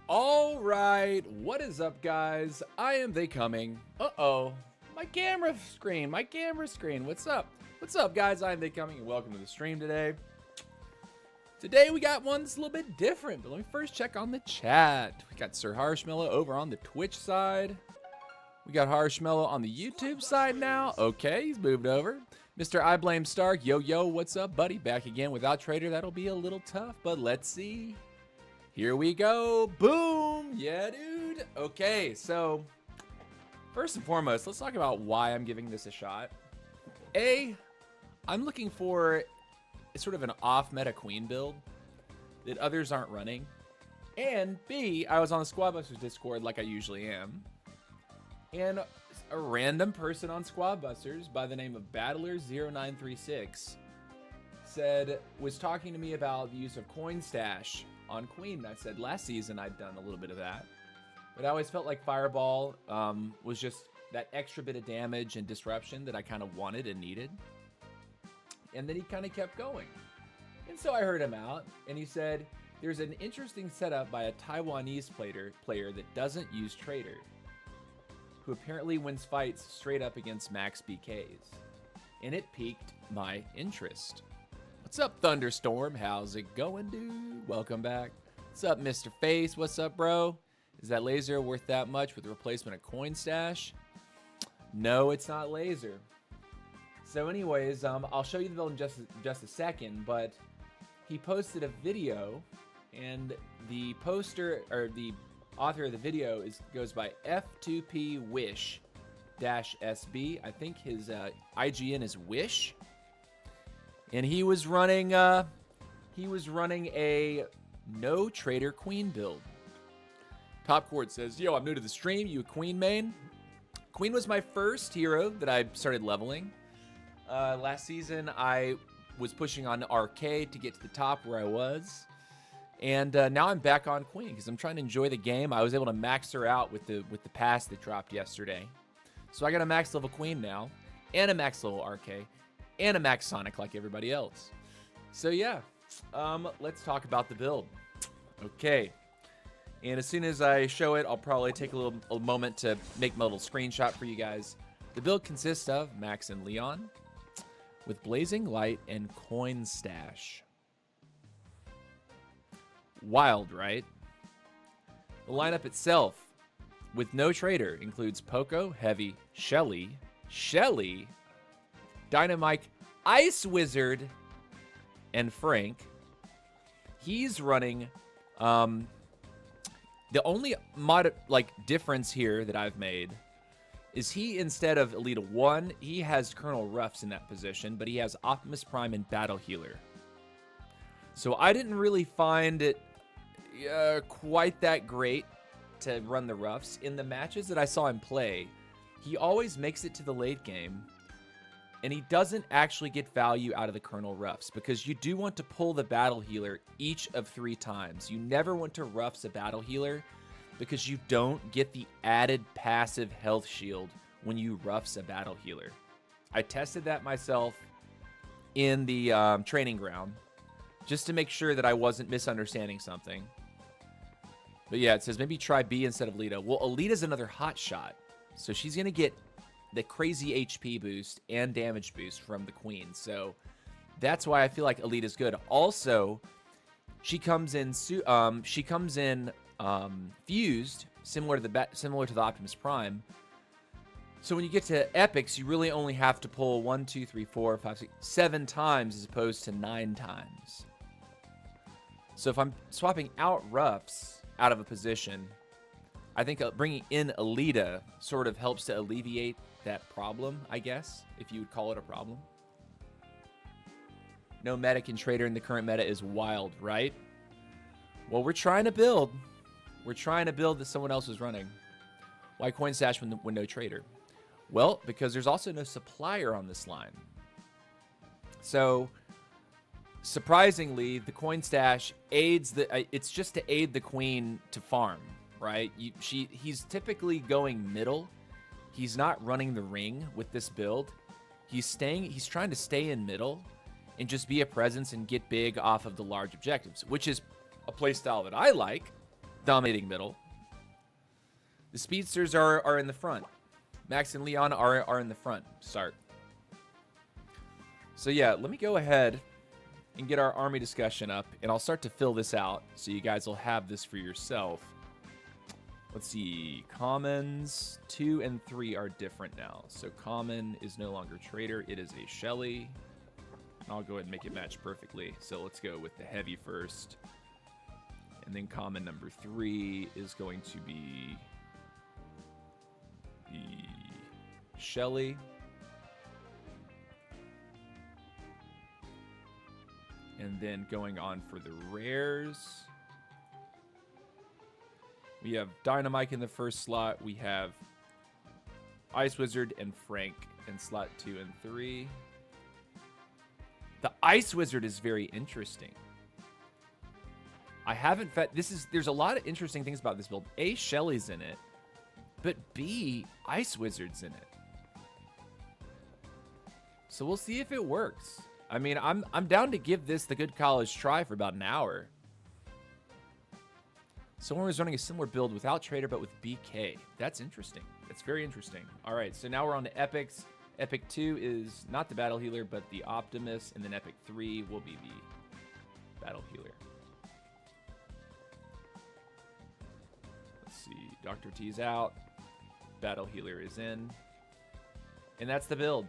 All right, what is up, guys? I am They Coming. Uh-oh, my camera screen. What's up? What's up, guys? I am They Coming, and welcome to the stream today. Today, we got one that's a little bit different, but let me first check on the chat. We got Sir Harshmellow over on the Twitch side. We got Harshmellow on the YouTube side now. Okay, he's moved over. Mr. I Blame Stark, yo, what's up, buddy? Back again without Trader. That'll be a little tough, but let's see. Here we go. Boom. Yeah, dude. Okay, so first and foremost, let's talk about why I'm giving this a shot. A, I'm looking for sort of an off-meta queen build that others aren't running. And B, I was on the Squadbusters Discord like I usually am. And a random person on Squadbusters by the name of Battler0936 was talking to me about the use of Coin Stash on Queen. I said last season I'd done a little bit of that, but I always felt like Fireball was just that extra bit of damage and disruption that I kind of wanted and needed. And then he kind of kept going. And so I heard him out, and he said, there's an interesting setup by a Taiwanese player that doesn't use Trader, who apparently wins fights straight up against max BKs. And it piqued my interest. What's up, Thunderstorm? How's it going, dude? Welcome back. What's up, Mr. Face? What's up, bro? Is that laser worth that much with the replacement of Coin Stash? No, it's not laser. So anyways, I'll show you the build in just a second, but he posted a video, and the poster, or the author of the video goes by F2P Wish -SB. I think his IGN is Wish. And he was running a no Trader Queen build. Top Court says, yo, I'm new to the stream. You a Queen main? Queen was my first hero that I started leveling. Last season, I was pushing on RK to get to the top where I was. And now I'm back on Queen because I'm trying to enjoy the game. I was able to max her out with the pass that dropped yesterday. So I got a max level Queen now, and a max level RK, and a max Sonic like everybody else. So yeah, let's talk about the build. Okay, and as soon as I show it, I'll probably take a moment to make my little screenshot for you guys. The build consists of Max and Leon with Blazing Light and Coin Stash. Wild, right? The lineup itself with no Trader includes Poco, Heavy, Shelly, Dynamite, Ice Wizard, and Frank. He's running the only difference here that I've made is he, instead of Elite 1, he has Colonel Ruffs in that position, but he has Optimus Prime and Battle Healer. So I didn't really find it quite that great to run the Ruffs. In the matches that I saw him play, he always makes it to the late game, and he doesn't actually get value out of the Colonel Ruffs, because you do want to pull the Battle Healer each of 3 times. You never want to Ruffs a Battle Healer, because you don't get the added passive health shield when you Ruffs a Battle Healer. I tested that myself in the training ground, just to make sure that I wasn't misunderstanding something. But yeah, it says maybe try B instead of Alita. Well, Alita's another hot shot, so she's going to get the crazy HP boost and damage boost from the Queen. So that's why I feel like Alita's good. Also, she comes in fused, similar to the Optimus Prime. So when you get to epics, you really only have to pull 1, 2, 3, 4, 5, 6, 7 times as opposed to 9 times. So if I'm swapping out Ruffs out of a position, I think bringing in Alita sort of helps to alleviate that problem, I guess, if you would call it a problem. No medic and Trader in the current meta is wild, right? Well, we're trying to build. We're trying to build that someone else is running. Why Coin Stash when no Trader? Well, because there's also no supplier on this line. So, surprisingly, the Coin Stash aids it's just to aid the Queen to farm, right? He's typically going middle. He's not running the ring with this build. He's trying to stay in middle and just be a presence and get big off of the large objectives, which is a playstyle that I like. dominating middle. The speedsters are in the front. Max and Leon are in the front. Start. So yeah, let me go ahead and get our army discussion up, and I'll start to fill this out so you guys will have this for yourself. Let's see. Commons 2 and 3 are different now. So common is no longer trader. It is a Shelly. And I'll go ahead and make it match perfectly. So let's go with the heavy first. And then common number 3 is going to be the Shelly. And then going on for the rares, we have Dynamite in the first slot. We have Ice Wizard and Frank in slot 2 and 3. The Ice Wizard is very interesting. I haven't fed there's a lot of interesting things about this build. A, Shelly's in it, but B, Ice Wizard's in it. So we'll see if it works. I mean, I'm down to give this the good college try for about an hour. Someone was running a similar build without Trader, but with BK. That's interesting. That's very interesting. All right, so now we're on to Epics. Epic 2 is not the Battle Healer, but the Optimus, and then Epic 3 will be the Battle Healer. Let's see. Dr. T's out. Battle Healer is in. And that's the build.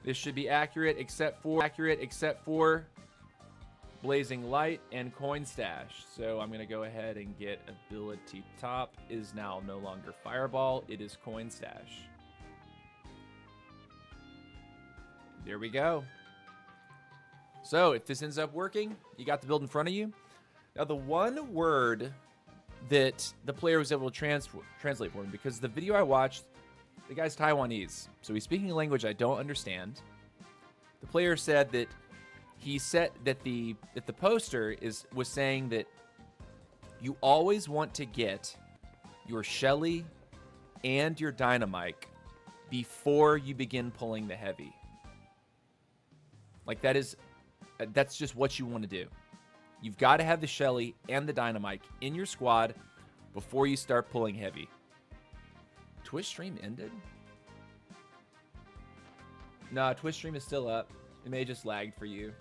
This should be accurate except for Blazing Light and Coin Stash. So I'm going to go ahead and get ability top is now no longer Fireball. It is Coin Stash. There we go. So if this ends up working, you got the build in front of you. Now the one word that the player was able to translate for him, because the video I watched, the guy's Taiwanese, so he's speaking a language I don't understand. The player said that he said that the poster was saying that you always want to get your Shelly and your Dynamite before you begin pulling the heavy. Like that's just what you want to do. You've got to have the Shelly and the Dynamite in your squad before you start pulling heavy. Twitch stream ended? Nah, Twitch stream is still up. It may have just lagged for you.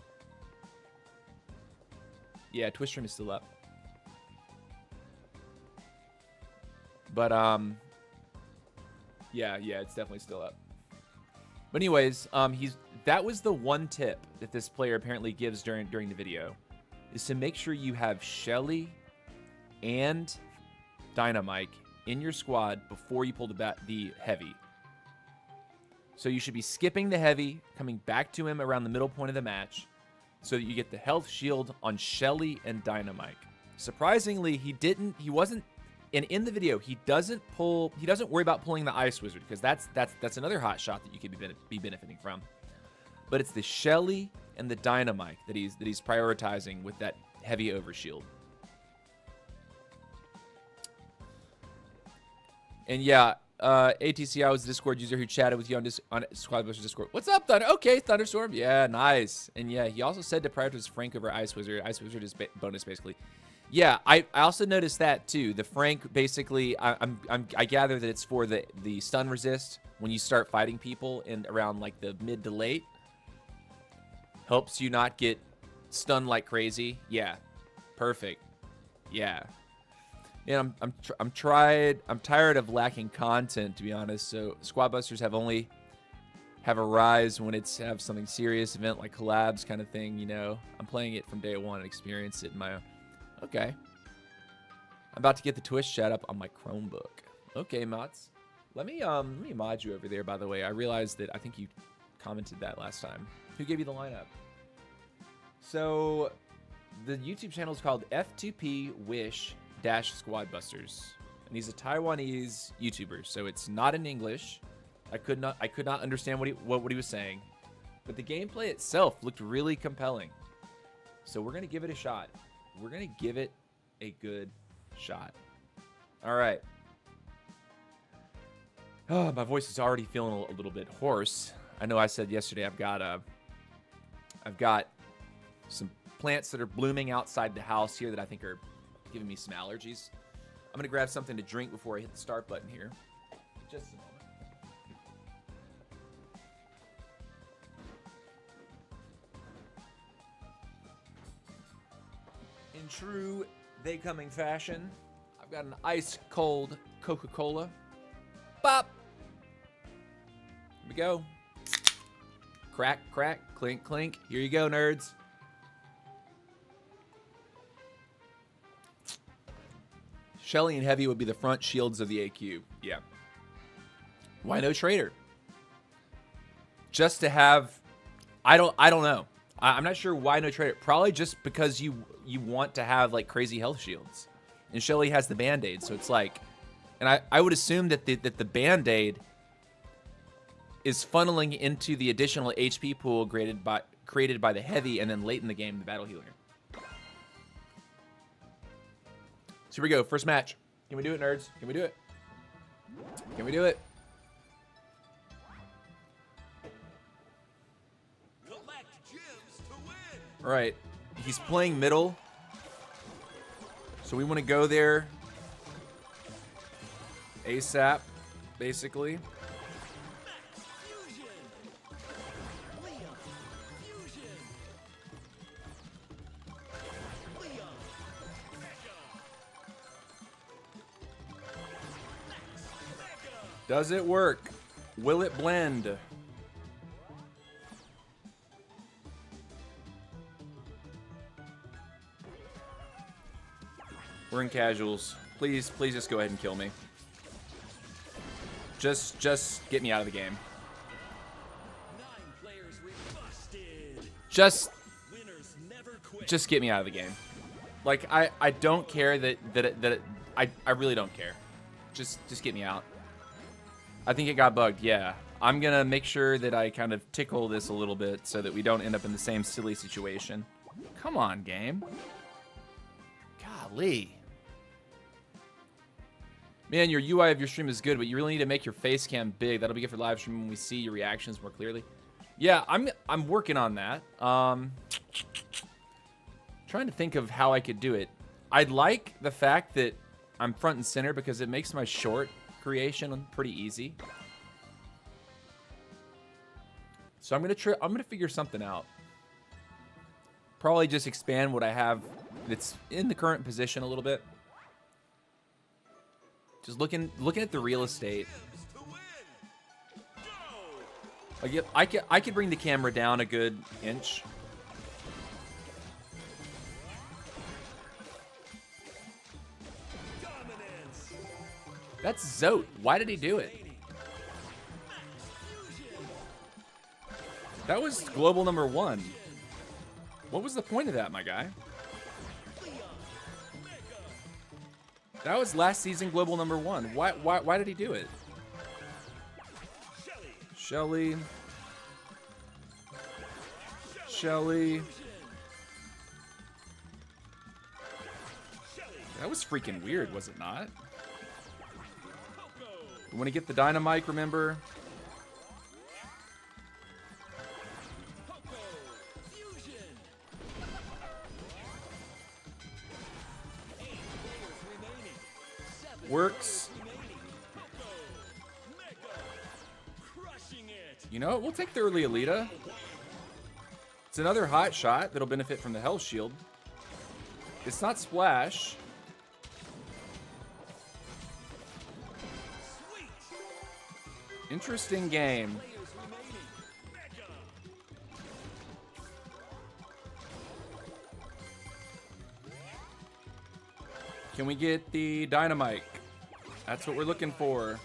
Yeah, Twitch stream is still up. But, yeah, it's definitely still up. But anyways, that was the one tip that this player apparently gives during the video, is to make sure you have Shelly and Dynamite in your squad before you pull the heavy. So you should be skipping the heavy, coming back to him around the middle point of the match, so that you get the health shield on Shelly and Dynamite. Surprisingly, he wasn't, and in the video, he doesn't worry about pulling the Ice Wizard, because that's another hot shot that you could be benefiting from. But it's the Shelly and the Dynamite that he's prioritizing with that heavy overshield. And yeah, ATCI was the Discord user who chatted with you on Squad Busters Discord. What's up, Thunder? Okay, Thunderstorm. Yeah, nice. And yeah, he also said to prioritize Frank over Ice Wizard. Ice Wizard is bonus, basically. Yeah, I also noticed that too. The Frank, basically, I gather that it's for the stun resist when you start fighting people in around like the mid to late. Helps you not get stunned like crazy. Yeah, perfect. Yeah. And I'm tired of lacking content, to be honest. So Squad Busters have a rise when have something serious event like collabs kind of thing. You know, I'm playing it from day one and experience it in my own. Okay. I'm about to get the Twitch chat up on my Chromebook. Okay, Mots. Let me mod you over there. By the way, I realized that I think you commented that last time. Who gave you the lineup? So the YouTube channel is called F2P Wish Squad Busters, and he's a Taiwanese YouTuber, so it's not in English. I could not understand what he was saying, but the gameplay itself looked really compelling. So we're gonna give it a shot. We're gonna give it a good shot. All right. Oh, my voice is already feeling a little bit hoarse. I know I said yesterday I've got some plants that are blooming outside the house here that I think are giving me some allergies. I'm going to grab something to drink before I hit the start button here. Just a moment. In true They Coming fashion, I've got an ice cold Coca-Cola. Bop! Here we go. Crack, crack, clink, clink. Here you go, nerds. Shelly and Heavy would be the front shields of the AQ. Yeah. Why no Trader? Just to have... I don't know. I'm not sure why no Trader. Probably just because you want to have, like, crazy health shields. And Shelly has the Band-Aid, so it's like... And I would assume that the Band-Aid is funneling into the additional HP pool created by the Heavy, and then late in the game, the Battle Healer. So here we go, first match. Can we do it, nerds? Can we do it? Can we do it? All right, he's playing middle. So we want to go there ASAP, basically. Does it work? Will it blend? We're in casuals. Please just go ahead and kill me. Just get me out of the game. Just get me out of the game. Like I don't care that I really don't care. Just get me out. I think it got bugged, yeah. I'm gonna make sure that I kind of tickle this a little bit so that we don't end up in the same silly situation. Come on, game. Golly. Man, your UI of your stream is good, but you really need to make your face cam big. That'll be good for live stream when we see your reactions more clearly. Yeah, I'm working on that. Trying to think of how I could do it. I'd like the fact that I'm front and center because it makes my short creation pretty easy. So I'm gonna figure something out. Probably just expand what I have that's in the current position a little bit. Just looking at the real estate. Like I could bring the camera down a good inch. That's Zote. Why did he do it? That was global number 1. What was the point of that, my guy? That was last season global number 1. Why did he do it? Shelly. That was freaking weird, was it not? We want to get the dynamite, remember? Works. You know what? We'll take the early Alita. It's another hot shot that'll benefit from the health shield. It's not splash. Interesting game. Can we get the dynamite? That's what we're looking for.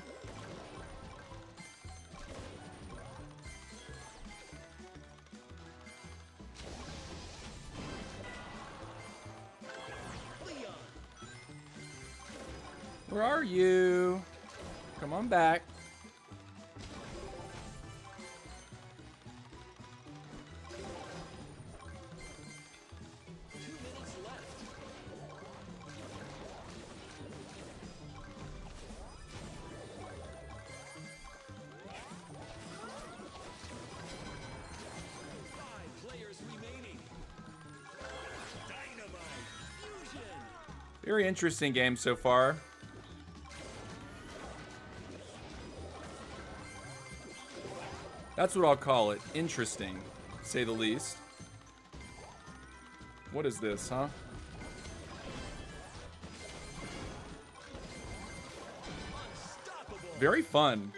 Where are you? Come on back. Very interesting game so far. That's what I'll call it. Interesting, to say the least. What is this, huh? Very fun.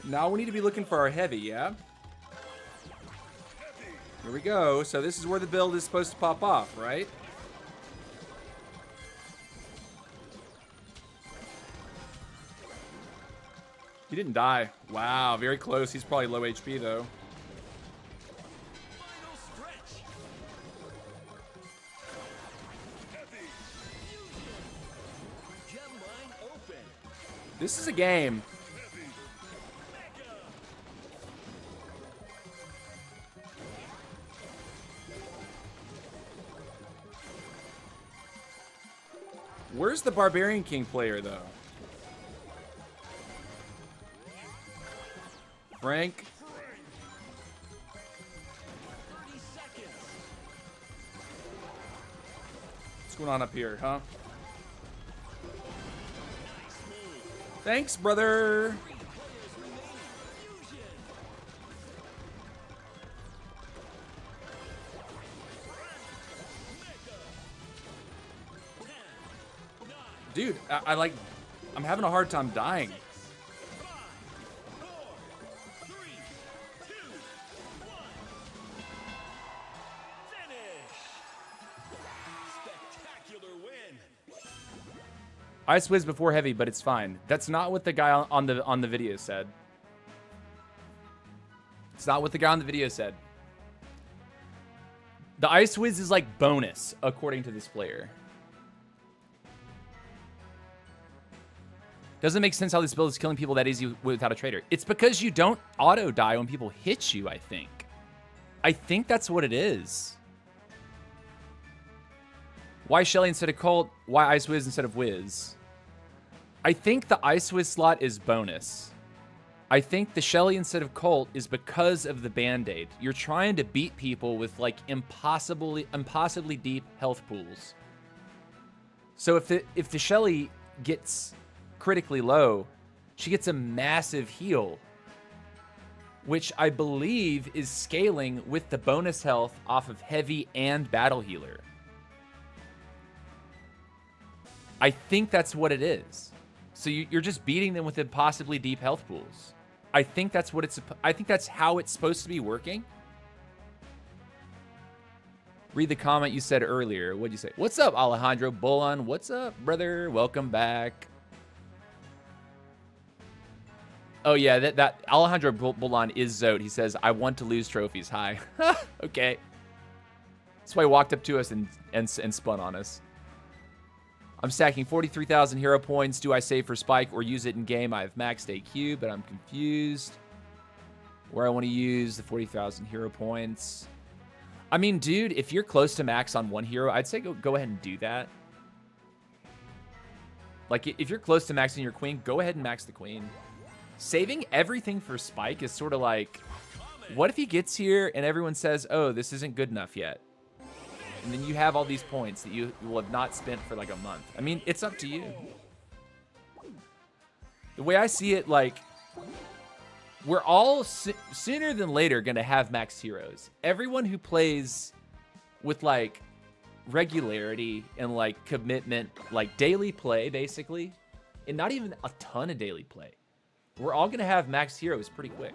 Now we need to be looking for our heavy, yeah? Here we go. So this is where the build is supposed to pop off, right? He didn't die. Wow, very close. He's probably low HP, though. This is a game. Where's the Barbarian King player, though? Frank. What's going on up here, huh? Thanks, brother. Dude, I'm having a hard time dying. Ice Wiz before heavy, but it's fine. That's not what the guy on the video said. It's not what the guy on the video said. The Ice Wiz is like bonus, according to this player. Doesn't make sense how this build is killing people that easy without a trader. It's because you don't auto die when people hit you, I think. I think that's what it is. Why Shelly instead of Colt? Why Ice Wiz instead of Wiz? I think the Ice Wiz slot is bonus. I think the Shelly instead of Colt is because of the Band-Aid. You're trying to beat people with like impossibly deep health pools. So if the Shelly gets critically low, she gets a massive heal, which I believe is scaling with the bonus health off of heavy and battle healer. I think that's what it is. So you're just beating them with impossibly deep health pools. I think that's what I think that's how it's supposed to be working. Read the comment you said earlier. What'd you say? What's up, Alejandro Bolon? What's up, brother? Welcome back. Oh yeah, that Alejandro Bolon is Zote. He says, I want to lose trophies. Hi. Okay. That's why he walked up to us and spun on us. I'm stacking 43,000 hero points. Do I save for Spike or use it in game? I have maxed AQ, but I'm confused where I want to use the 40,000 hero points. I mean, dude, if you're close to max on one hero, I'd say go ahead and do that. Like, if you're close to maxing your queen, go ahead and max the queen. Saving everything for Spike is sort of like, what if he gets here and everyone says, oh, this isn't good enough yet? And then you have all these points that you will have not spent for like a month. I mean, it's up to you. The way I see it, like, we're all sooner than later going to have max heroes. Everyone who plays with like regularity and like commitment, like daily play, basically, and not even a ton of daily play, we're all going to have max heroes pretty quick.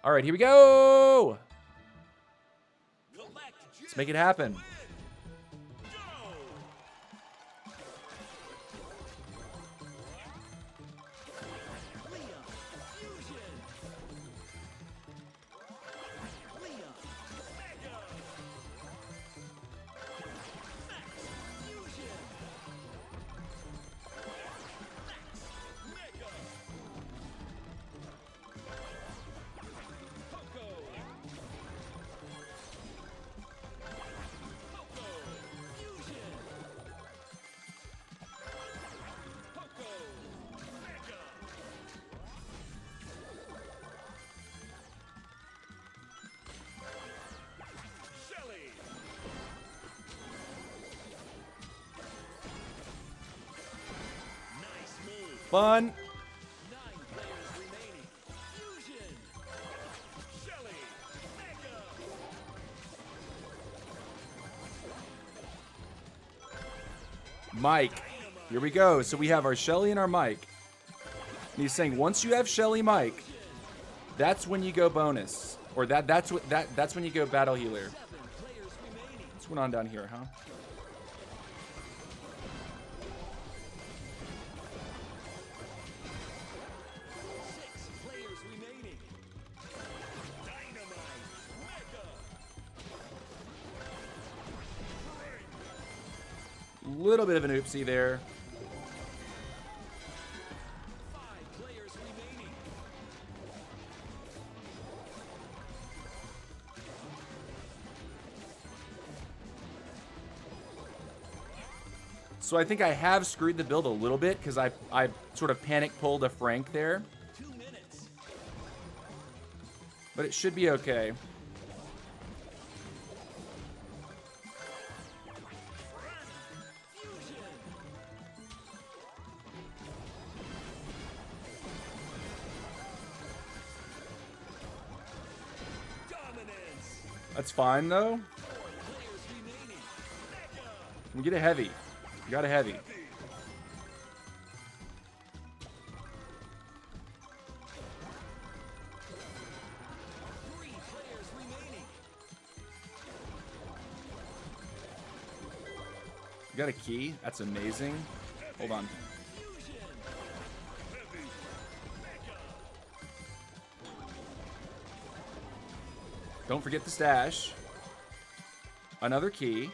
All right, here we go. Let's make it happen. Fun. Mike. Here we go. So we have our Shelly and our Mike. And he's saying once you have Shelly Mike, that's when you go bonus. Or that's when you go battle healer. What's going on down here, huh? Little bit of an oopsie there. So I think I have screwed the build a little bit because I sort of panic pulled a Frank there. 2 minutes. But it should be okay. That's fine, though. We get a heavy. We got a heavy. We got a key. That's amazing. Hold on. Don't forget the stash. Another key.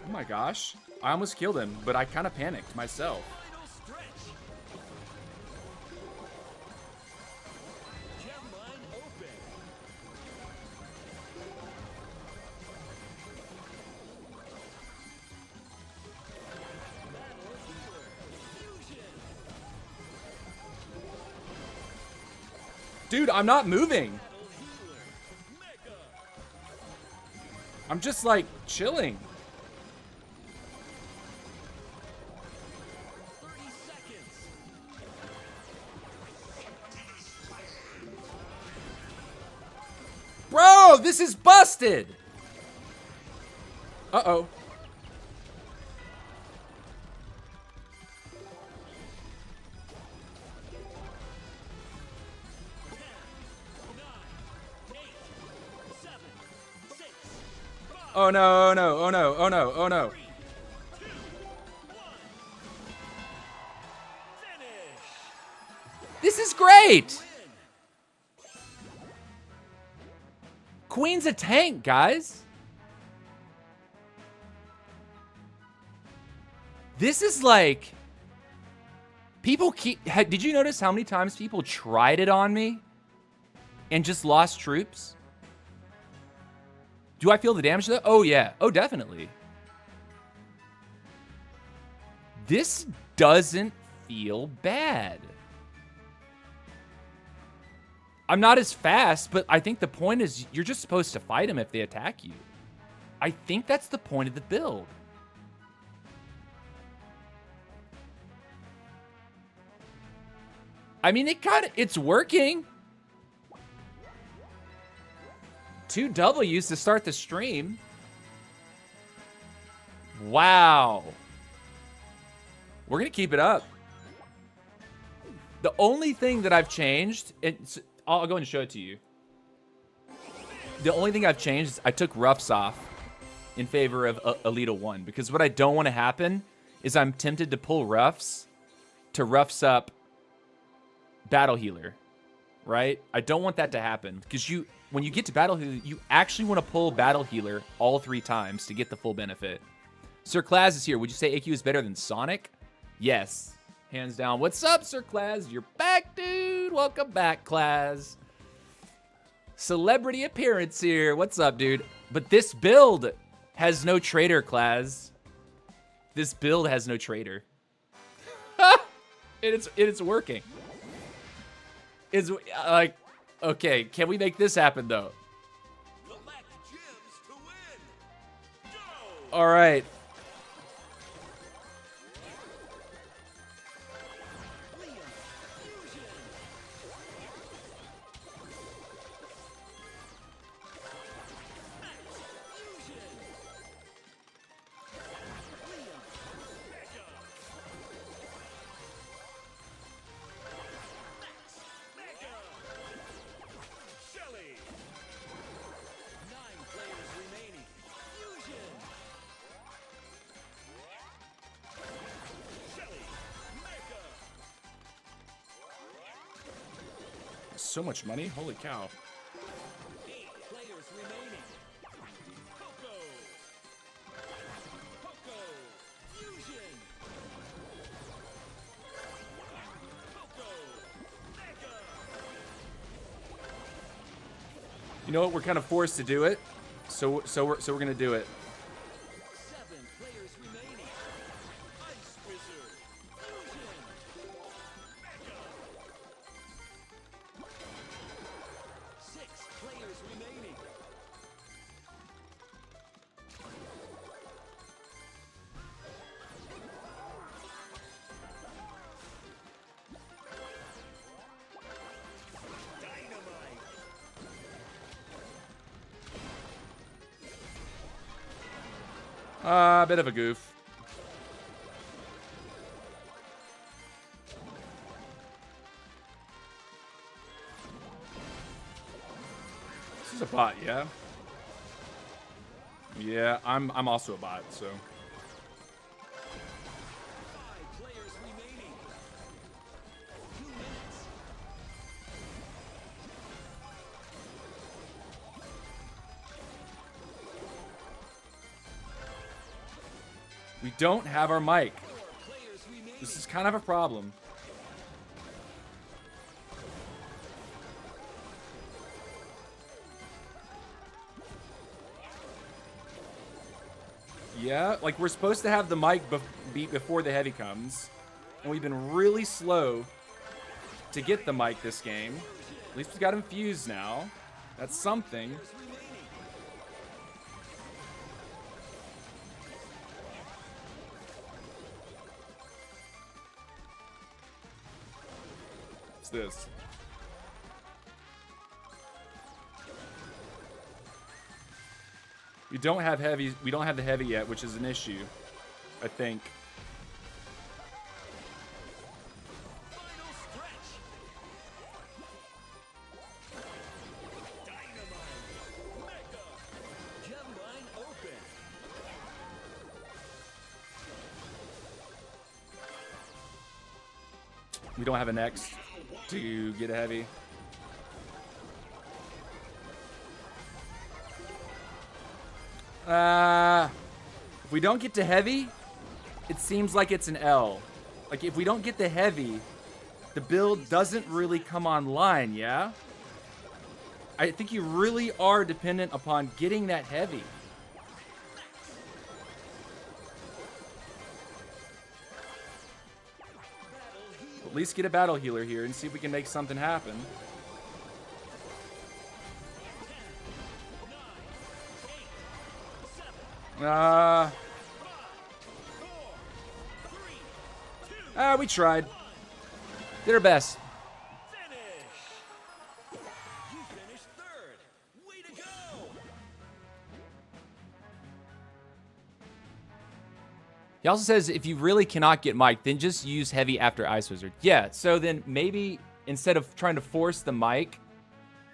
Oh my gosh. I almost killed him, but I kind of panicked myself. Dude, I'm not moving. I'm just like chilling. 30 seconds. Bro, this is busted. Uh-oh. Oh no, oh no, oh no, oh no, oh no. This is great! Queen's a tank, guys. This is like... People keep... Did you notice how many times people tried it on me? And just lost troops? Do I feel the damage though? Oh yeah. Oh, definitely. This doesn't feel bad. I'm not as fast, but I think the point is you're just supposed to fight them if they attack you. I think that's the point of the build. I mean, it's working. 2 W's to start the stream. Wow. We're going to keep it up. The only thing that I've changed, I'll go and show it to you. The only thing I've changed is I took roughs off in favor of Alita 1. Because what I don't want to happen is I'm tempted to pull roughs to roughs up battle healer. Right? I don't want that to happen. Because when you get to battle healer, you actually want to pull battle healer all 3 times to get the full benefit. Sir Claz is here. Would you say AQ is better than Sonic? Yes. Hands down. What's up, Sir Claz? You're back, dude. Welcome back, Claz. Celebrity appearance here. What's up, dude? But this build has no traitor, Claz. This build has no traitor. It's working. It's like, okay, can we make this happen, though? All right. so much money. Holy cow. 8 players remaining. Coco. Coco. Fusion. Coco. Mega. You know what? We're kind of forced to do it, so we're gonna do it. 7 players remaining. Ice Wizard. Fusion. Mega. 6 players remaining. Dynamite. Bit of a goof. This is a bot, yeah? Yeah, I'm also a bot, so. 5 players remaining. 2 minutes. We don't have our mic. 4 players remaining. This is kind of a problem. Yeah, like we're supposed to have the mic beat before the heavy comes. And we've been really slow to get the mic this game. At least we got infused now. That's something. Players remaining. What's this? We don't have heavy. We don't have the heavy yet, which is an issue, I think. Final stretch. Dynamite. Mega. Gem line open. We don't have a next to get a heavy. If we don't get to heavy, it seems like it's an L. Like if we don't get the heavy, the build doesn't really come online, yeah? I think you really are dependent upon getting that heavy. At least get a battle healer here and see if we can make something happen. 10, 9, 8, 7, 5, 4, 3, 2, We tried. Did our best. finish. You finished 3rd. Way to go. He also says if you really cannot get mic, then just use heavy after Ice Wizard. Yeah, so then maybe instead of trying to force the mic,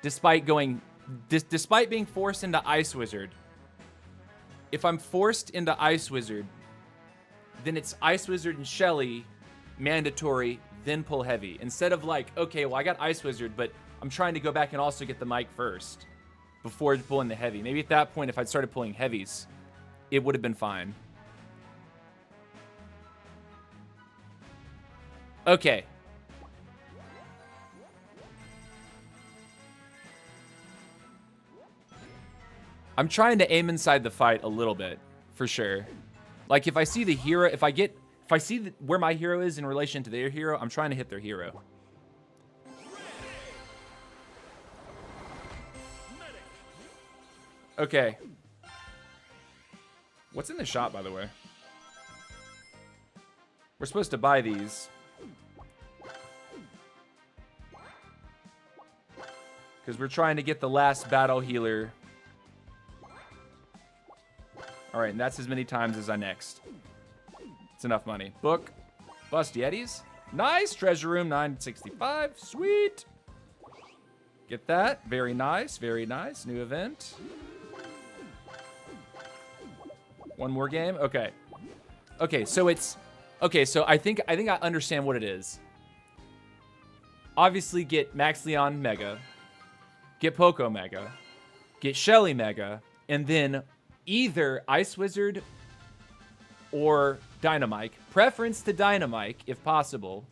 despite being forced into Ice Wizard, if I'm forced into Ice Wizard, then it's Ice Wizard and Shelly mandatory, then pull heavy. Instead of like, okay, well I got Ice Wizard, but I'm trying to go back and also get the mic first before pulling the heavy. Maybe at that point, if I'd started pulling heavies, it would have been fine. Okay. I'm trying to aim inside the fight a little bit, for sure. Like if I see the hero, if I see where my hero is in relation to their hero, I'm trying to hit their hero. Okay. What's in the shop, by the way? We're supposed to buy these. Because we're trying to get the last battle healer. Alright, and that's as many times as I next. It's enough money. Book. Bust Yetis. Nice. Treasure room 965. Sweet. Get that. Very nice. Very nice. New event. One more game. Okay. Okay, so it's... Okay, so I think I understand what it is. obviously get Max Leon Mega, get Poco Mega, get Shelly Mega, and then either Ice Wizard or Dynamike. Preference to Dynamike, if possible.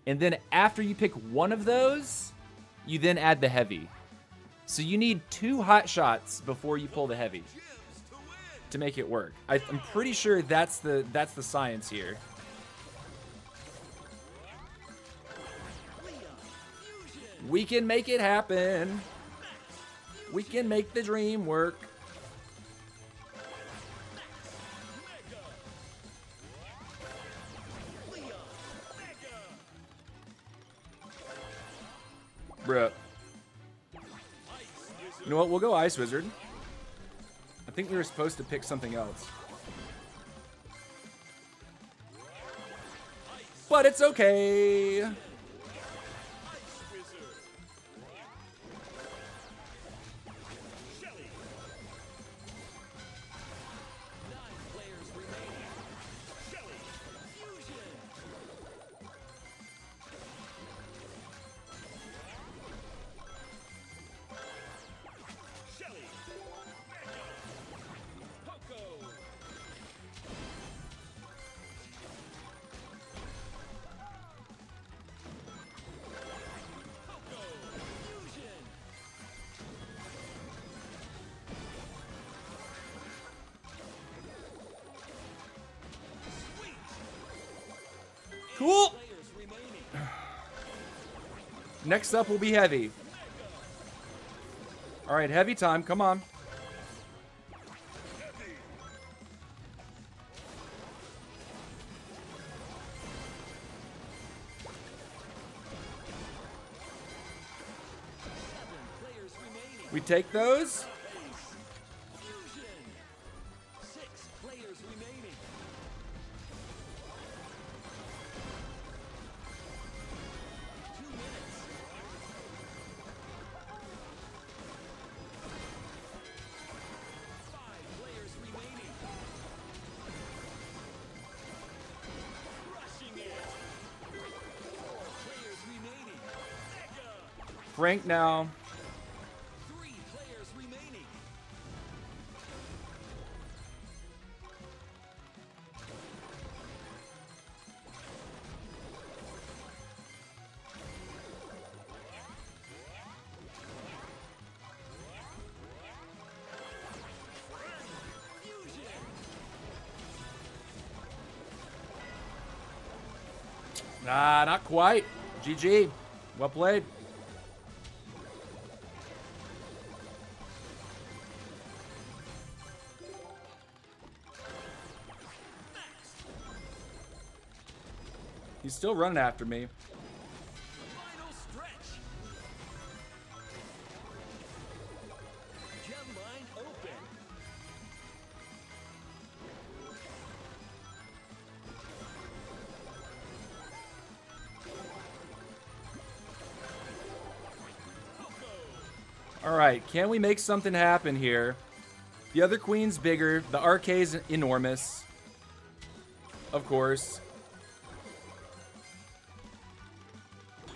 And then after you pick one of those, you then add the heavy. So you need 2 hot shots before you pull the heavy to make it work. I'm pretty sure that's the science here. We can make it happen. We can make the dream work. Bruh. You know what? We'll go Ice Wizard. I think we were supposed to pick something else. But it's okay. Cool. Next up will be heavy. All right, heavy time. Come on. We take those. Frank now. 3 players remaining. Nah, not quite. GG. Well played. He's still running after me. Final stretch. Gem line open. All right, can we make something happen here? The other queen's bigger. The RK's enormous. Of course.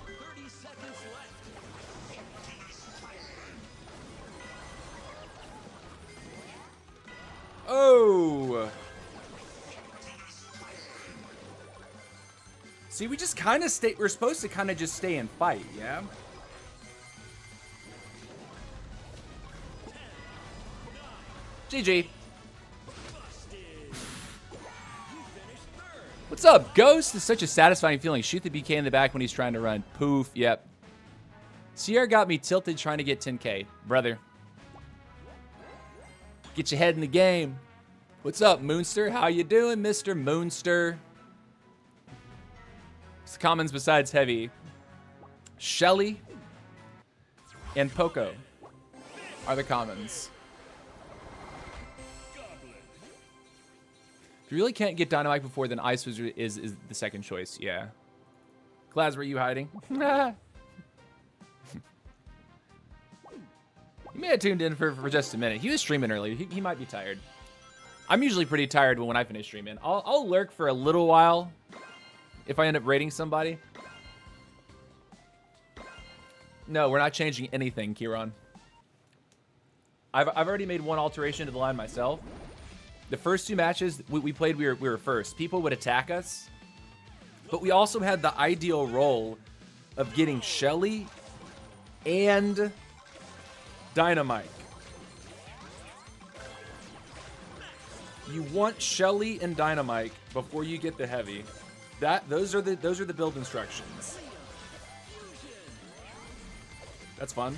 30 seconds left. Oh! See, we just kind of stay. We're supposed to kind of just stay and fight, yeah? GG. What's up, Ghost? It's such a satisfying feeling. Shoot the BK in the back when he's trying to run. Poof, yep. Sierra got me tilted trying to get 10K. Brother. Get your head in the game. What's up, Moonster? How you doing, Mr. Moonster? What's the commons besides heavy? Shelly and Poco are the commons. If you really can't get Dynamite before, then Ice Wizard is the second choice. Yeah. Glaz, were you hiding? You may have tuned in for just a minute. He was streaming earlier. He might be tired. I'm usually pretty tired when I finish streaming. I'll lurk for a little while if I end up raiding somebody. No, we're not changing anything, Kieran. I've already made one alteration to the line myself. The first 2 matches we played, we were first. People would attack us, but we also had the ideal role of getting Shelly and Dynamite. You want Shelly and Dynamite before you get the heavy. Those are the build instructions. That's fun.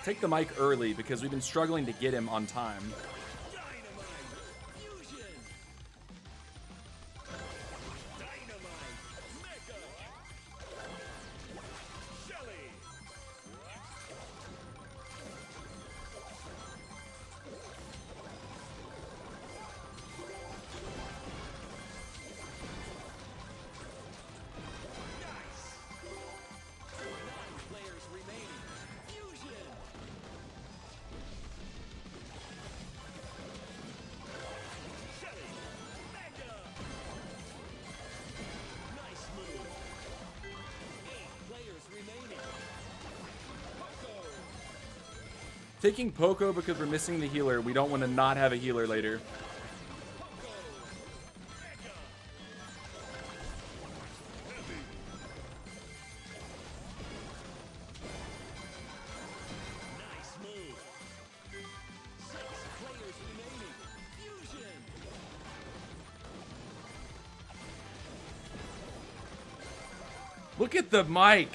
Take the mic early because we've been struggling to get him on time. Taking Poco because we're missing the healer. We don't want to not have a healer later. Look at the mic.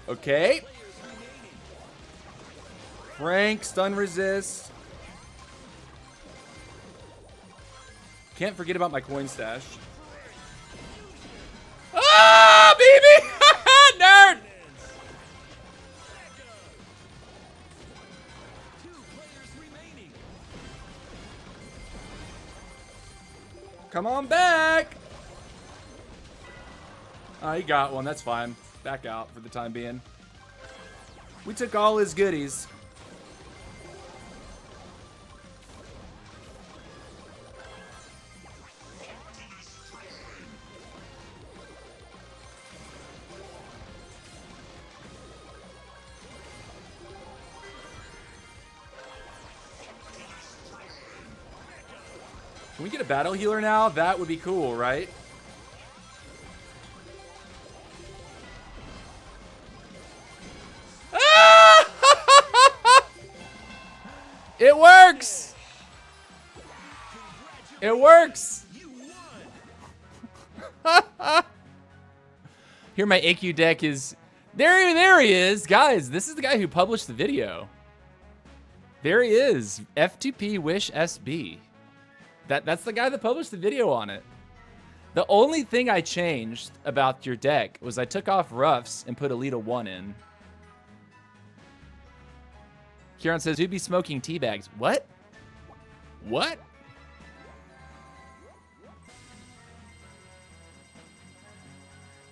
Okay. Frank, stun resist. Can't forget about my coin stash. Ah, baby! Nerd! Come on back! Oh, he got one. That's fine. Back out for the time being. We took all his goodies. Can we get a battle healer now? That would be cool, right? It works! It works! Here my AQ deck is... There he is! Guys, this is the guy who published the video. There he is. F2P Wish SB. That's the guy that published the video on it. The only thing I changed about your deck was I took off Ruffs and put Elita 1 in. Kieran says, who'd be smoking tea bags? What? What?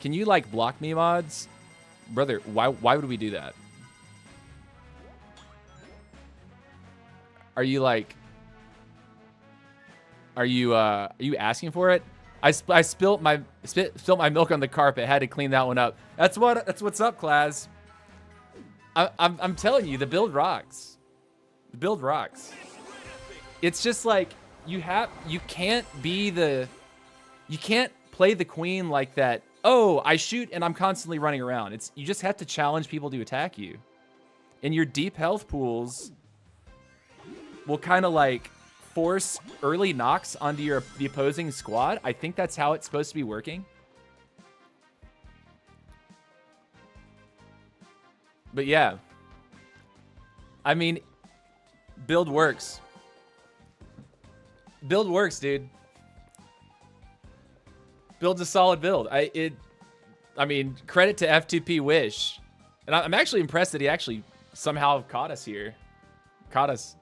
Can you, like, block me, mods? Brother, why would we do that? Are you, like... Are you asking for it? I spilt my milk on the carpet. Had to clean that one up. That's what's up, Class. I'm telling you, the build rocks. The build rocks. It's just like you can't play the queen like that. Oh, I shoot and I'm constantly running around. You just have to challenge people to attack you. And your deep health pools will kind of like force early knocks onto the opposing squad. I think that's how it's supposed to be working. But yeah. I mean, build works. Build works, dude. Build's a solid build. I mean, credit to F2P Wish. And I'm actually impressed that he actually somehow caught us here. Caught us.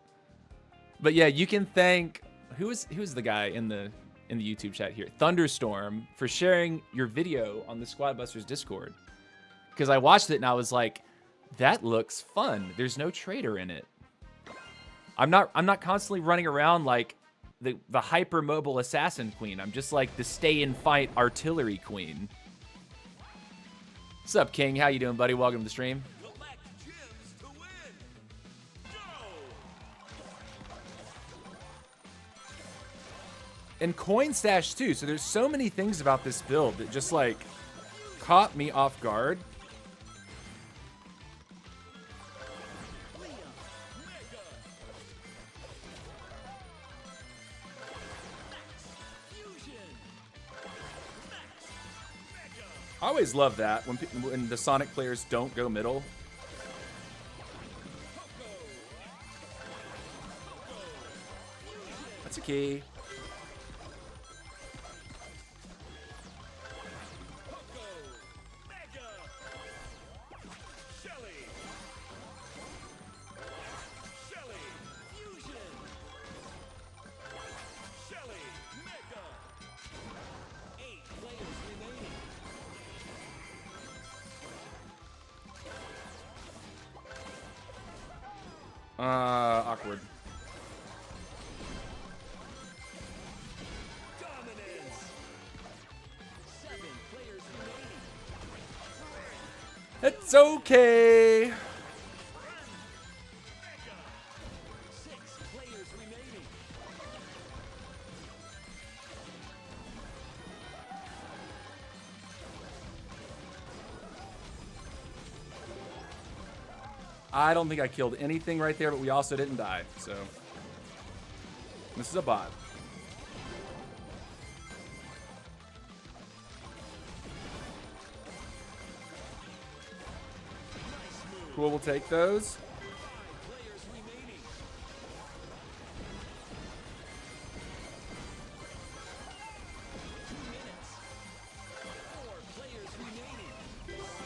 But yeah, you can thank who's the guy in the YouTube chat here, Thunderstorm, for sharing your video on the Squadbusters Discord. Because I watched it and I was like, that looks fun. There's no traitor in it. I'm not constantly running around like the hyper-mobile assassin queen. I'm just like the stay-and-fight artillery queen. What's up, King? How you doing, buddy? Welcome to the stream. Collect gems to win. Go. And coin stash too. So there's so many things about this build that just like caught me off guard. I always love that when the Sonic players don't go middle. That's a key. Awkward. It's okay. 6 players remaining. I don't think I killed anything right there, but we also didn't die, so. This is a bot. Cool, we'll take those. 5 players remaining. 2 minutes. 4 players remaining.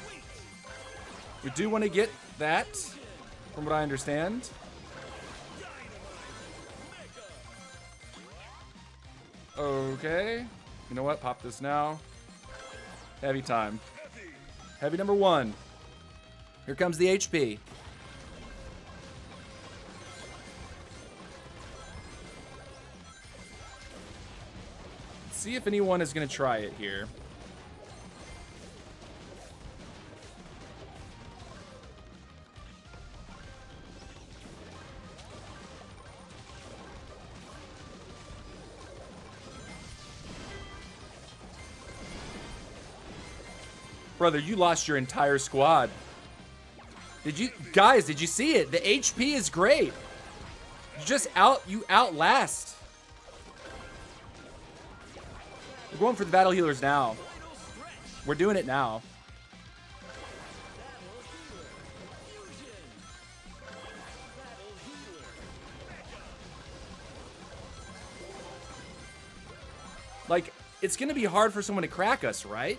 Sweet. We do want to get that, from what I understand. Okay. You know what? Pop this now. Heavy time. Heavy number 1. Here comes the HP. Let's see if anyone is going to try it here. Brother, you lost your entire squad. Did you guys, did you see it? The HP is great. You outlast. We're going for the battle healers now. We're doing it now. Like, it's gonna be hard for someone to crack us, right?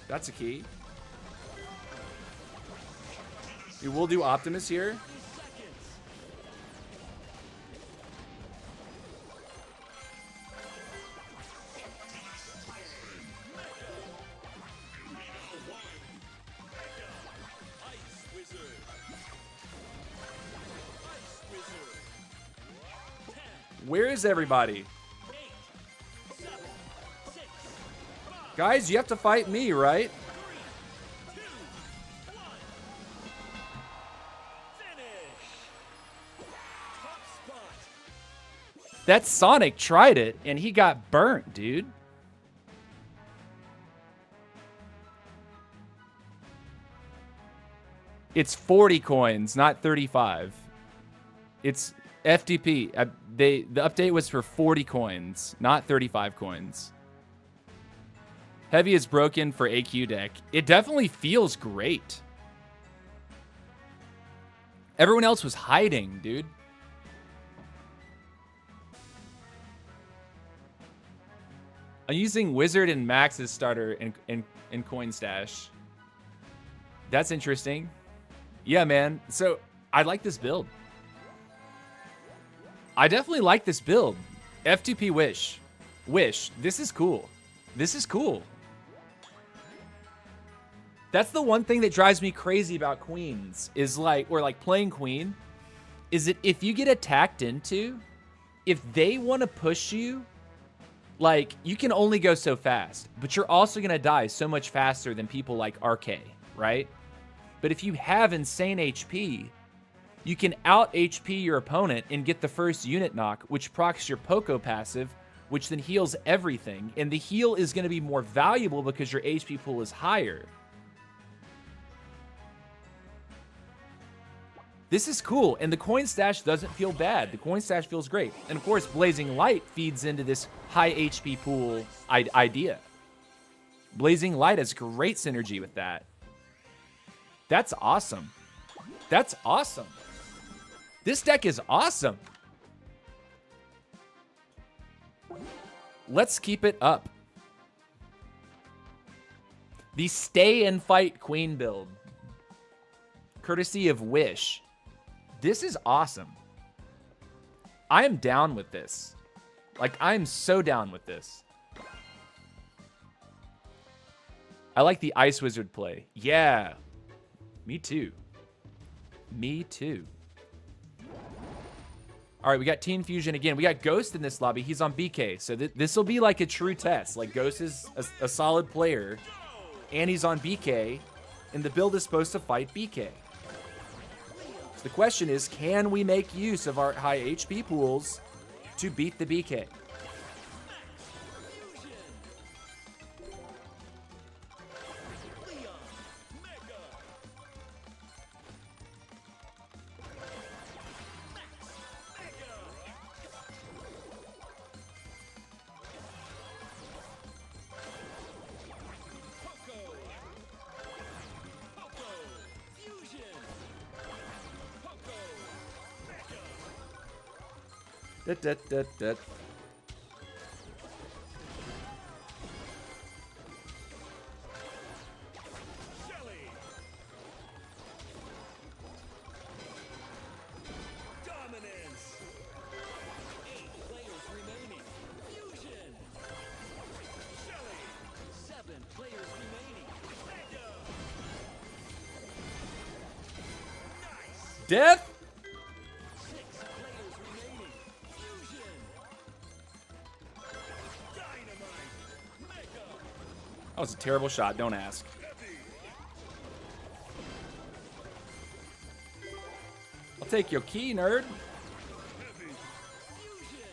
That's a key. We will do Optimus here. Where is everybody? Guys, you have to fight me, right? That Sonic tried it, and he got burnt, dude. It's 40 coins, not 35. It's FTP. The update was for 40 coins, not 35 coins. Heavy is broken for AQ deck. It definitely feels great. Everyone else was hiding, dude. I'm using Wizard and Max as starter in Coin Stash. That's interesting. Yeah, man. So I like this build. I definitely like this build. F2P Wish. Wish. This is cool. This is cool. That's the one thing that drives me crazy about Queens is like, or like playing Queen, is that if you get attacked into, if they want to push you, like you can only go so fast, but you're also going to die so much faster than people like RK, right? But if you have insane HP, you can out HP your opponent and get the first unit knock, which procs your Poco passive, which then heals everything. And the heal is going to be more valuable because your HP pool is higher. This is cool, and the Coin Stash doesn't feel bad. The Coin Stash feels great. And of course, Blazing Light feeds into this high HP pool idea. Blazing Light has great synergy with that. That's awesome. That's awesome. This deck is awesome. Let's keep it up. The Stay and Fight Queen build. Courtesy of Wish. This is awesome. I am down with this. Like, I'm so down with this. I like the Ice Wizard play. Yeah. Me too. Me too. All right, we got Team Fusion again. We got Ghost in this lobby. He's on BK. So this will be like a true test. Like, Ghost is a solid player. And he's on BK. And the build is supposed to fight BK. The question is, can we make use of our high HP pools to beat the BK? Da. Dominance. 8 players remaining. Fusion. Shelly. 7 players remaining. Mega. Nice. Death? 6 players remaining. Fusion. Dynamite. Mega. That was a terrible shot. Don't ask. Heavy. I'll take your key, nerd. Heavy. Fusion.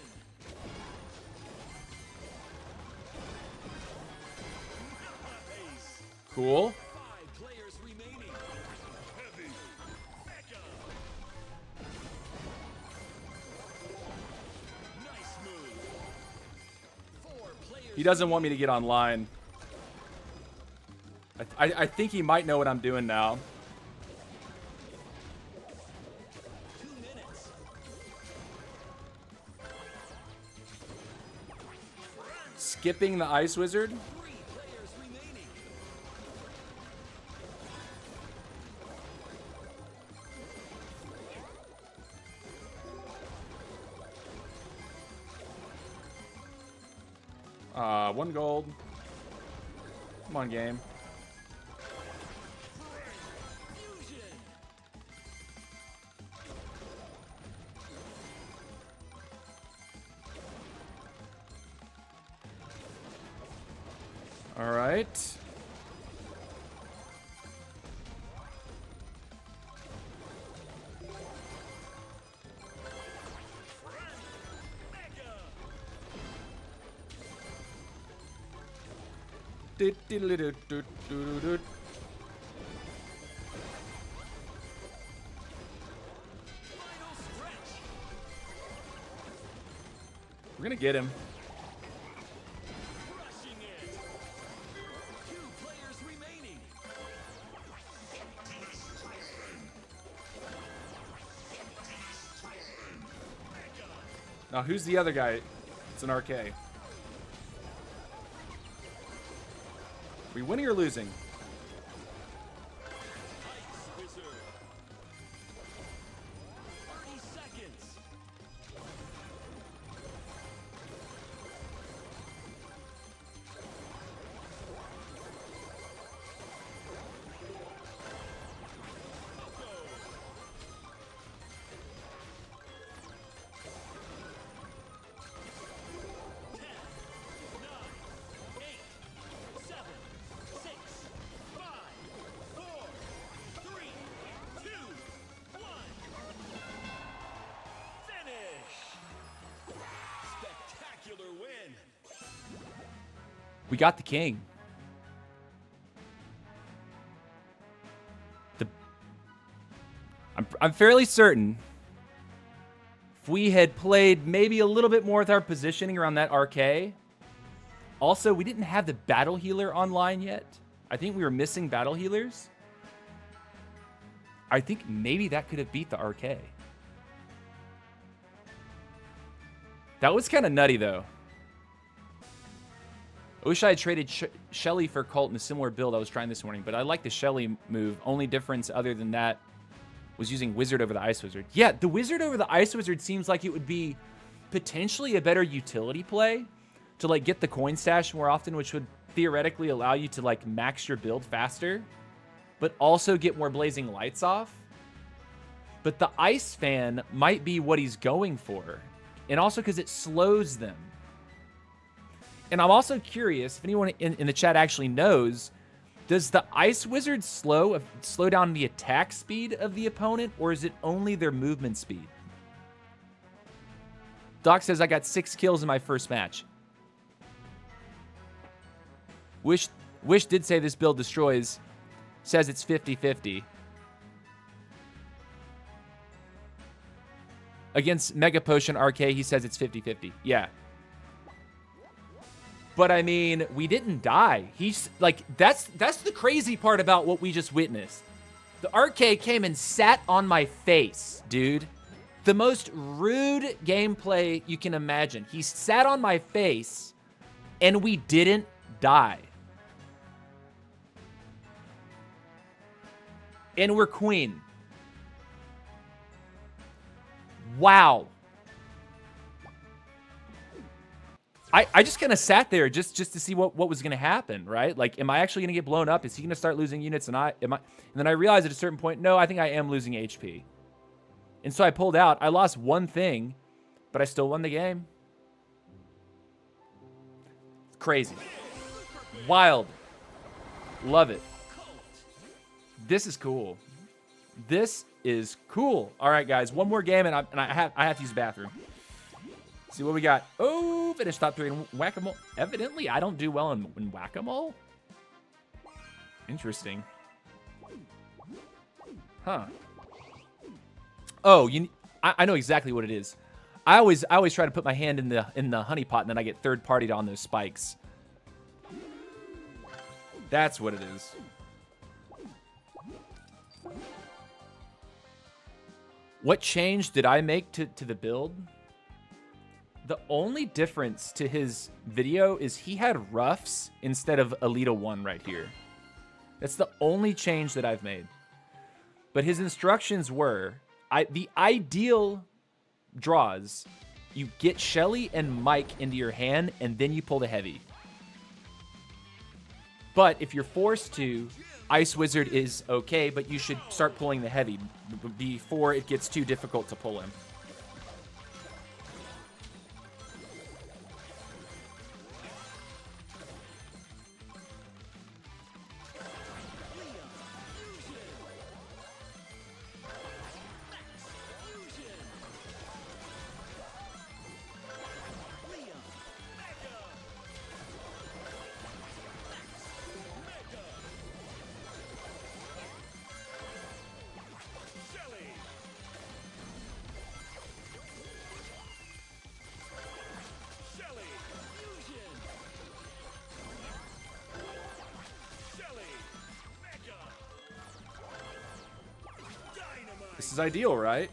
Nice. Cool. 5 players remaining. Heavy. Mega. Nice move. 4 players. He doesn't want me to get online. I think he might know what I'm doing now. 2 minutes. Skipping the Ice Wizard. 3 players remaining. One gold. Come on, game. Fusion. All right. Mega. Do-do-do-do-do-do-do. Final stretch. We're gonna get him. Crushing it. 2 players remaining. Now, who's the other guy? It's an RK. we winning or losing? Ice Wizard. 30 seconds. Win. We got the king. I'm fairly certain if we had played maybe a little bit more with our positioning around that RK. Also, we didn't have the battle healer online yet. I think we were missing battle healers. I think maybe that could have beat the RK. That was kind of nutty, though. I wish I had traded Shelly for Colt in a similar build I was trying this morning, but I like the Shelly move. Only difference other than that was using Wizard over the Ice Wizard. Yeah, the Wizard over the Ice Wizard seems like it would be potentially a better utility play to, like, get the coin stash more often, which would theoretically allow you to, like, max your build faster, but also get more Blazing Lights off. But the Ice Fan might be what he's going for, and also because it slows them. And I'm also curious if anyone in the chat actually knows, does the Ice Wizard slow down the attack speed of the opponent, or is it only their movement speed? Doc says I got 6 kills in my first match. Wish did say this build destroys. Says it's 50-50. Against Mega Potion RK, he says it's 50-50. Yeah. But I mean, we didn't die. He's like, that's the crazy part about what we just witnessed. The RK came and sat on my face, dude. The most rude gameplay you can imagine. He sat on my face and we didn't die. And we're queen. Wow. I just kind of sat there just to see what was going to happen, right? Like, am I actually going to get blown up? Is he going to start losing units? And then I realized at a certain point, no, I think I am losing HP. And so I pulled out. I lost one thing, but I still won the game. Crazy. Wild. Love it. This is cool. This is cool. All right, guys, one more game, and I have to use the bathroom. See what we got. Oh, finished top 3 in Whack-A-Mole. Evidently, I don't do well in Whack-A-Mole. Interesting. Huh. Oh, I know exactly what it is. I always try to put my hand in the honey pot, and then I get third-partied on those spikes. That's what it is. What change did I make to the build? The only difference to his video is he had roughs instead of Alita 1 right here. That's the only change that I've made. But his instructions were, the ideal draws, you get Shelly and Mike into your hand, and then you pull the heavy. But if you're forced to, Ice Wizard is okay, but you should start pulling the heavy before it gets too difficult to pull him. This is ideal, right?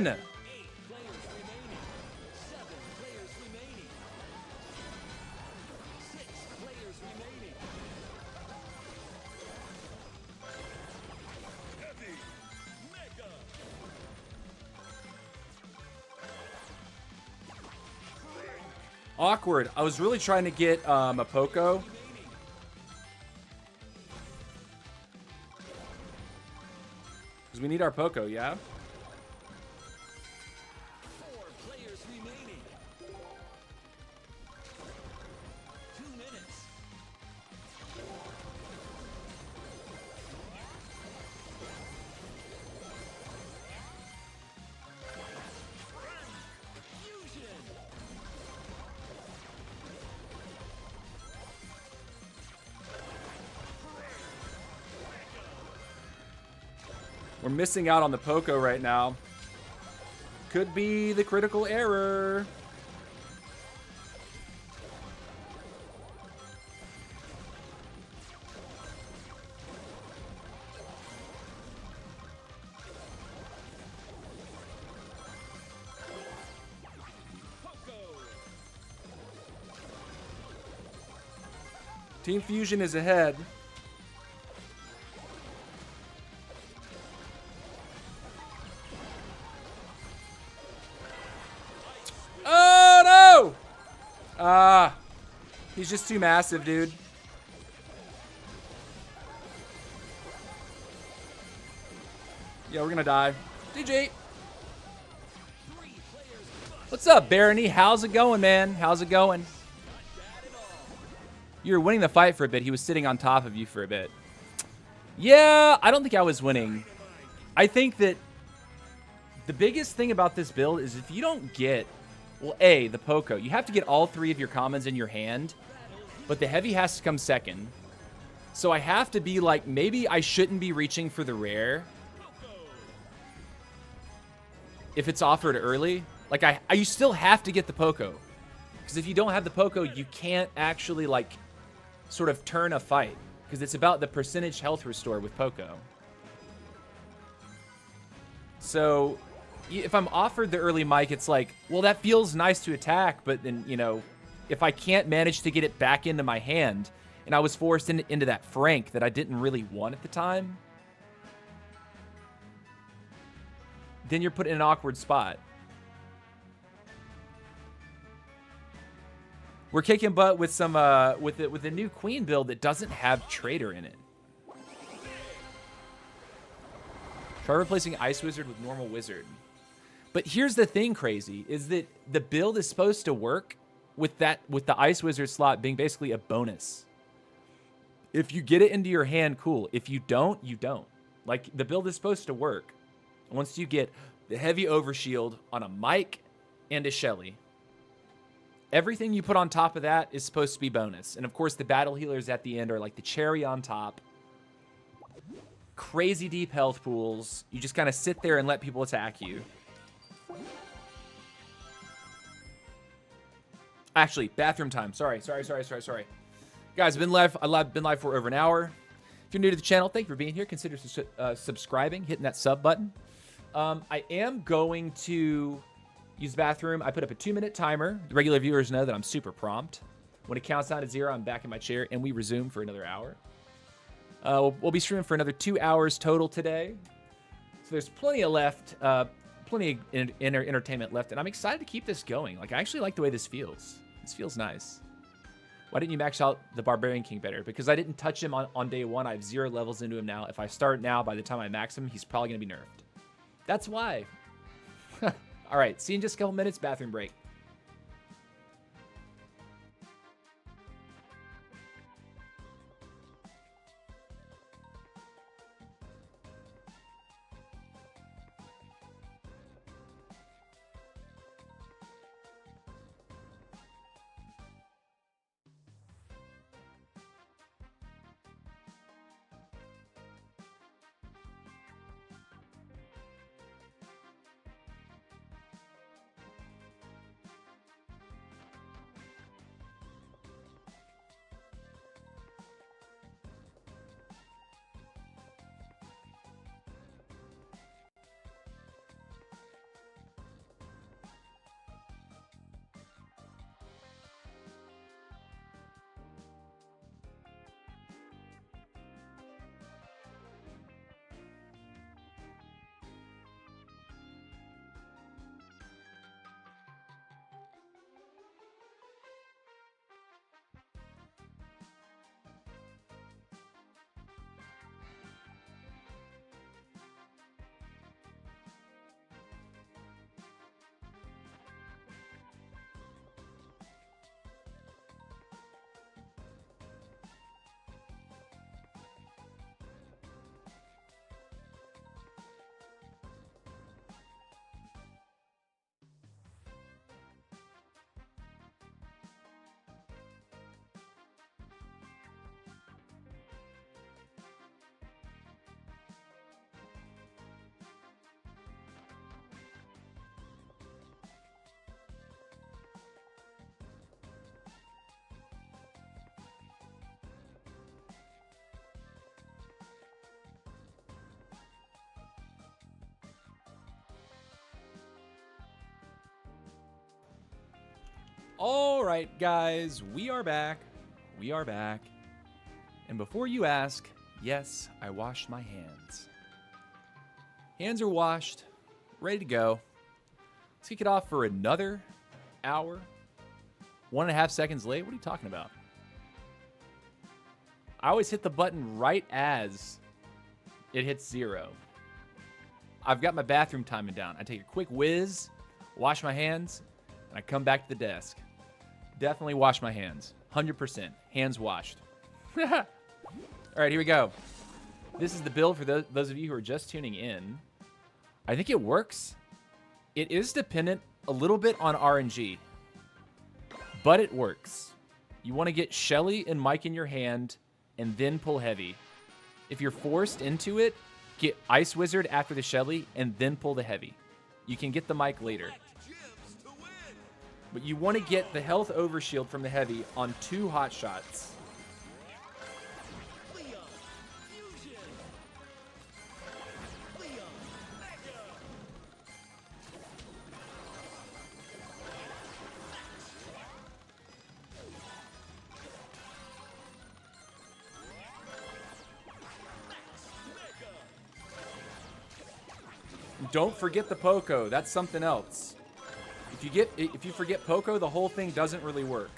on! 8 players remaining. 7 players remaining. 6 players remaining. Heavy. Mega. Awkward. I was really trying to get a Poco. Because we need our Poco, yeah? 4 players remaining. 2 minutes. Fusion. We're missing out on the Poco right now. Could be the critical error. Poco. Team Fusion is ahead. Oh no! He's just too massive, dude. Yeah, we're gonna die. GG. 3 players What's up, Barony? How's it going, man? How's it going? bad at all. You were winning the fight for a bit. He was sitting on top of you for a bit. Yeah, I don't think I was winning. I think that the biggest thing about this build is if you don't get, well, A, the Poco, you have to get all 3 of your commons in your hand, but the heavy has to come second. So I have to be like, maybe I shouldn't be reaching for the rare if it's offered early. Like, you still have to get the Poco. Because if you don't have the Poco, you can't actually, like, sort of turn a fight. Because it's about the percentage health restore with Poco. So if I'm offered the early mic, it's like, well, that feels nice to attack, but then, you know, if I can't manage to get it back into my hand, and I was forced into that Frank that I didn't really want at the time, then you're put in an awkward spot. We're kicking butt with some with a new Queen build that doesn't have Trader in it. Try replacing Ice Wizard with normal Wizard. But here's the thing, crazy, is that the build is supposed to work with the Ice Wizard slot being basically a bonus. If you get it into your hand, cool. If you don't, you don't. Like, the build is supposed to work once you get the heavy overshield on a Mike and a Shelly. Everything you put on top of that is supposed to be bonus. And of course, the battle healers at the end are like the cherry on top. Crazy deep health pools. You just kind of sit there and let people attack you. Actually, bathroom time. Sorry. Guys, I've been live for over an hour. If you're new to the channel, thank you for being here. Consider subscribing, hitting that sub button. I am going to use the bathroom. I put up a 2-minute timer. The regular viewers know that I'm super prompt. When it counts down to 0, I'm back in my chair, and we resume for another hour. We'll be streaming for another 2 hours total today. So there's plenty of left, plenty of entertainment left, and I'm excited to keep this going. Like, I actually like the way this feels. This feels nice. Why didn't you max out the Barbarian King better? Because I didn't touch him on day 1. I have 0 levels into him now. If I start now, by the time I max him, he's probably going to be nerfed. That's why. All right, see you in just a couple minutes. Bathroom break. All right, guys, we are back. We are back. And before you ask, yes, I washed my hands. Hands are washed, ready to go. Let's kick it off for another hour. 1.5 seconds late? What are you talking about? I always hit the button right as it hits 0. I've got my bathroom timing down. I take a quick whiz, wash my hands, and I come back to the desk. Definitely wash my hands. 100%. Hands washed. All right, here we go. This is the build for those of you who are just tuning in. I think it works. It is dependent a little bit on RNG, but it works. You want to get Shelly and Mike in your hand and then pull heavy. If you're forced into it, get Ice Wizard after the Shelly and then pull the heavy. You can get the Mike later. But you want to get the health overshield from the heavy on 2 hot shots. Don't forget the Poco. That's something else. If you forget Poco, the whole thing doesn't really work.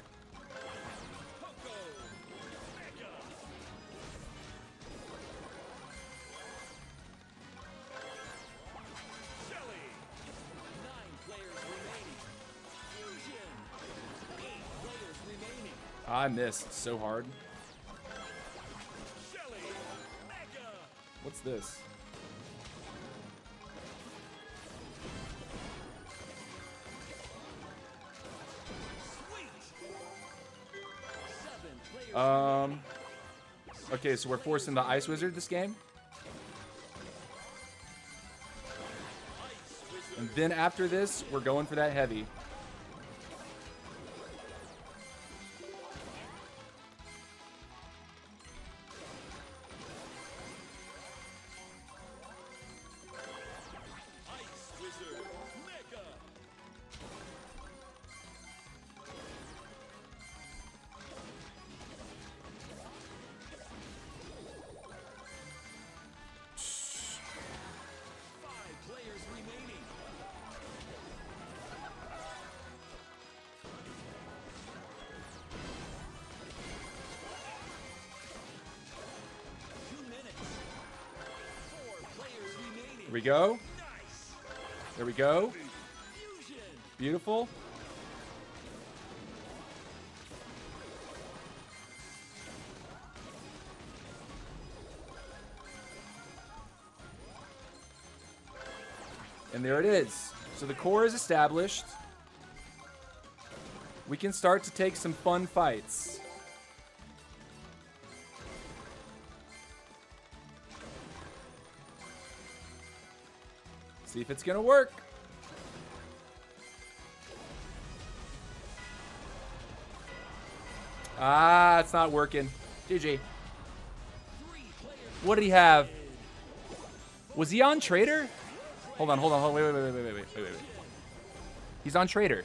I missed so hard. What's this? Okay, so we're forcing the Ice Wizard this game. And then after this, we're going for that heavy. Here we go. There we go. Beautiful. And there it is. So the core is established. We can start to take some fun fights. See if it's gonna work. Ah, it's not working. GG. What did he have? Was he on Trader? Hold on. Wait. He's on Trader.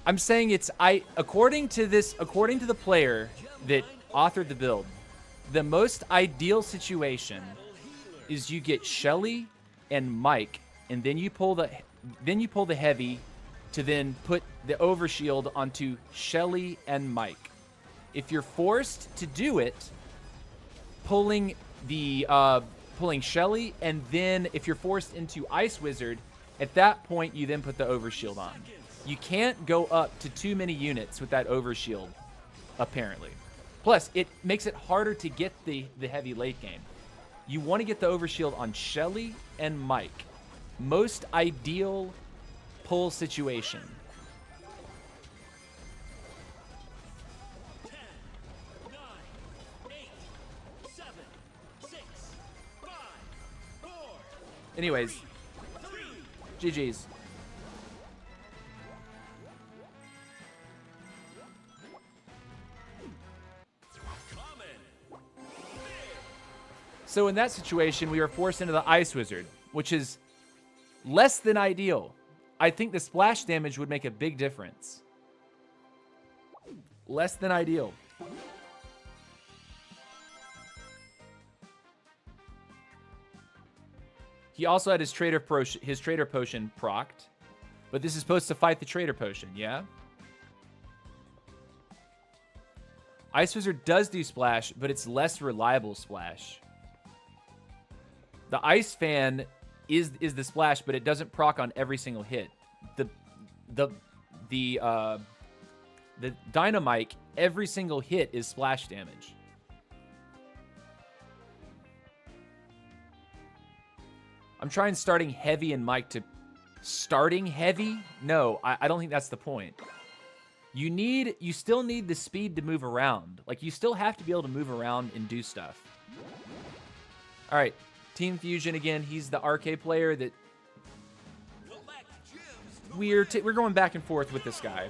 I'm saying it's according to the player that authored the build, the most ideal situation is you get Shelly and Mike, and then you pull the heavy to then put the overshield onto Shelly and Mike. If you're forced to do it, pulling Shelly, and then if you're forced into Ice Wizard, at that point you then put the overshield on. You can't go up to too many units with that overshield, apparently. Plus, it makes it harder to get the heavy late game. You want to get the overshield on Shelly and Mike. Most ideal pull situation. 10, 9, 8, 7, 6, 5, 4. Anyways, GG's. So in that situation, we were forced into the Ice Wizard, which is less than ideal. I think the splash damage would make a big difference. Less than ideal. He also had his trader potion procced, but this is supposed to fight the trader potion, yeah? Ice Wizard does do splash, but it's less reliable splash. The Ice Fan is the splash, but it doesn't proc on every single hit. The Dynamite, every single hit is splash damage. I'm trying starting heavy and Mike to... Starting heavy? No, I don't think that's the point. You still need the speed to move around. Like, you still have to be able to move around and do stuff. All right, Team Fusion again. He's the RK player that... We're going back and forth with this guy.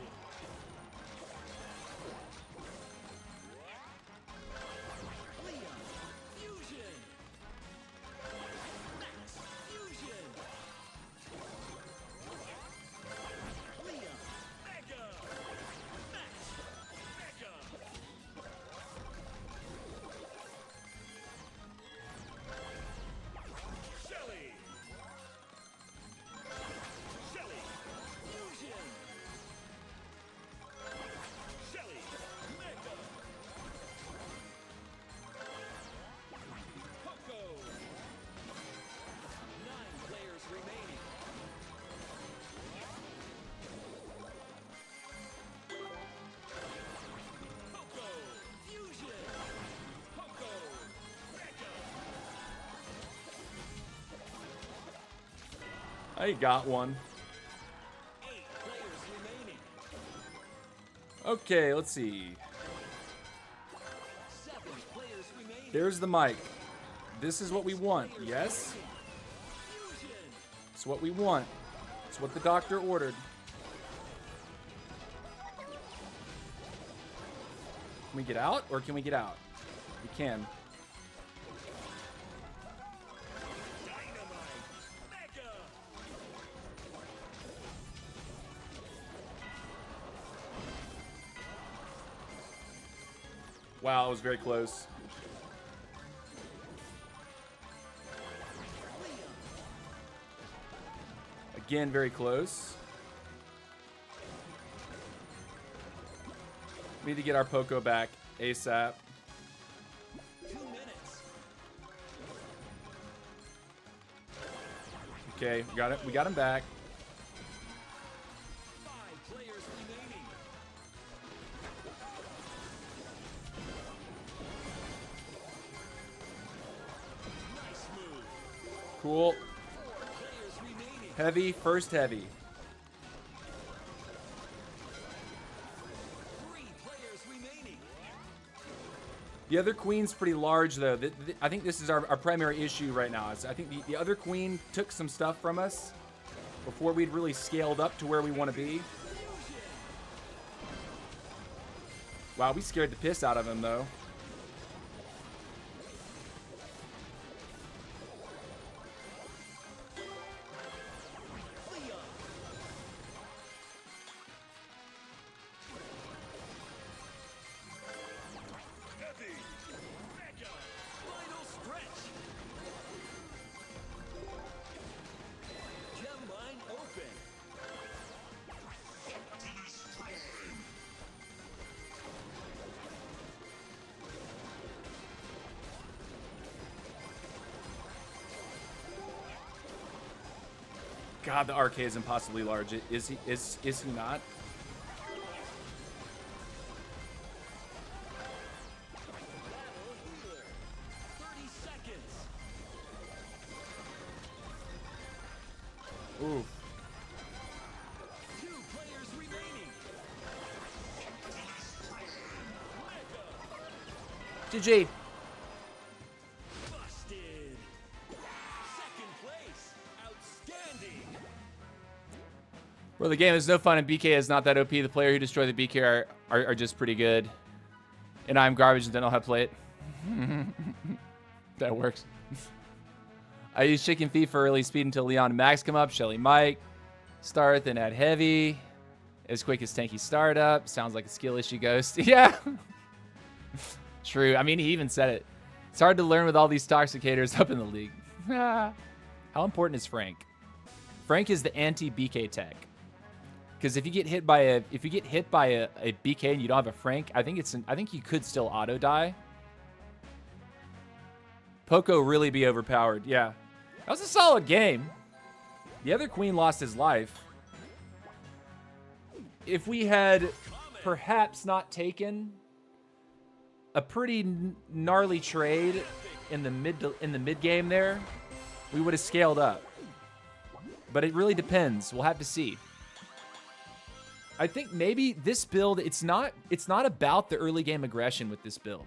I got one. Okay, let's see. There's the mic. This is what we want, yes? It's what we want. It's what the doctor ordered. Can we get out, or can we get out? We can. Wow, it was very close. Again, very close. We need to get our Poco back ASAP. 2 minutes. Okay, we got it. We got him back. 5 players remaining. Nice move. Cool. 4 players remaining. Heavy, first heavy. 3 players remaining. The other queen's pretty large, though. I think this is our primary issue right now. I think the other queen took some stuff from us before we'd really scaled up to where we want to be. Wow, we scared the piss out of him, though. Heavy. Mega. Final stretch. Gem line open. God, the RK is impossibly large. Is he not? Battle healer. 30 seconds. Ooh. 2 players remaining. GG. Busted. Second place. Outstanding. Well, the game is no fun, and BK is not that OP. The player who destroyed the BK are just pretty good. And I'm garbage and don't know how to play it. That works. I use Chicken Feet for early speed until Leon and Max come up. Shelly Mike. Start, then add heavy. As quick as tanky startup. Sounds like a skill issue, Ghost. Yeah. True. I mean, he even said it. It's hard to learn with all these toxicators up in the league. How important is Frank? Frank is the anti-BK tech. Because if you get hit by a BK and you don't have a Frank, I think you could still auto die. Poco really be overpowered. Yeah. That was a solid game. The other queen lost his life. If we had perhaps not taken a pretty gnarly trade in the mid game there, we would have scaled up. But it really depends. We'll have to see. I think maybe this build, it's not about the early game aggression with this build.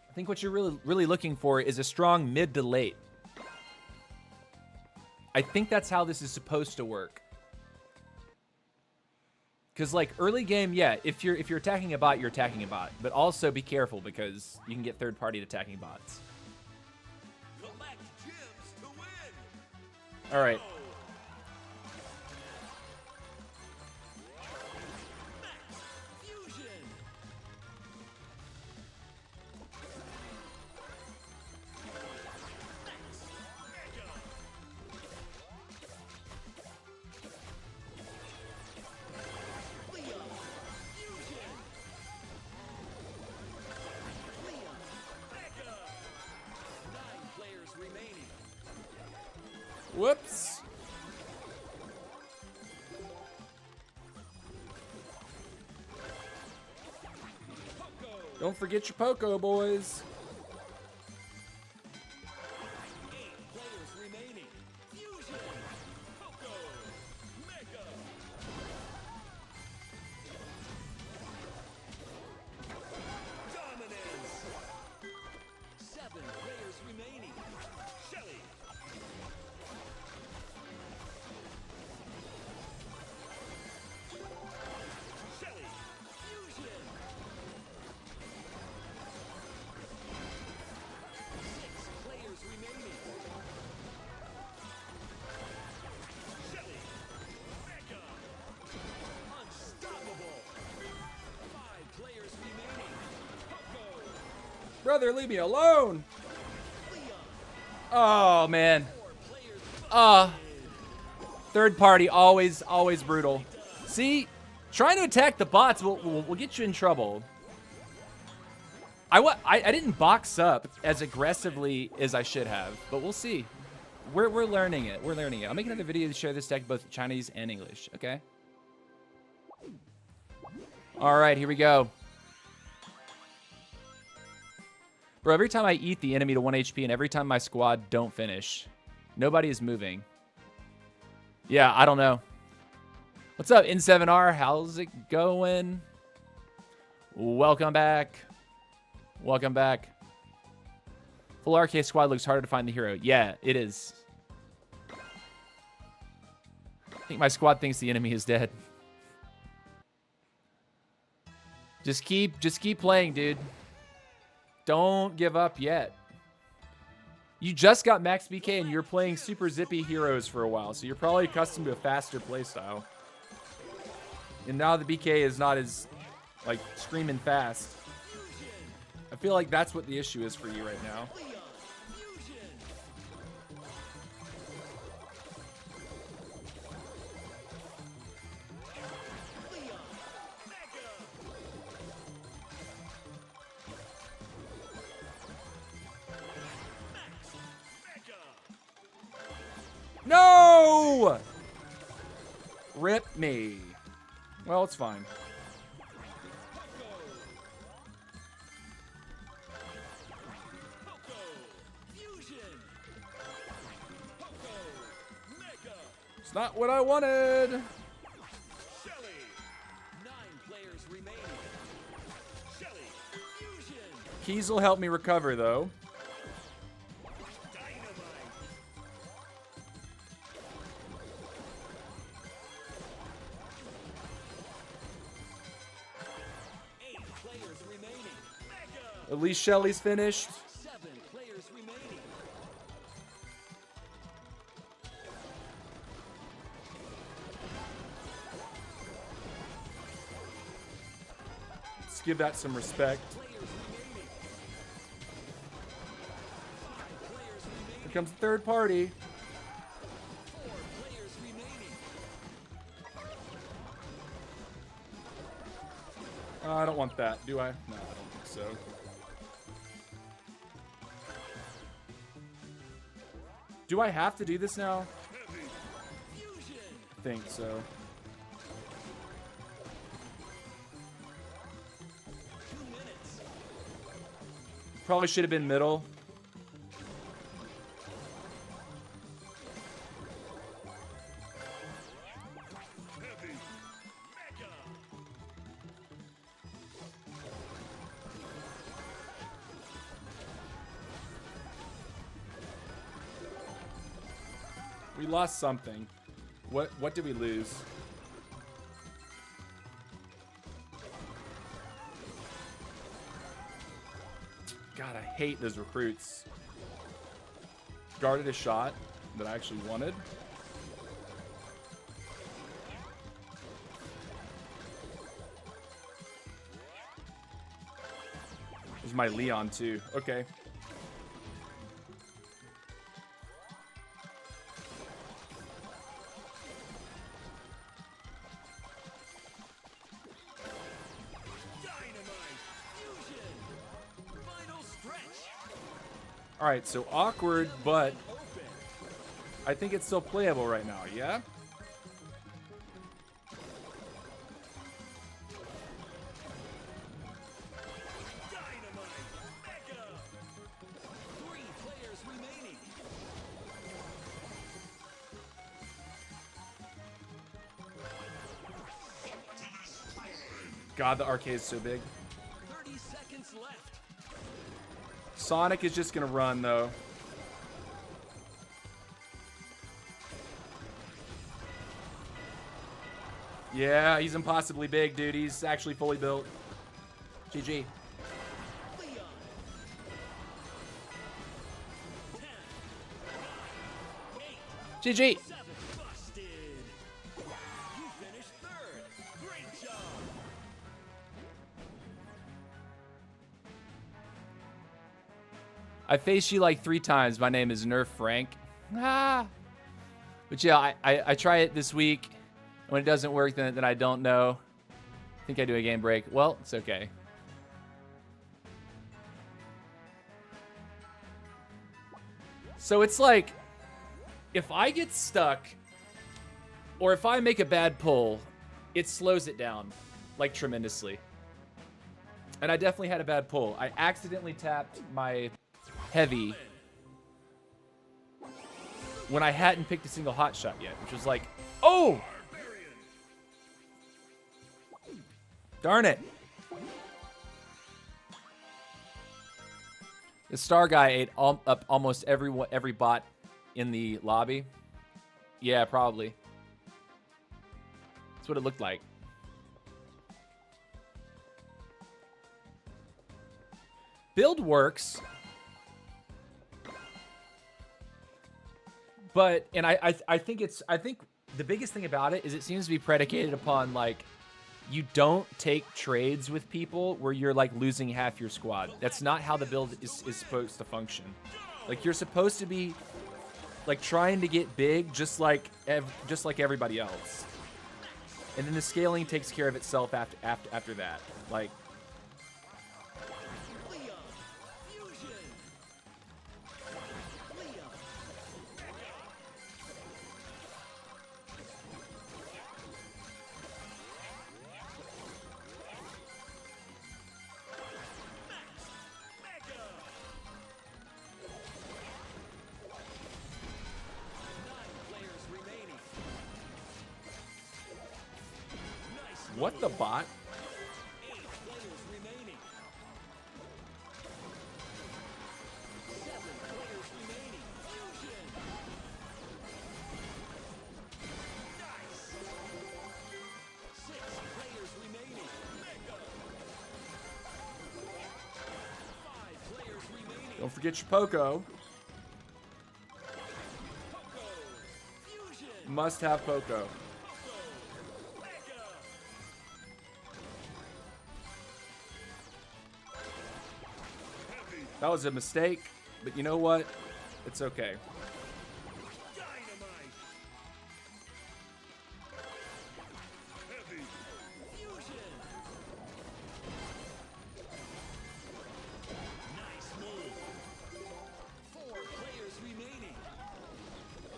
I think what you're really looking for is a strong mid to late. I think that's how this is supposed to work. Because like early game, yeah, if you're attacking a bot, you're attacking a bot. But also be careful because you can get third party attacking bots. Collect gems to win. All right. Fusion. Whoops. Don't forget your Poco, boys. 8 players remaining. Fusion. Poco. Mega. Dominance. 7 players remaining. Shelly. Shelly. Fusion. 6 players remaining. Shelly. Mega. Unstoppable. 5 players remaining. Poco. Brother, leave me alone. Leon. Oh, man. 4 players. Third party, always brutal. See, trying to attack the bots will get you in trouble. I didn't box up as aggressively as I should have, but we'll see. We're learning it. We're learning it. I'll make another video to share this deck both Chinese and English. Okay. All right, here we go. Bro, every time I eat the enemy to 1 HP and every time my squad don't finish, nobody is moving. Yeah, I don't know. What's up, N7R? How's it going? Welcome back. Welcome back. Full RK squad looks harder to find the hero. Yeah, it is. I think my squad thinks the enemy is dead. Just keep playing, dude. Don't give up yet. You just got max BK and you're playing super zippy heroes for a while, so you're probably accustomed to a faster playstyle. And now the BK is not as, like, screaming fast. I feel like that's what the issue is for you right now. Leon. Fusion. Leon. Mega. Max. Mega. No! Rip me. Well, it's fine. Poco. Fusion. Poco. Mega. It's not what I wanted. Shelly. 9 players remaining. Shelly. Fusion. Keys will help me recover, though. Dynamite. At least Shelly's finished. 7 players remaining. Let's give that some respect. Players remaining. 5 players remaining. Here comes the third party. 4 players remaining. I don't want that, do I? No, I don't think so. Do I have to do this now? Fusion. I think so. 2 minutes. Probably should have been middle. Heavy. Mega. We lost something. What did we lose? God, I hate those recruits. Guarded a shot that I actually wanted. This is my Leon too. Okay. Dynamite. Fusion. Final stretch. All right, so awkward, but Open. I think it's still playable right now, yeah? Dynamite. Mega. 3 players remaining. God, the arcade is so big. 30 seconds left. Sonic is just gonna run, though. Yeah, he's impossibly big, dude. He's actually fully built. GG. Leon. 10. 9. 8. GG. 7. Busted. You finished 3rd. Great job. I faced you like 3 times. My name is Nerf Frank. Ah. But yeah, I try it this week. When it doesn't work, then I don't know. I think I do a game break. Well, it's okay. So it's like, if I get stuck, or if I make a bad pull, it slows it down, like, tremendously. And I definitely had a bad pull. I accidentally tapped my heavy when I hadn't picked a single hot shot yet, which was like, oh! Darn it. The star guy ate up almost every bot in the lobby. Yeah, probably. That's what it looked like. Build works. But, and I think the biggest thing about it is it seems to be predicated upon, like, you don't take trades with people where you're, like, losing half your squad. That's not how the build is supposed to function. Like, you're supposed to be, like, trying to get big just like everybody else. And then the scaling takes care of itself after that. Like, Leon. Fusion. Leon. Max. Mega. 9 players remaining. Nice. what the bot? 8 players remaining. 7 players remaining. Fusion. Nice. 6 players remaining. Mega. Don't forget your Poco. Must have Poco. That was a mistake, but you know what? It's okay.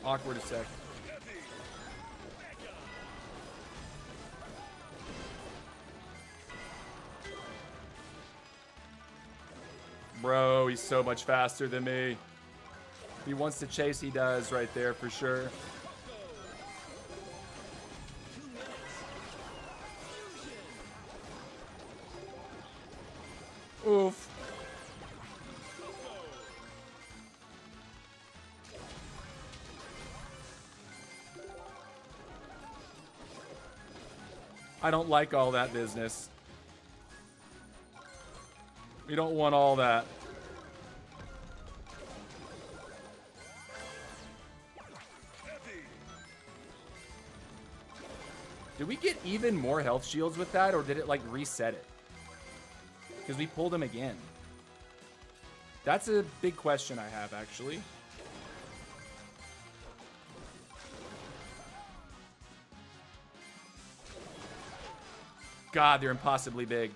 Awkward a sec. Bro, he's so much faster than me. If he wants to chase, he does right there for sure. Oof. I don't like all that business. We don't want all that. Did we get even more health shields with that, or did it like reset it? Because we pulled him again. That's a big question I have, actually. God, they're impossibly big.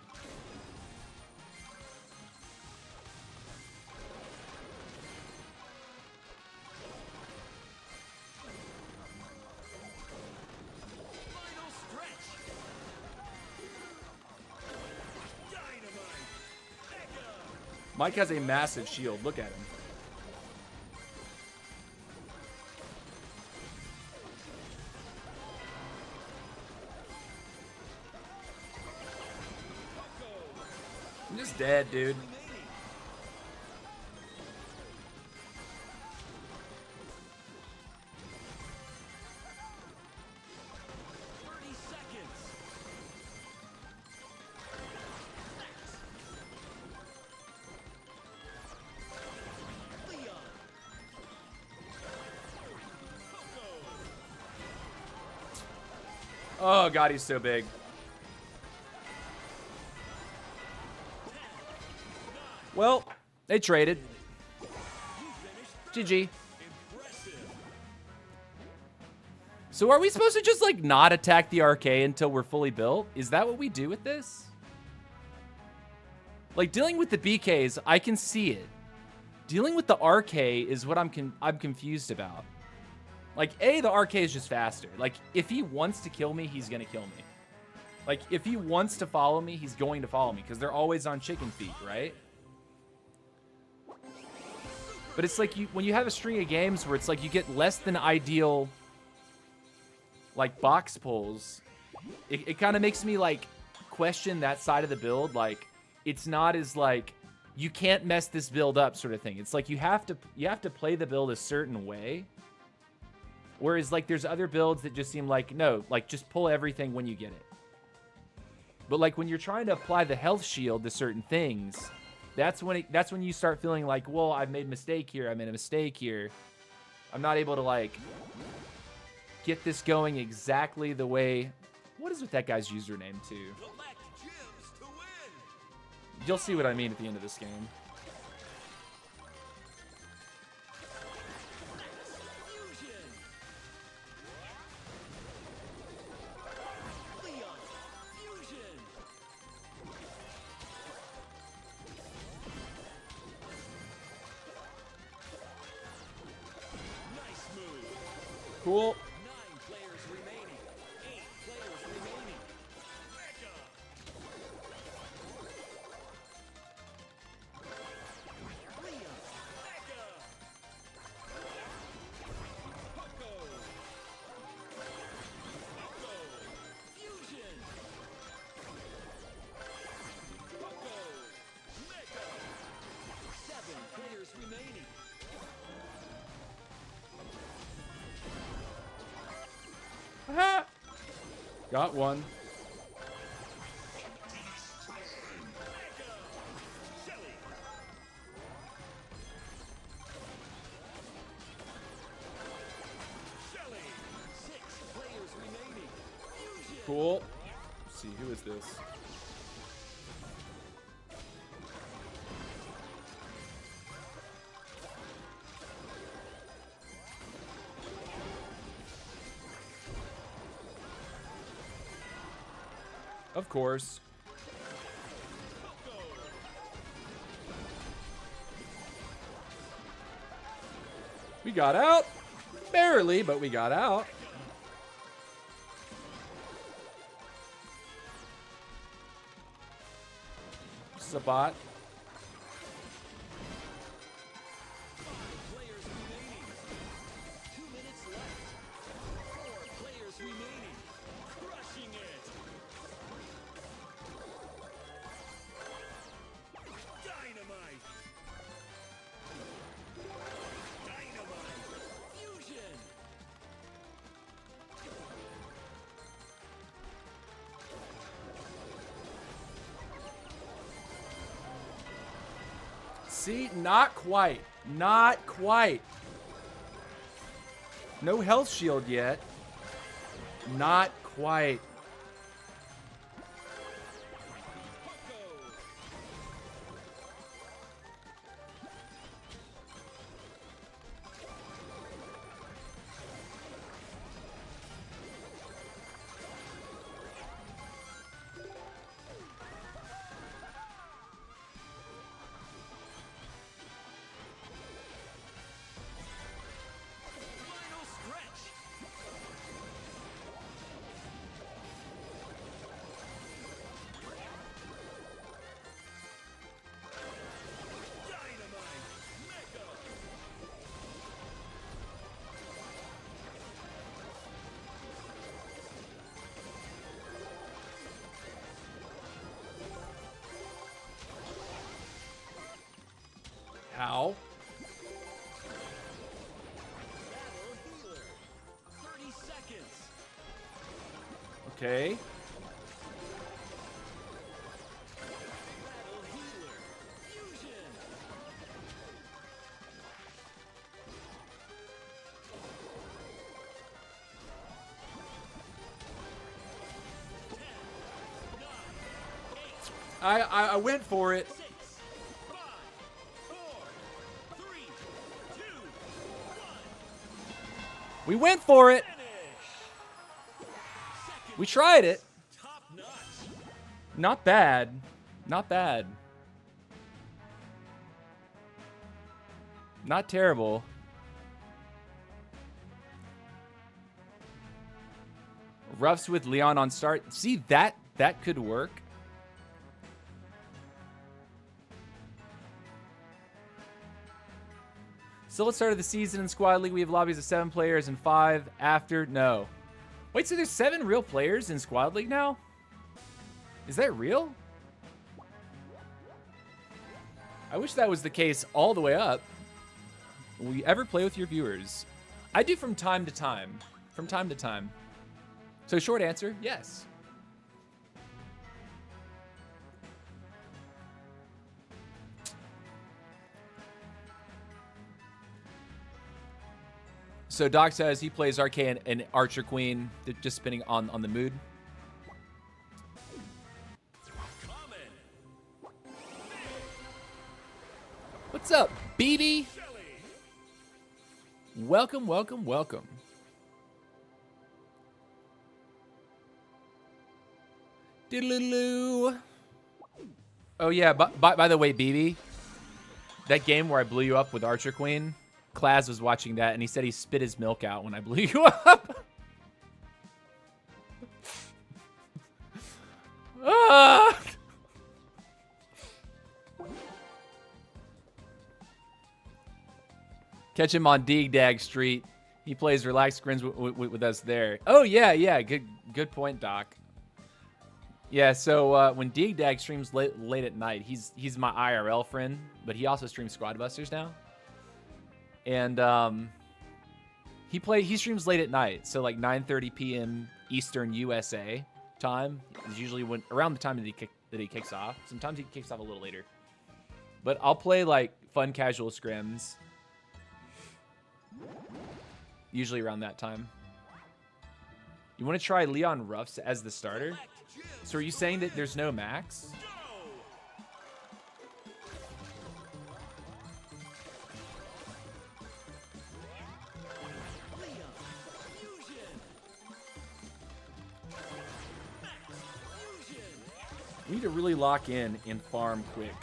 Mike has a massive shield. Look at him. I'm just dead, dude. Oh god, he's so big. Well, they traded. GG. So are we supposed to just like not attack the RK until we're fully built? Is that what we do with this? Like dealing with the BKs, I can see it. Dealing with the RK is what I'm confused about. Like, A, the RK is just faster. Like, if he wants to kill me, he's going to kill me. Like, if he wants to follow me, he's going to follow me. Because they're always on chicken feet, right? But it's like when you have a string of games where it's like you get less than ideal, like, box pulls, it kind of makes me, like, question that side of the build. Like, it's not as, like, you can't mess this build up sort of thing. It's like you have to play the build a certain way. Whereas, like, there's other builds that just seem like, no, like, just pull everything when you get it. But, like, when you're trying to apply the health shield to certain things, that's when you start feeling like, well, I've made a mistake here. I made a mistake here. I'm not able to, like, get this going exactly the way... What is with that guy's username, too? You'll see what I mean at the end of this game. Cool. 9 players remaining. 8 players remaining. Fusion. 7 players remaining. Got one. Cool. Let's see, who is this? Of course. We got out. Barely, but we got out. This is a bot. Players remaining. 2 minutes left. 4 players remaining. Crushing it. Dynamite. Dynamite. Fusion. See, not quite. Not quite. No health shield yet. Not quite. Final stretch. Dynamite. Mega. How? Battle healer. 30 seconds. Okay. Battle healer. Fusion. I went for it. 6, 5, 4, 3, 2, 1. We went for it. Finish. Second We tried it. top notch. Not bad. Not bad. Not terrible. Roughs with Leon on start. See, that could work. Still at the start of the season in Squad League, we have lobbies of 7 players and 5 after. No. Wait, so there's 7 real players in Squad League now? Is that real? I wish that was the case all the way up. Will you ever play with your viewers? I do from time to time. From time to time. So short answer, yes. So Doc says he plays Arcane and Archer Queen, just spinning on the mood. Common. What's up, BB? Shelly. Welcome, welcome, welcome. Doodaloo. Oh yeah, by the way, BB, that game where I blew you up with Archer Queen, Klaz was watching that and he said he spit his milk out when I blew you up. Ah! Catch him on Dig Street. He plays Relaxed Grins with us there. Oh yeah, yeah. Good point, Doc. Yeah. So when Dig streams late at night, he's my IRL friend, but he also streams Squad Busters now. And he streams late at night, so like 9:30 p.m. Eastern USA time is usually around the time that he kicks off. Sometimes he kicks off a little later, but I'll play like fun casual scrims. Usually around that time. You want to try Leon Ruffs as the starter? So are you saying that there's no max? We need to really lock in and farm quick.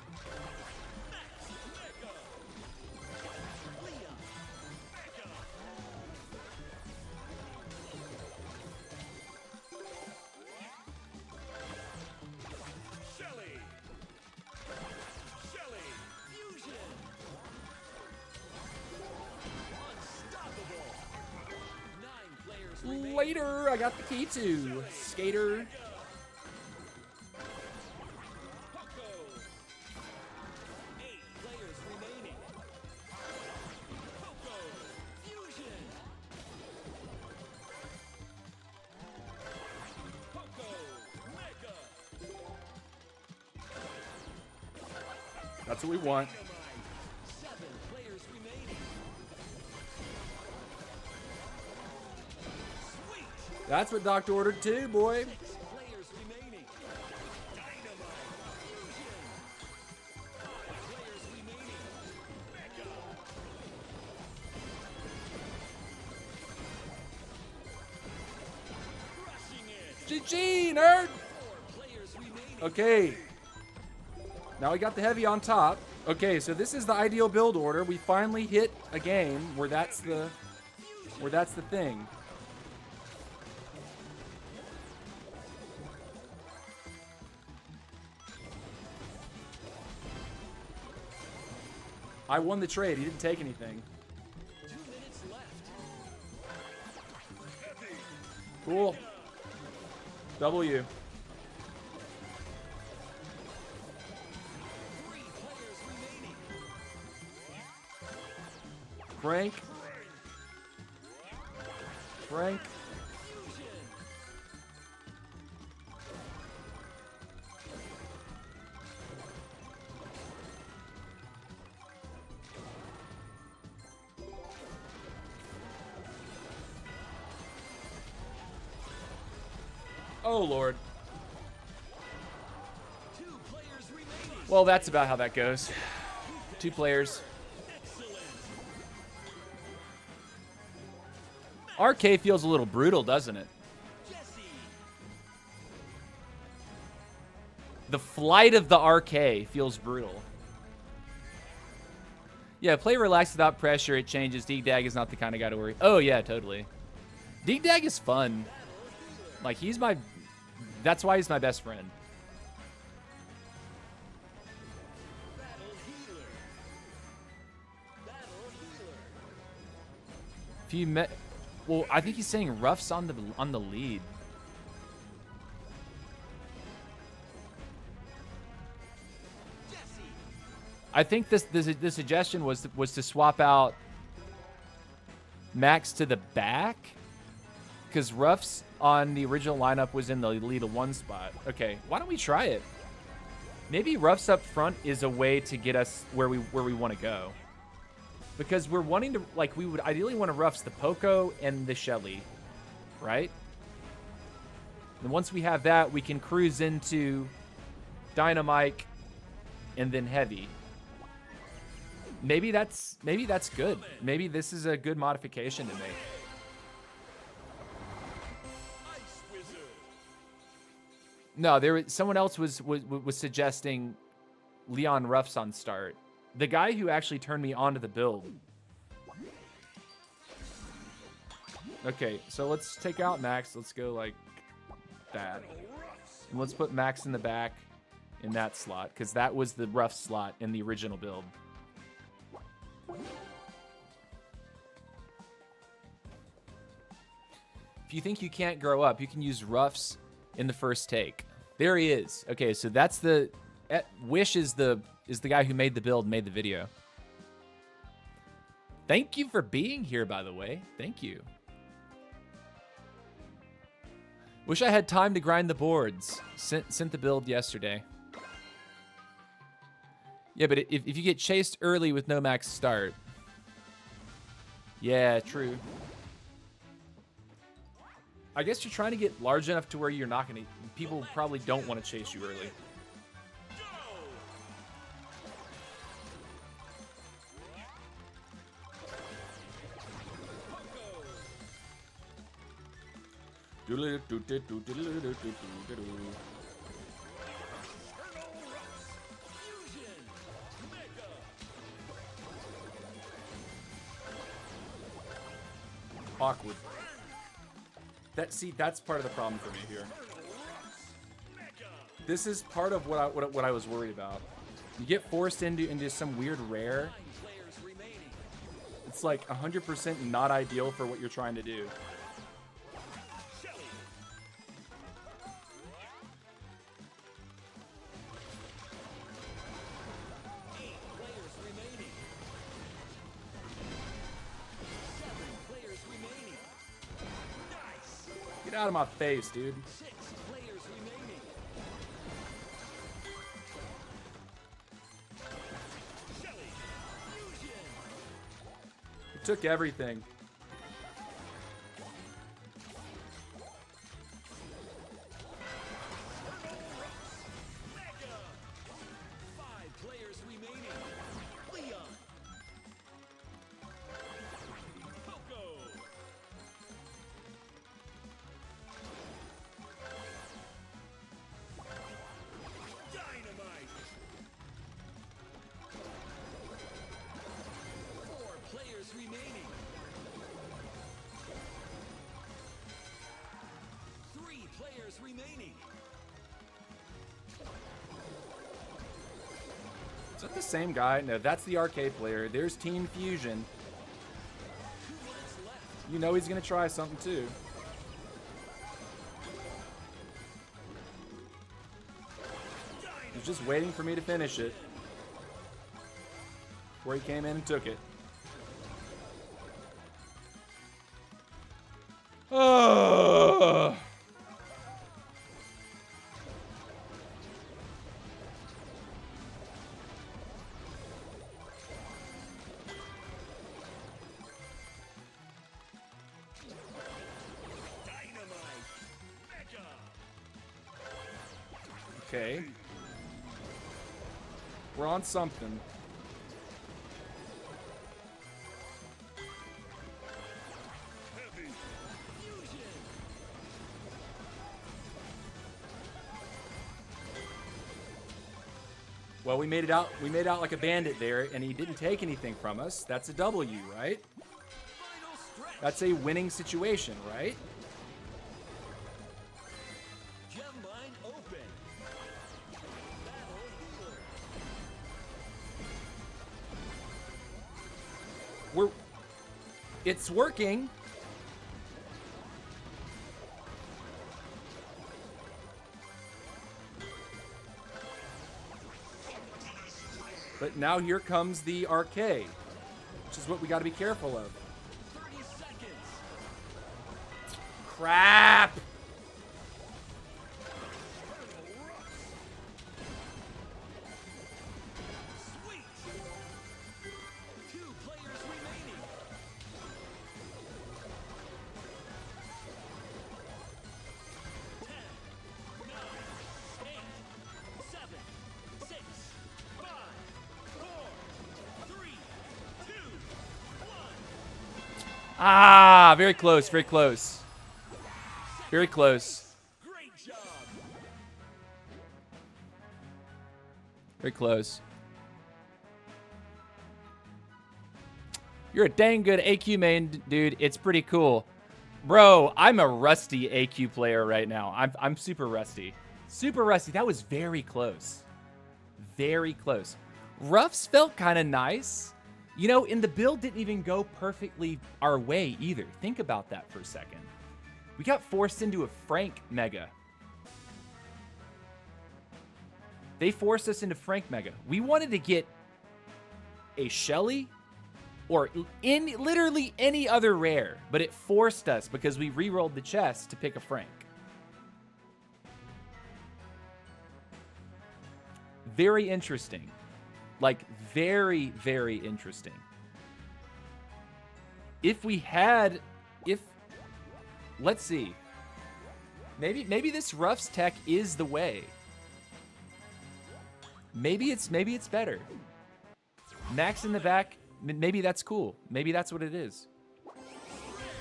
Later, I got the key to Skater. That's what we want. That's what Doctor ordered too, boy. GG, nerd! Okay. Now we got the heavy on top. Okay, so this is the ideal build order. We finally hit a game where that's the thing. I won the trade. He didn't take anything. 2 minutes left. Cool. W. 3 players remaining. Frank. Frank. Oh, Lord. 2 players remaining. Well, that's about how that goes. 2 players. Excellent. RK feels a little brutal, doesn't it? Jesse. The flight of the RK feels brutal. Yeah, play relaxed without pressure. It changes. D-Dag is not the kind of guy to worry. Oh, yeah, totally. D-Dag is fun. Like, he's my... That's why he's my best friend. Battle healer. Battle healer. If you met... Well, I think he's saying Ruff's on the lead. Jesse. I think the suggestion was to swap out Max to the back, because Ruff's on the original lineup was in the lead of 1 spot. Okay, why don't we try it? Maybe Ruff's up front is a way to get us where we want to go, because we're wanting to, like, we would ideally want to Ruff's the Poco and the Shelly, right? And once we have that, we can cruise into Dynamite and then Heavy. Maybe that's good. Maybe this is a good modification to make. Ice Wizard. No, someone else was suggesting Leon Ruffs on start. The guy who actually turned me onto the build. Okay, so let's take out Max. Let's go like that. And let's put Max in the back in that slot, because that was the rough slot in the original build. If you think you can't grow up, you can use Ruffs in the first take. There he is. Okay, so that's the... Wish is the guy who made the build, made the video. Thank you for being here, by the way. Thank you. Wish I had time to grind the boards. Sent the build yesterday. Yeah, but if you get chased early with no max start... Yeah, true. I guess you're trying to get large enough to where you're not going to... People probably don't want to chase you early. Awkward. That's part of the problem for me here. This is part of what I was worried about. You get forced into some weird rare. It's like 100% not ideal for what you're trying to do. Get out of my face, dude. 6 players remaining. Shelly, fusion. You took everything. Mega. 5 players remaining. Leon. Poco. Dynamite. 4 players remaining. 3 players remaining. Is that the same guy? No, that's the arcade player. There's Team Fusion. 2 minutes left. You know he's going to try something too. He's just waiting for me to finish it. Where he came in and took it. Oh. Dynamite. Mega. Okay. We're on something. Heavy. Fusion. Well, we made it out. We made it out like a bandit there, and he didn't take anything from us. That's a W, right? Final stretch. That's a winning situation, right? Gem line open. Battle healer. It's working. But now here comes the arcade, which is what we got to be careful of. 30 seconds. Crap! Sweet. 2 players remaining. 10, 9, 8, 7, 6, 5, 4, 3, 2, 1. Ah, very close, very close. Very close. Great job. Very close. You're a dang good AQ main, dude. It's pretty cool. Bro, I'm a rusty AQ player right now. I'm super rusty. Super rusty. That was very close. Very close. Ruffs felt kind of nice. You know, and the build didn't even go perfectly our way either. Think about that for a second. We got forced into a Frank Mega. They forced us into Frank Mega. We wanted to get a Shelly or literally any other rare, but it forced us because we re-rolled the chest to pick a Frank. Very interesting. Like, very, very interesting. Let's see. Maybe this Ruffs tech is the way. Maybe it's better. Max in the back, maybe that's cool. Maybe that's what it is.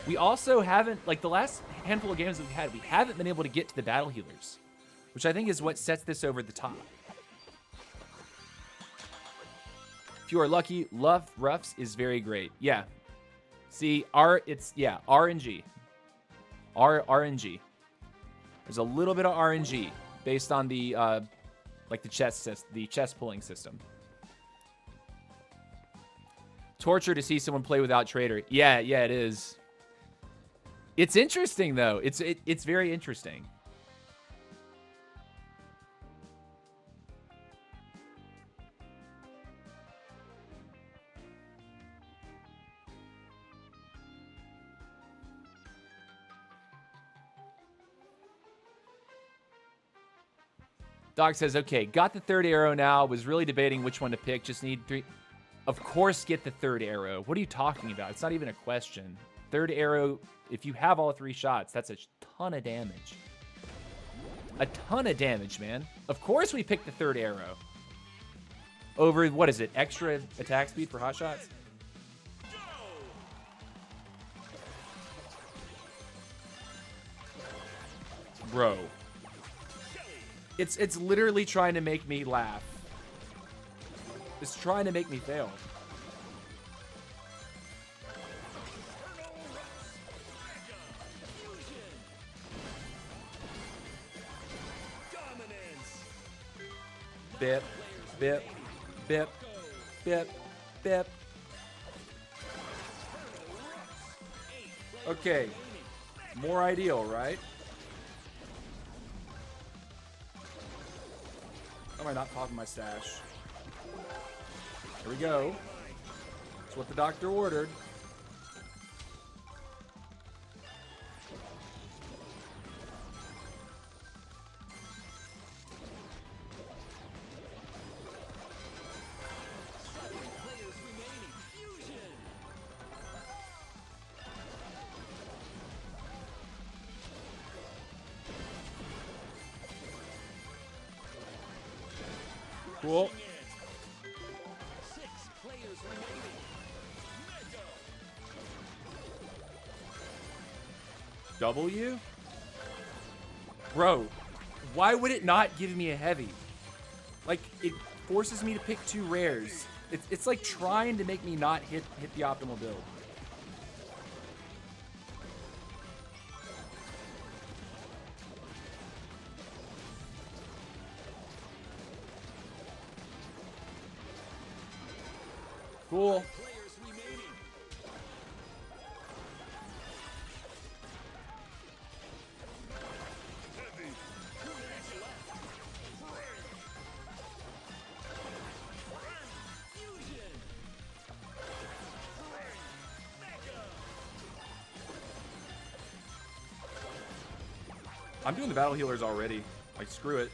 We also haven't, like the last handful of games that we've had, we haven't been able to get to the battle healers, which I think is what sets this over the top. If you are lucky, love Ruffs is very great. Yeah. See, RNG. RNG. There's a little bit of RNG based on the like the chess pulling system. Torture to see someone play without Trader. Yeah, it is. It's interesting though. It's very interesting. Dog says, okay, got the third arrow now. Was really debating which one to pick. Just need 3. Of course, get the third arrow. What are you talking about? It's not even a question. Third arrow, if you have all 3 shots, that's a ton of damage. A ton of damage, man. Of course we picked the third arrow. Over, what is it, extra attack speed for hot shots? Bro. It's literally trying to make me laugh. It's trying to make me fail. Bip, bip, bip, bip, bip. Okay. More ideal, right? How am I not popping my stash? Here we go. That's what the doctor ordered. Cool. 6 players remaining. W? Bro, why would it not give me a heavy? Like, it forces me to pick 2 rares. It's like trying to make me not hit the optimal build. Cool. Players remaining. Heavy. 2 minutes left. Fusion. Mega. I'm doing the battle healers already. Like, screw it.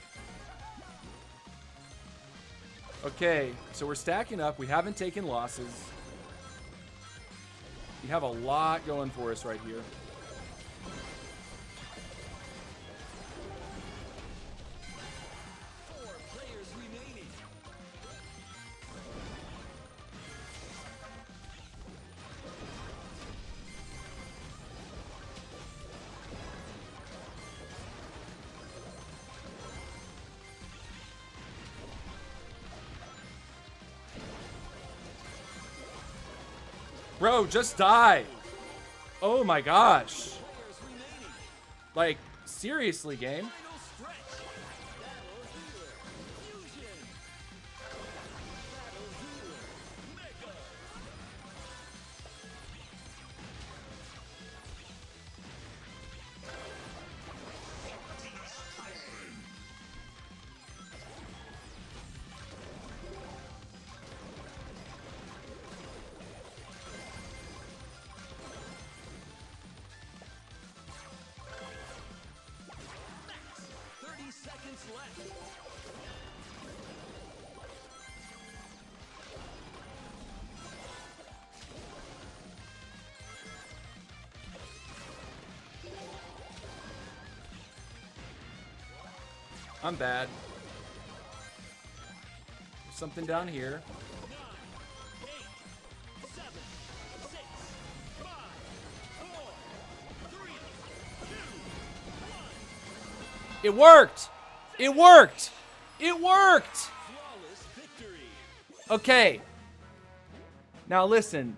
Okay, so we're stacking up. We haven't taken losses. We have a lot going for us right here. Four players remaining. Bro, just die. Oh my gosh. Players remaining. Like, seriously, game. Final stretch. Battle healer. Fusion. Battle healer. Mega. Max. 30 seconds left. I'm bad. Something down here. 9, 8, 7, 6, 5, 4, 3, 2, 1. It worked! It worked! It worked! Flawless victory. Okay. Now listen.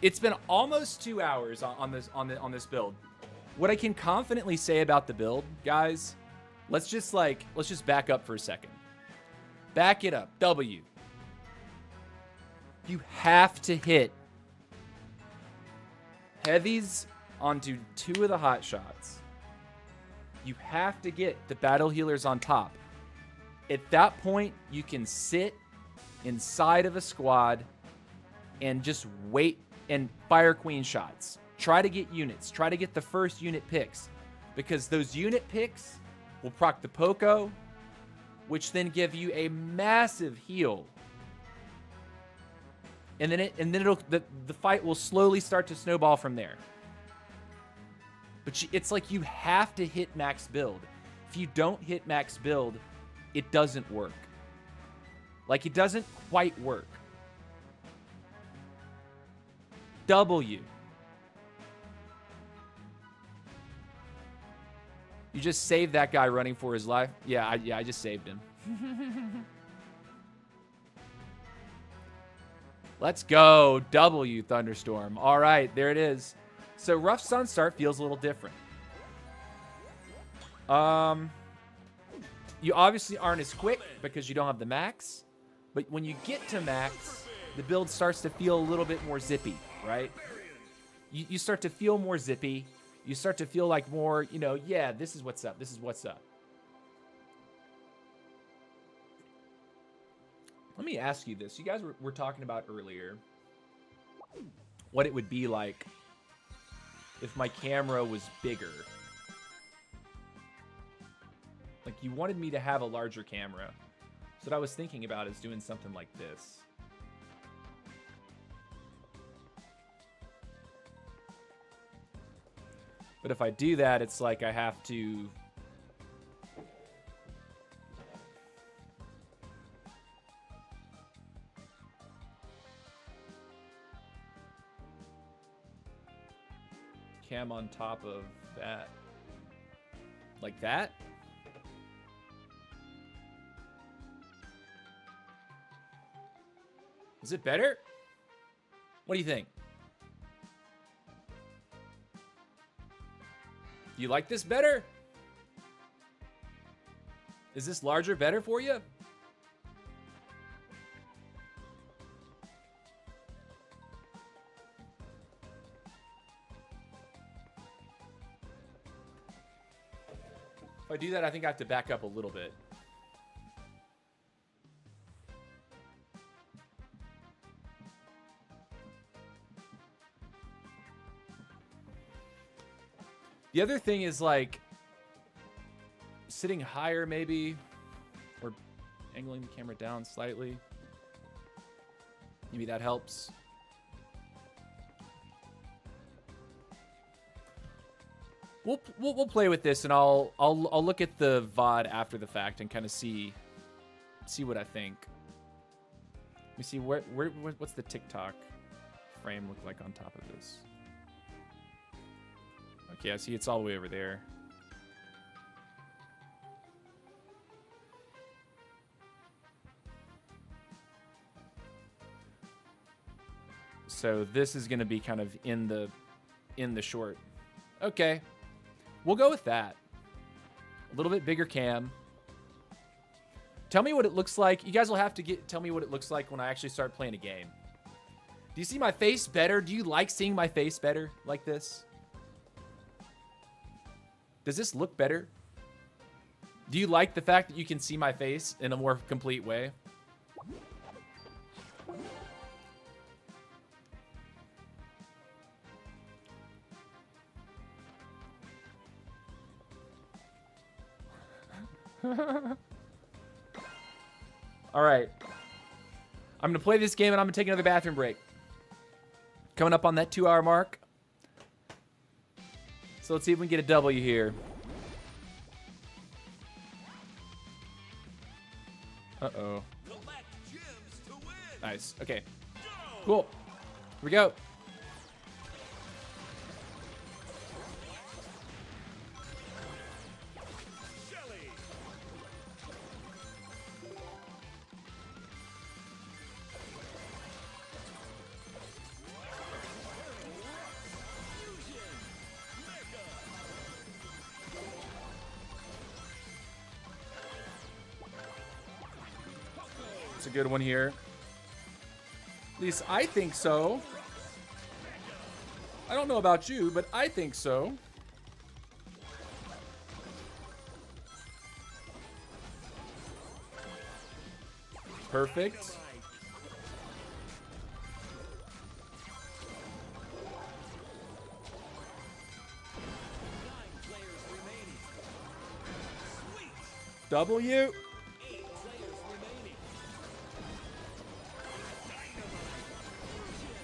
It's been almost 2 hours on this build. What I can confidently say about the build, guys, let's just back up for a second. Back it up. W. You have to hit heavies onto 2 of the hot shots. You have to get the battle healers on top. At that point, you can sit inside of a squad and just wait and fire queen shots. Try to get units. Try to get the first unit picks, because those unit picks will proc the Poco, which then give you a massive heal. And then the fight will slowly start to snowball from there. But it's like you have to hit max build. If you don't hit max build, it doesn't work. Like, it doesn't quite work. W. You just saved that guy running for his life? Yeah, I just saved him. Let's go. W, Thunderstorm. All right, there it is. So Rough Sun Start feels a little different. You obviously aren't as quick because you don't have the max. But when you get to max, the build starts to feel a little bit more zippy, right? You start to feel more zippy. You start to feel like more, you know, yeah, this is what's up. This is what's up. Let me ask you this. You guys were talking about earlier what it would be like if my camera was bigger. Like, you wanted me to have a larger camera. So what I was thinking about is doing something like this. But if I do that, it's like I have to... cam on top of that. Like that? Is it better? What do you think? Do you like this better? Is this larger better for you? If I do that, I think I have to back up a little bit. The other thing is, like, sitting higher maybe, or angling the camera down slightly. Maybe that helps. We'll play with this, and I'll look at the VOD after the fact and kind of see what I think. Let me see what's the TikTok frame look like on top of this. Okay, I see it's all the way over there. So this is going to be kind of in the short. Okay. We'll go with that. A little bit bigger cam. Tell me what it looks like. You guys will have to tell me what it looks like when I actually start playing a game. Do you see my face better? Do you like seeing my face better like this? Does this look better? Do you like the fact that you can see my face in a more complete way? All right. I'm going to play this game and I'm going to take another bathroom break. Coming up on that 2-hour mark. So let's see if we can get a W here. Uh-oh. Collect gems to win. Nice. Okay. Go. Cool. Here we go. Shelly. Fusion. Mega. It's a good one here. At least I think so. I don't know about you, but I think so. Perfect. W. 8 players remaining. Dynamite. Fusion.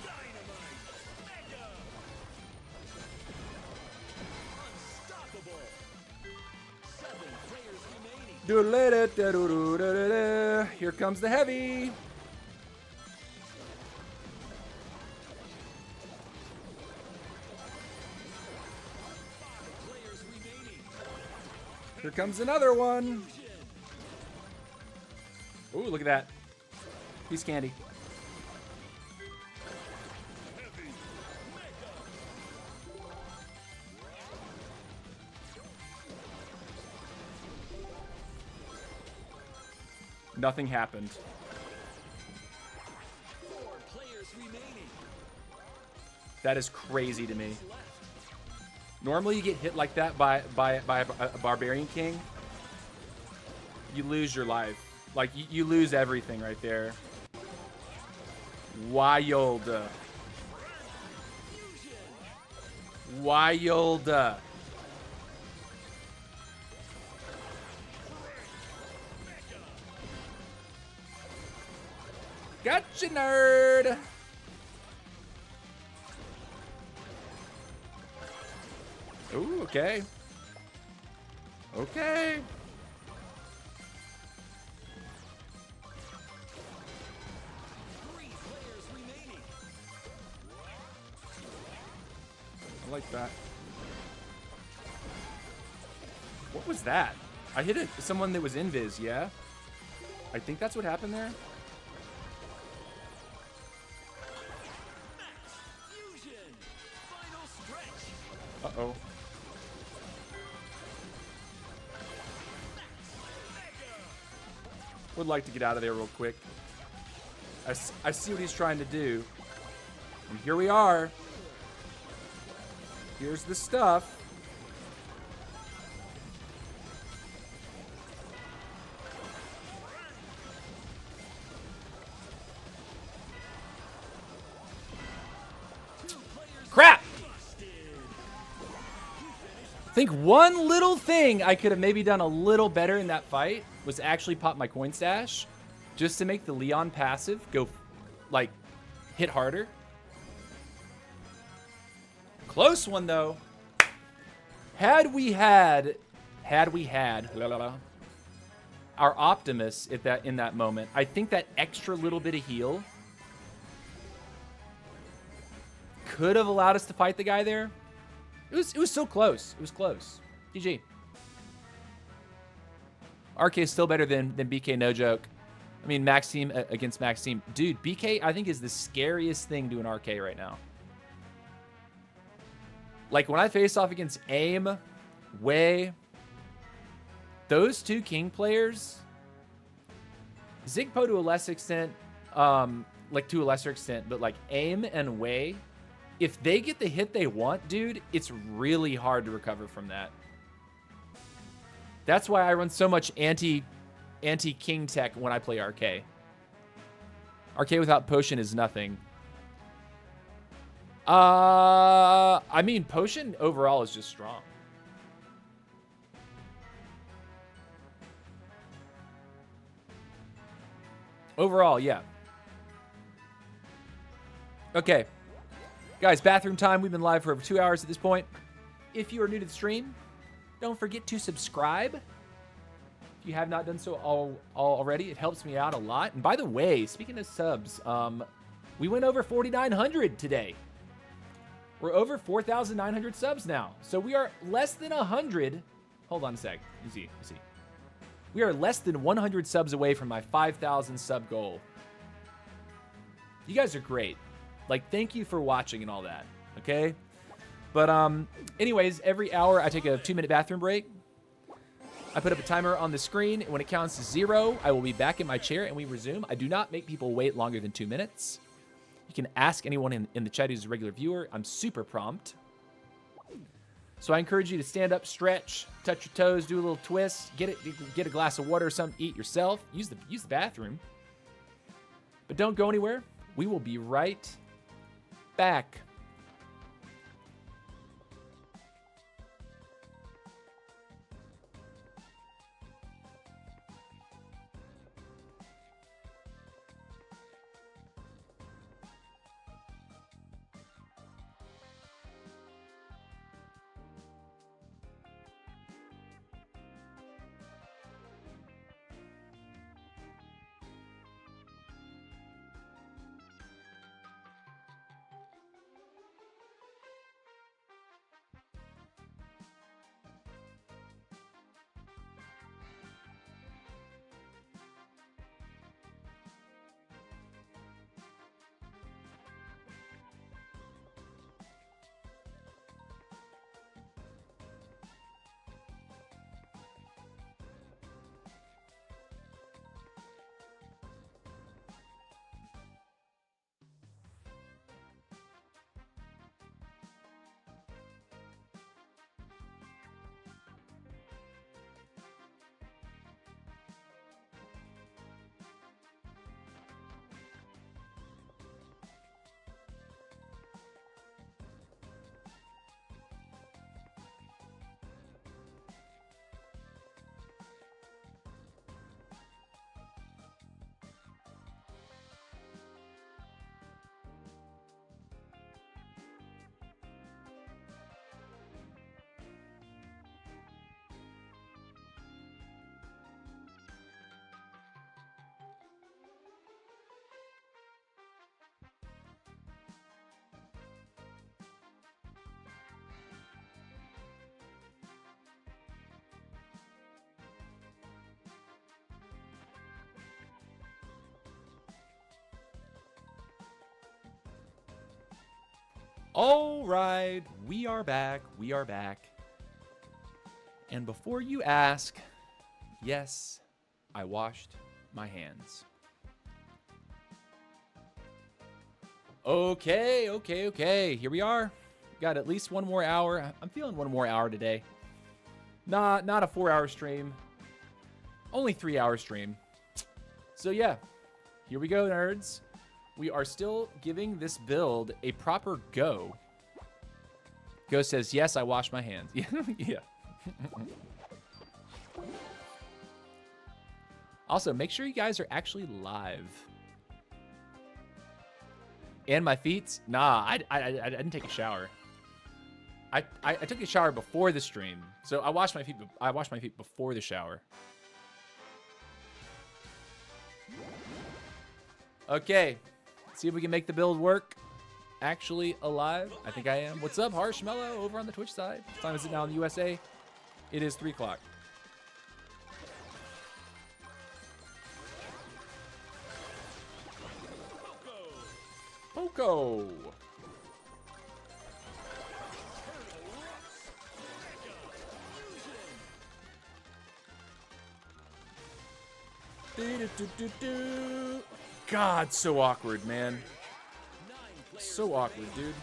Dynamite. Mega. Unstoppable. 7 players remaining. Do-do-do-do-do-do-do-do. Here comes the heavy. Players remaining. Here comes another one. Fusion. Ooh, look at that. Piece of candy. Heavy. Mega. Nothing happened. 4 players remaining. That is crazy to me. Left. Normally you get hit like that by a barbarian king. You lose your life. Like, you lose everything right there. Wild. Fusion. Wild. Gotcha, nerd. Ooh, okay. Okay. 3 players remaining. I like that. What was that? I hit it. Someone that was invis, yeah? I think that's what happened there. Max. Fusion. Final stretch. Uh-oh. Mega. Would like to get out of there real quick. I see what he's trying to do. And here we are. Here's the stuff. Crap! I think one little thing I could have maybe done a little better in that fight was actually pop my coin stash just to make the Leon passive go, like, hit harder. Close one, though. Had we had our Optimus in that moment, I think that extra little bit of heal could have allowed us to fight the guy there. It was so close. It was close. GG. RK is still better than BK, no joke. I mean, Max team against Max team. Dude, BK, I think, is the scariest thing to an RK right now. Like, when I face off against AIM, Wei, those two King players, Zigpo to a less extent, like, to a lesser extent, but, like, AIM and Wei, if they get the hit they want, dude, it's really hard to recover from that. That's why I run so much anti-King tech when I play RK. RK without potion is nothing. I mean, potion overall is just strong. Overall, yeah. Okay. Guys, bathroom time. We've been live for over 2 hours at this point. If you are new to the stream, Don't forget to subscribe. If you have not done so already, it helps me out a lot. And by the way, speaking of subs, we went over 4,900 today. We're over 4,900 subs now. So we are less than 100. Hold on a sec. You see. We are less than 100 subs away from my 5,000 sub goal. You guys are great. Like, thank you for watching and all that. Okay? But anyways, every hour I take a 2-minute bathroom break. I put up a timer on the screen. When it counts to 0, I will be back in my chair and we resume. I do not make people wait longer than 2 minutes. You can ask anyone in the chat who's a regular viewer. I'm super prompt. So I encourage you to stand up, stretch, touch your toes, do a little twist, get a glass of water or something, eat yourself, use the bathroom. But don't go anywhere. We will be right back. All right, we are back. We are back. And before you ask, yes, I washed my hands. Okay. Here we are. Got at least one more hour. I'm feeling one more hour today. Not a 4-hour stream. Only 3-hour stream. So yeah, here we go, nerds. We are still giving this build a proper go. Go says, yes, I wash my hands. Yeah. Also, make sure you guys are actually live. And my feet? Nah, I didn't take a shower. I took a shower before the stream. So I washed my feet before the shower. Okay. See if we can make the build work. Actually alive. I think I am. What's up, Harshmello, over on the Twitch side? What time is it now in the USA? It is 3 o'clock. Poco. God, so awkward, man. So awkward, dude.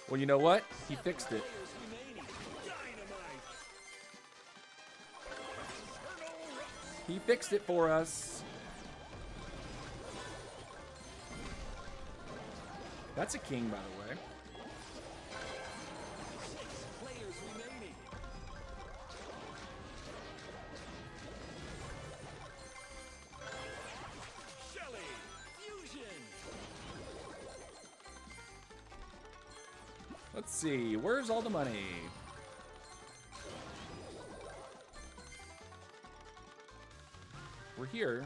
Well, you know what? He fixed it. He fixed it for us. That's a king, by the way. Let's see. Where's all the money? We're here.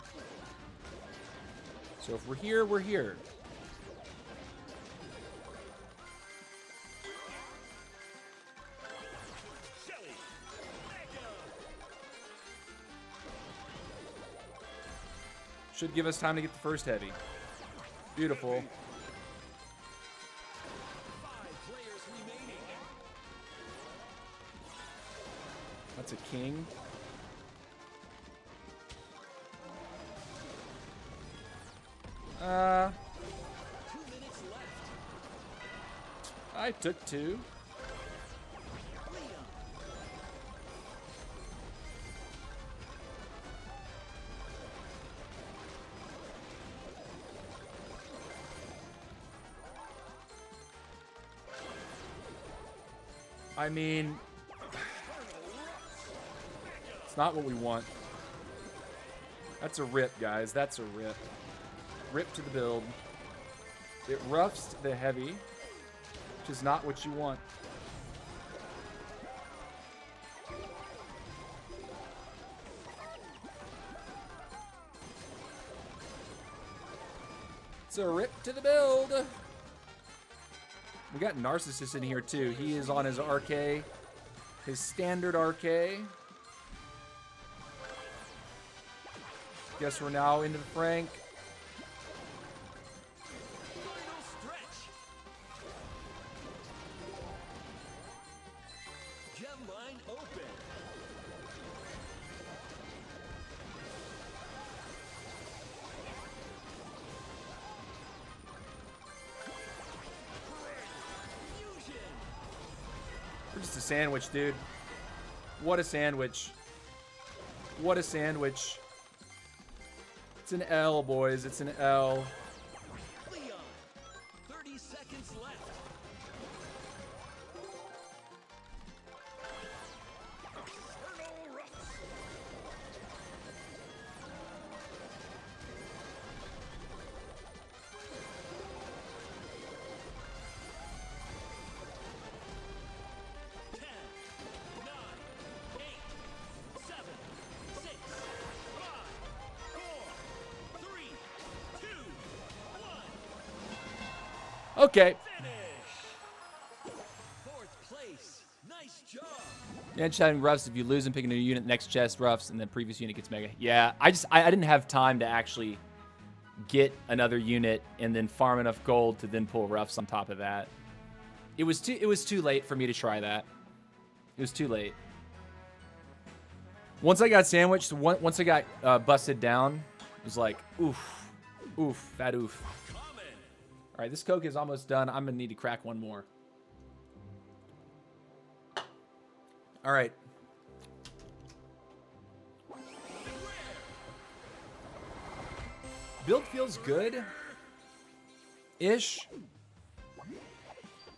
So if we're here, we're here. Should give us time to get the first heavy. Beautiful. 5 players remaining. That's a king. Uh, 2 minutes left. I took 2. Leon. I mean, it's not what we want. That's a rip, guys. That's a rip. Rip to the build. It roughs the heavy, which is not what you want. It's a rip to the build. We got Narcissus in here too. He is on his RK, his standard RK. Guess we're now into the Frank. Final stretch. Gem line open. Fusion. We're just a sandwich, dude. What a sandwich. What a sandwich. It's an L, boys. It's an L. Leon. 30 seconds left. Eternal Rust. Ten, 9, 8, 7, 6, 5, 4, 3, 2, 1. Okay. Finish. 4th place. Nice job. Yeah, just having roughs. If you lose and pick a new unit, next chest roughs, and the previous unit gets mega. Yeah, I didn't have time to actually get another unit and then farm enough gold to then pull roughs on top of that. It was too late for me to try that. It was too late. Once I got sandwiched, once I got busted down, it was like, oof, oof, fat oof. Common. All right, this Coke is almost done. I'm gonna need to crack one more. All right. Build feels good-ish.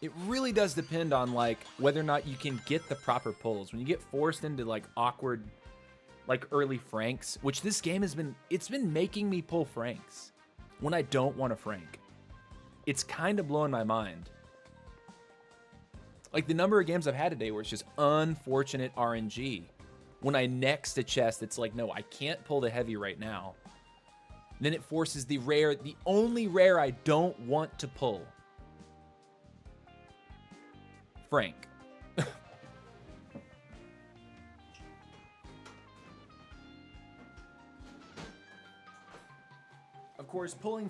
It really does depend on like whether or not you can get the proper pulls. When you get forced into like awkward, like early Franks, which this game has been, it's been making me pull Franks when I don't want a Frank. It's kind of blowing my mind. Like the number of games I've had today where it's just unfortunate RNG. When I next a chest, it's like, no, I can't pull the heavy right now. Then it forces the rare, the only rare I don't want to pull. Frank. Of course, pulling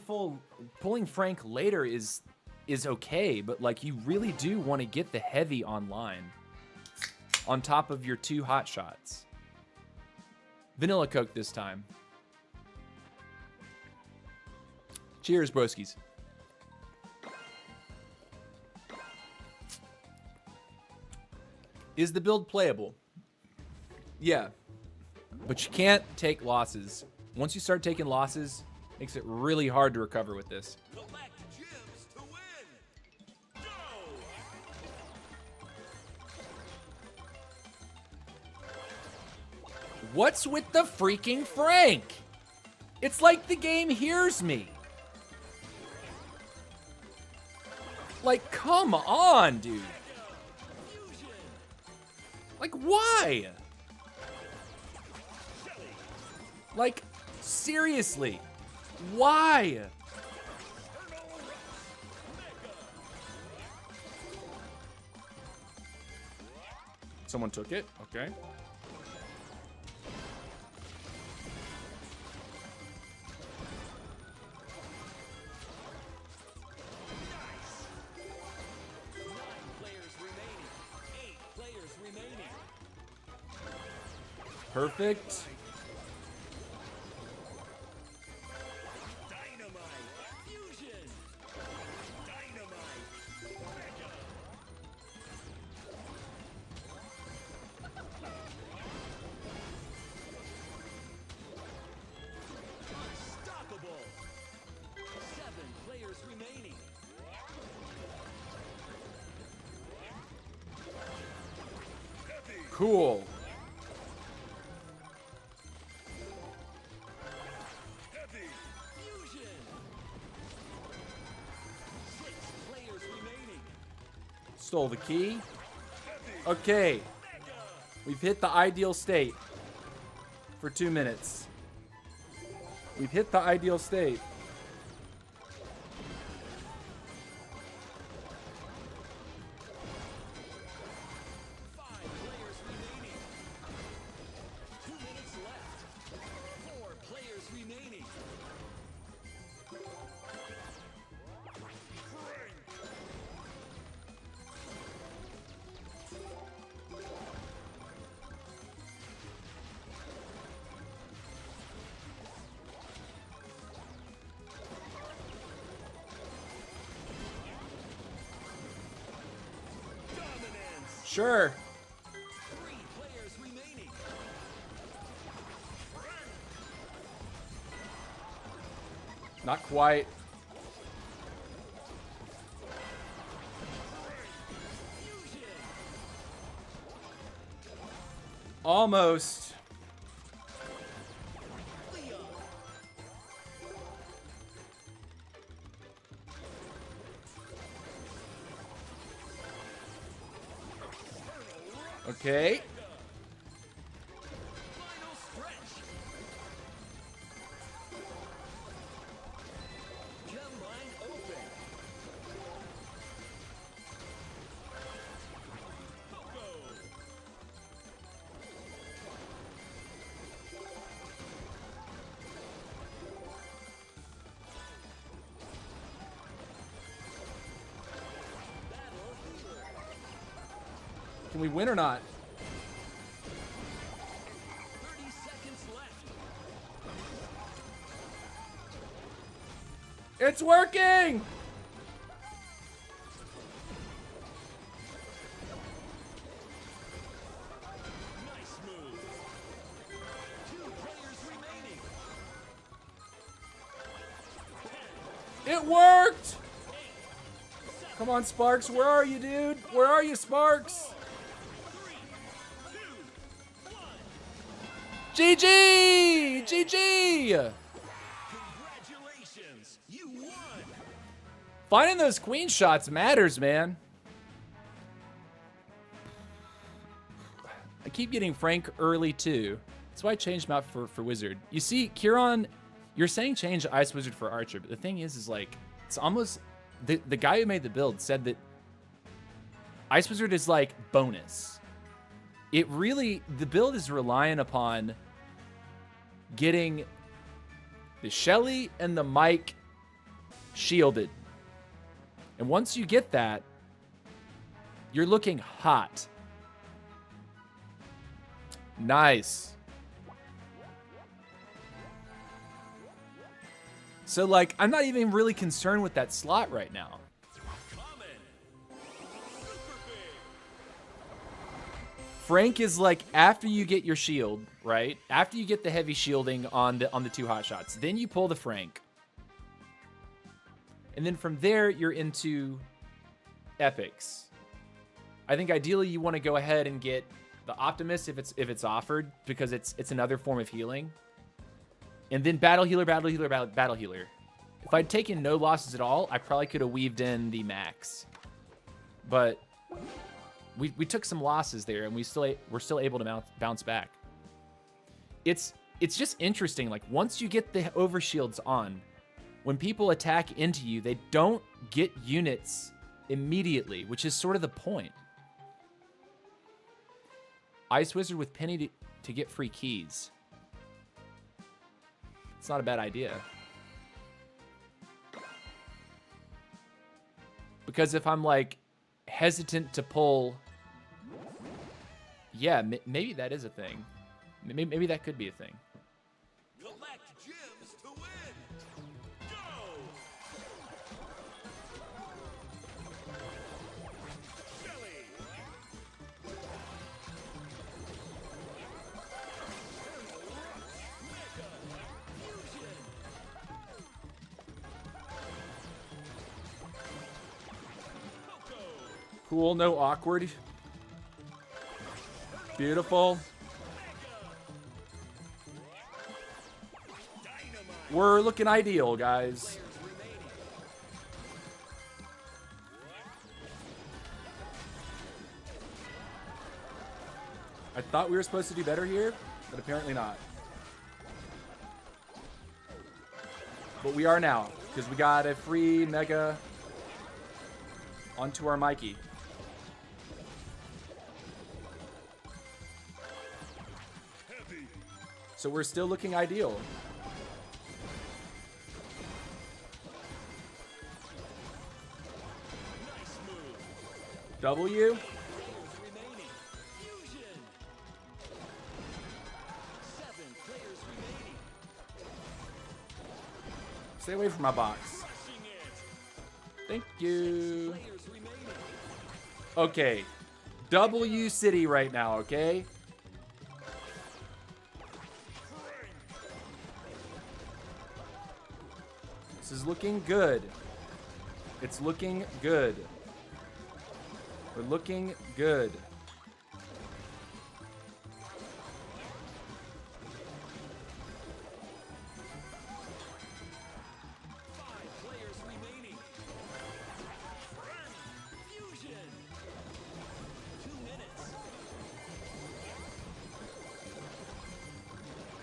Frank later is okay, but like you really do want to get the heavy online on top of your 2 hot shots. Vanilla Coke this time. Cheers, broskies. Is the build playable? Yeah. But you can't take losses. Once you start taking losses, it makes it really hard to recover with this. Collect gems to win. Go. What's with the freaking Frank? It's like the game hears me. Like, come on, dude. Like, why? Like, seriously. Why? Someone took it. Okay. Perfect. Dynamite. Fusion. Dynamite. Mega. Unstoppable. 7 players remaining. Cool. Fusion. 6 players remaining. Stole the key. Okay. We've hit the ideal state for 2 minutes. We've hit the ideal state. Sure. 3 players remaining. Not quite. Fusion. Almost. Leon. Okay. Final stretch. Gem line open. Pogo. Battle healer. Can we win or not? 30 seconds left. It's working! Nice move. 2 players remaining. It worked! Come on, Sparks. Where are you, dude? Where are you, Sparks? 3, 2, 1. GG! GG! Congratulations, you won. Finding those queen shots matters, man. I keep getting Frank early, too. That's why I changed him out for Wizard. You see, Kieran, you're saying change Ice Wizard for Archer, but the thing is like, it's almost... The guy who made the build said that Ice Wizard is like bonus. It really... The build is relying upon getting the Shelly and the Mike shielded. And once you get that, you're looking hot. Nice. So, like, I'm not even really concerned with that slot right now. Common. Super big. Frank is like, after you get your shield, right? After you get the heavy shielding on the 2 hot shots, then you pull the Frank. And then from there, you're into epics. I think ideally you want to go ahead and get the Optimus if it's offered, because it's another form of healing. And then battle healer, battle healer, battle healer. If I'd taken no losses at all, I probably could have weaved in the max. But we took some losses there, and we're still able to bounce back. It's just interesting. Like, once you get the overshields on, when people attack into you, they don't get units immediately, which is sort of the point. Ice Wizard with Penny to get free keys. It's not a bad idea. Because if I'm like hesitant to pull, yeah, maybe that is a thing. Maybe that could be a thing. Collect gems to win. Go. Shelly. Mega Fusion. Coco. Cool, no awkward. Beautiful. We're looking ideal, guys. I thought we were supposed to do better here, but apparently not. But we are now, because we got a free Mega onto our Mikey. So we're still looking ideal. W. Stay away from my box. Thank you. Okay. W City right now, okay? This is looking good. It's looking good. We're looking good.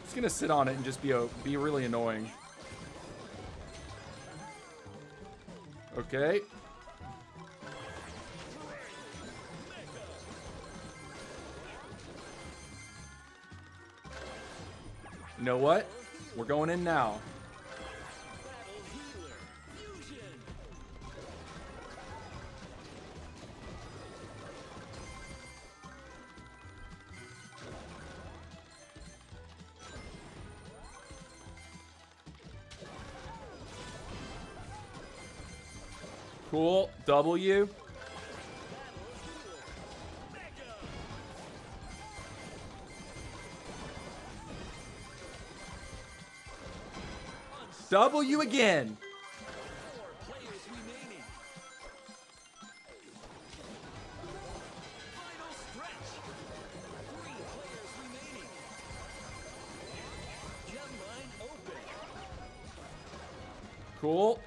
Just gonna sit on it and just be really annoying. Okay. You know what? We're going in now. Cool. W. W again. Cool.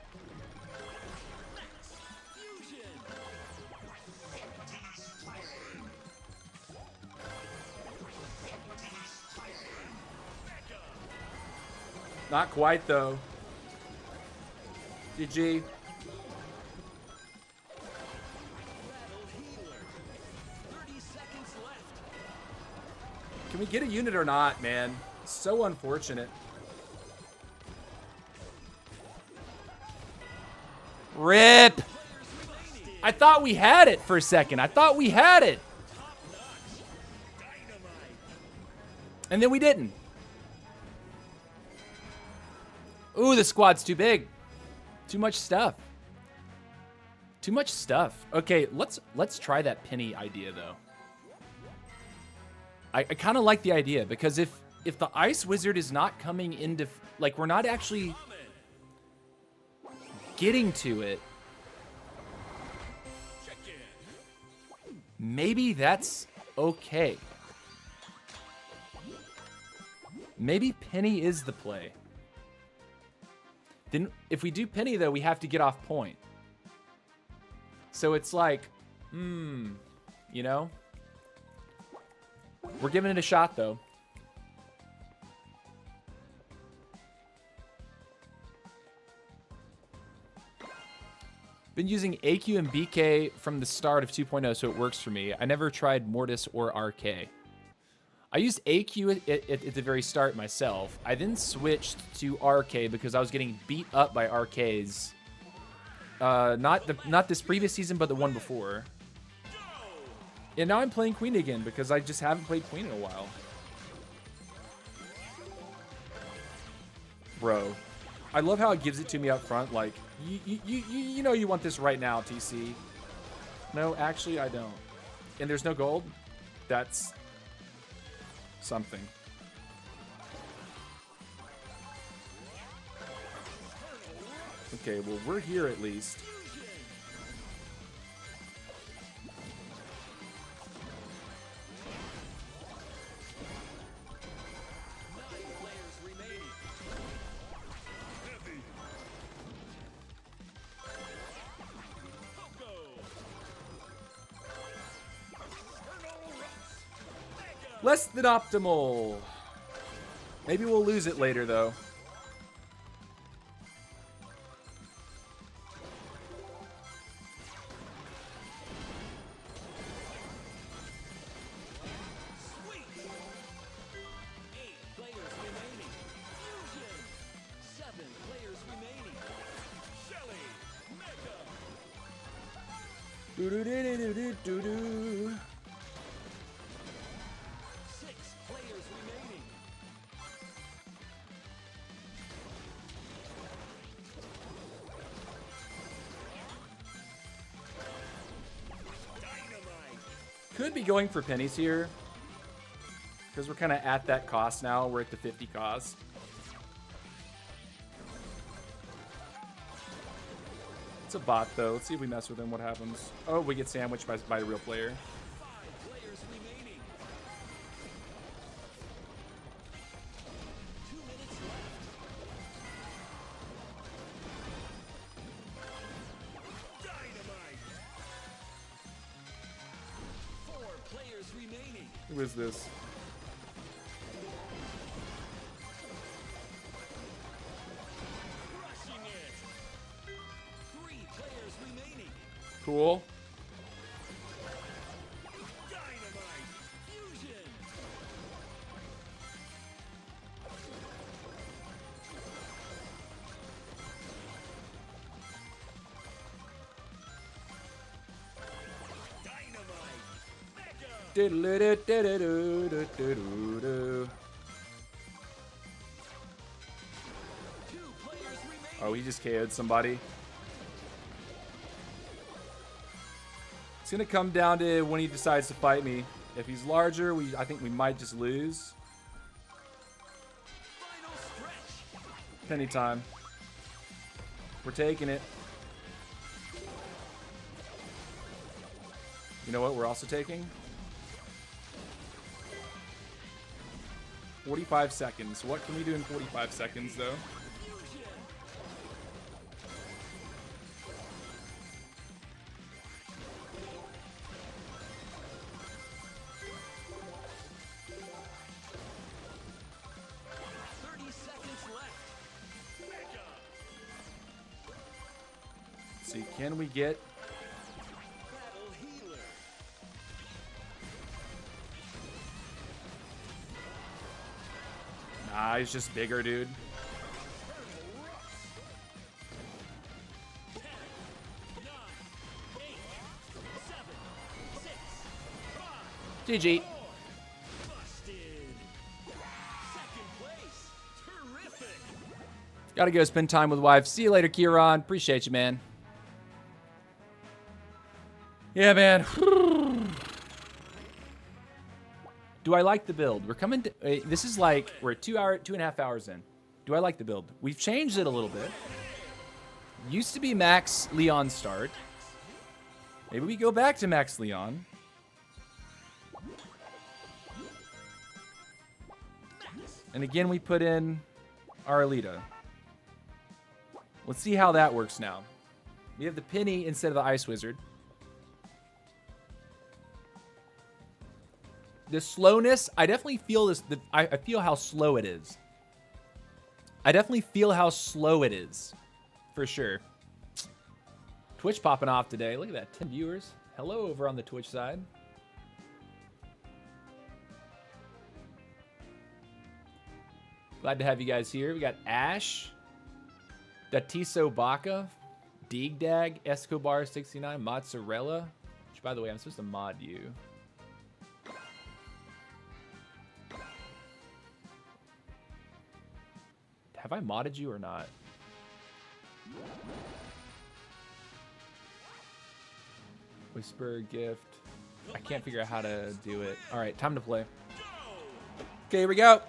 Not quite though. GG. Can we get a unit or not, man? It's so unfortunate. RIP! I thought we had it for a second. I thought we had it. And then we didn't. Ooh, the squad's too big. Too much stuff. Too much stuff. Okay, let's try that penny idea though. I kind of like the idea because if the Ice Wizard is not coming into, like, we're not actually getting to it, maybe that's okay. Maybe Penny is the play. Then if we do Penny though, we have to get off point. So it's like, you know? We're giving it a shot, though. Been using AQ and BK from the start of 2.0, so it works for me. I never tried Mortis or RK. I used AQ at the very start myself. I then switched to RK because I was getting beat up by RKs. Not this previous season, but the one before. And now I'm playing Queen again because I just haven't played Queen in a while. Bro, I love how it gives it to me up front. Like, you know you want this right now, TC. No, actually, I don't. And there's no gold? That's something. Okay, well, we're here at least. Less than optimal. Maybe we'll lose it later, though. Do do do do do do do. Could be going for pennies here because we're kind of at that cost now. We're at the 50 cost. It's a bot though. Let's see if we mess with him. What happens? Oh, we get sandwiched by a real player. Who is this? Cool. Oh, he just KO'd somebody. It's gonna come down to when he decides to fight me. If he's larger, I think we might just lose. Penny time. We're taking it. You know what we're also taking? 45 seconds. What can we do in 45 seconds, though? Let's see, can we get... Nah, he's just bigger, dude. GG. Gotta go spend time with wife. See you later, Kieran. Appreciate you, man. Yeah, man. Do I like the build? We're coming to, this is like, we're 2.5 hours in. Do I like the build? We've changed it a little bit. Used to be Max Leon start. Maybe we go back to Max Leon. And again, we put in our Alita. Let's see how that works now. We have the Penny instead of the Ice Wizard. The slowness, I definitely feel this. I feel how slow it is. I definitely feel how slow it is. For sure. Twitch popping off today. Look at that. 10 viewers. Hello over on the Twitch side. Glad to have you guys here. We got Ash, Datiso Baka, Digdag, Escobar69, Mozzarella. Which, by the way, I'm supposed to mod you. Have I modded you or not? Whisper, gift. I can't figure out how to do it. All right, time to play. Okay, here we go.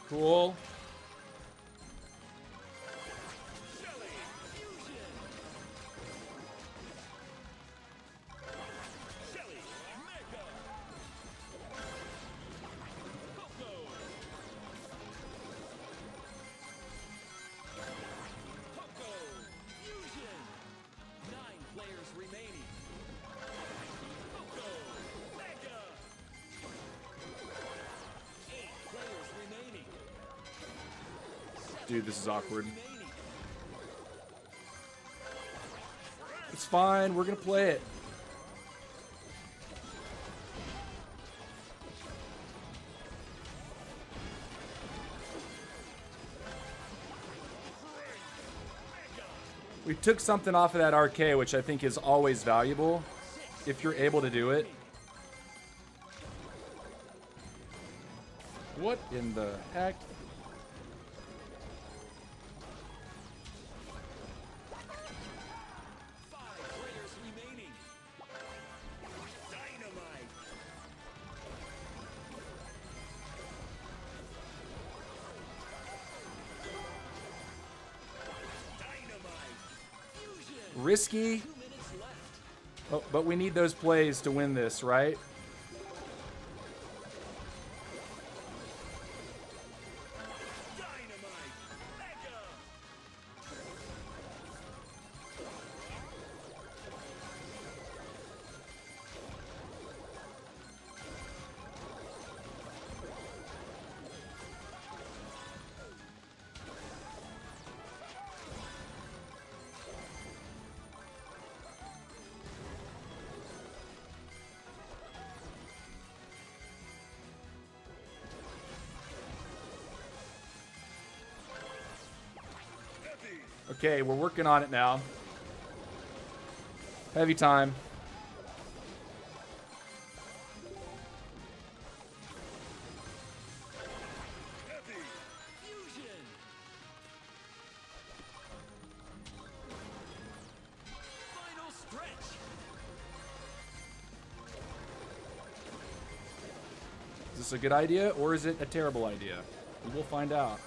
Cool. Dude, this is awkward. It's fine. We're going to play it. We took something off of that RK, which I think is always valuable if you're able to do it. What in the heck? Risky. Oh, but we need those plays to win this, right? Okay, we're working on it now. Heavy time. Is this a good idea or is it a terrible idea? We will find out.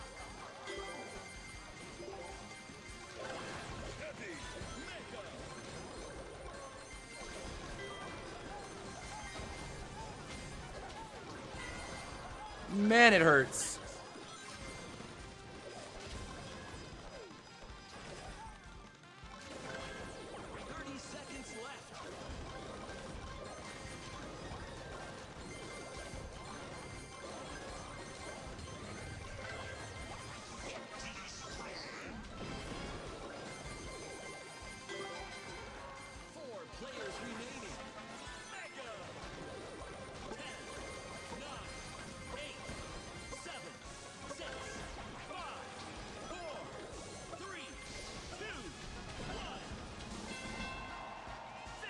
Man, it hurts.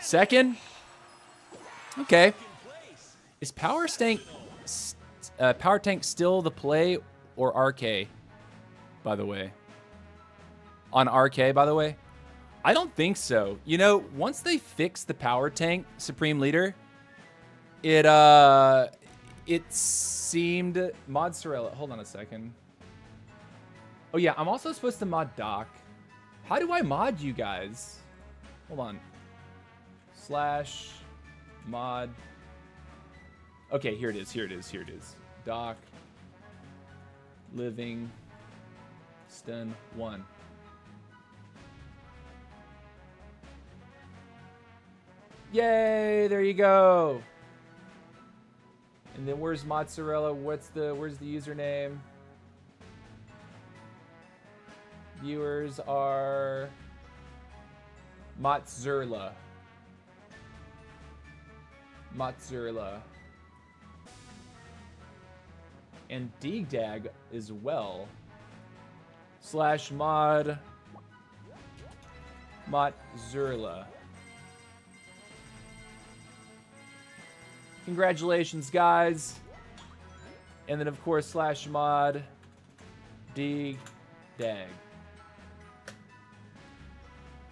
Second? Okay. Is Power Tank still the play or RK, by the way? On RK, by the way? I don't think so. You know, once they fix the Power Tank Supreme Leader, it It seemed mozzarella. Hold on a second. Oh yeah, I'm also supposed to mod Doc. How do I mod you guys? Hold on. Slash mod. Okay, here it is. Here it is. Here it is. Doc. Living. Stun 1. Yay! There you go. And then where's mozzarella? Where's the username? Viewers are mozzarella. Mozzarella. And Digdag as well. Slash mod mozzarella. Congratulations, guys. And then, of course, slash mod Digdag.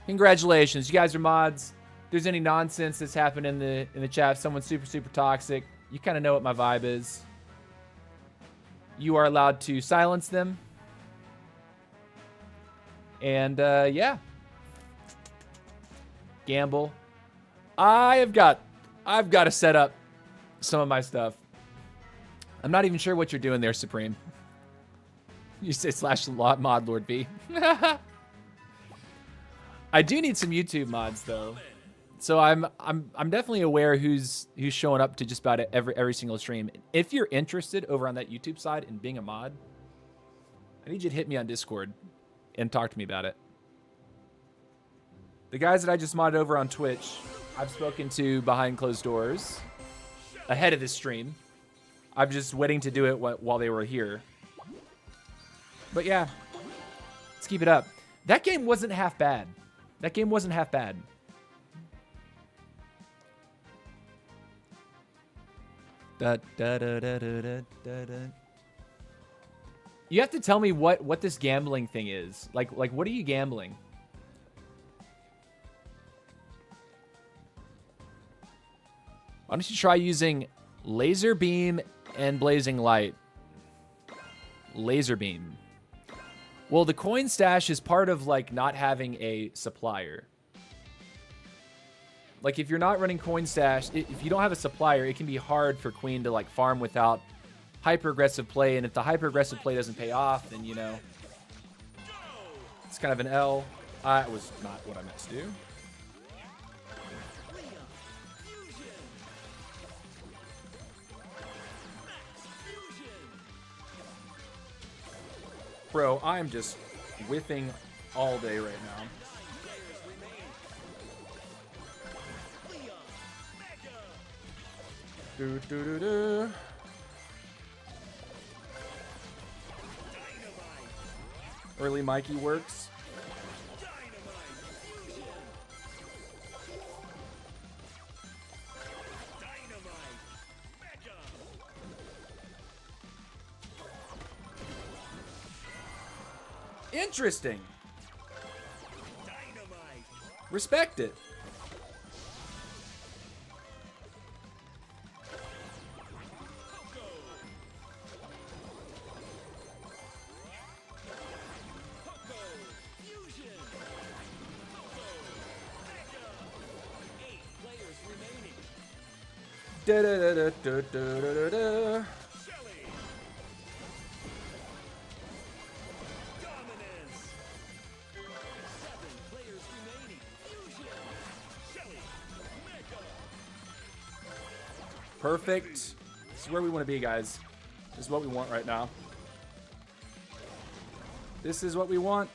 Congratulations, you guys are mods. If there's any nonsense that's happened in the chat, someone's super toxic, you kind of know what my vibe is. You are allowed to silence them. And yeah. Gamble. I've got to set up some of my stuff. I'm not even sure what you're doing there, Supreme. You say slash mod Lord B. I do need some YouTube mods though. So I'm definitely aware who's showing up to just about every single stream. If you're interested over on that YouTube side in being a mod, I need you to hit me on Discord and talk to me about it. The guys that I just modded over on Twitch, I've spoken to behind closed doors ahead of this stream. I'm just waiting to do it while they were here. But yeah, let's keep it up. That game wasn't half bad. That game wasn't half bad. You have to tell me what this gambling thing is. Like what are you gambling? Why don't you try using laser beam and blazing light? Laser beam. Well, the coin stash is part of like not having a supplier. Like if you're not running coin stash, if you don't have a supplier, it can be hard for Queen to like farm without hyper aggressive play. And if the hyper aggressive play doesn't pay off, then you know it's kind of an L. It was not what I meant to do. Bro, I'm just whiffing all day right now. Do. Early Mikey works. Interesting. Respect it. Da da da da da da da. Perfect. This is where we want to be, guys. This is what we want right now. This is what we want.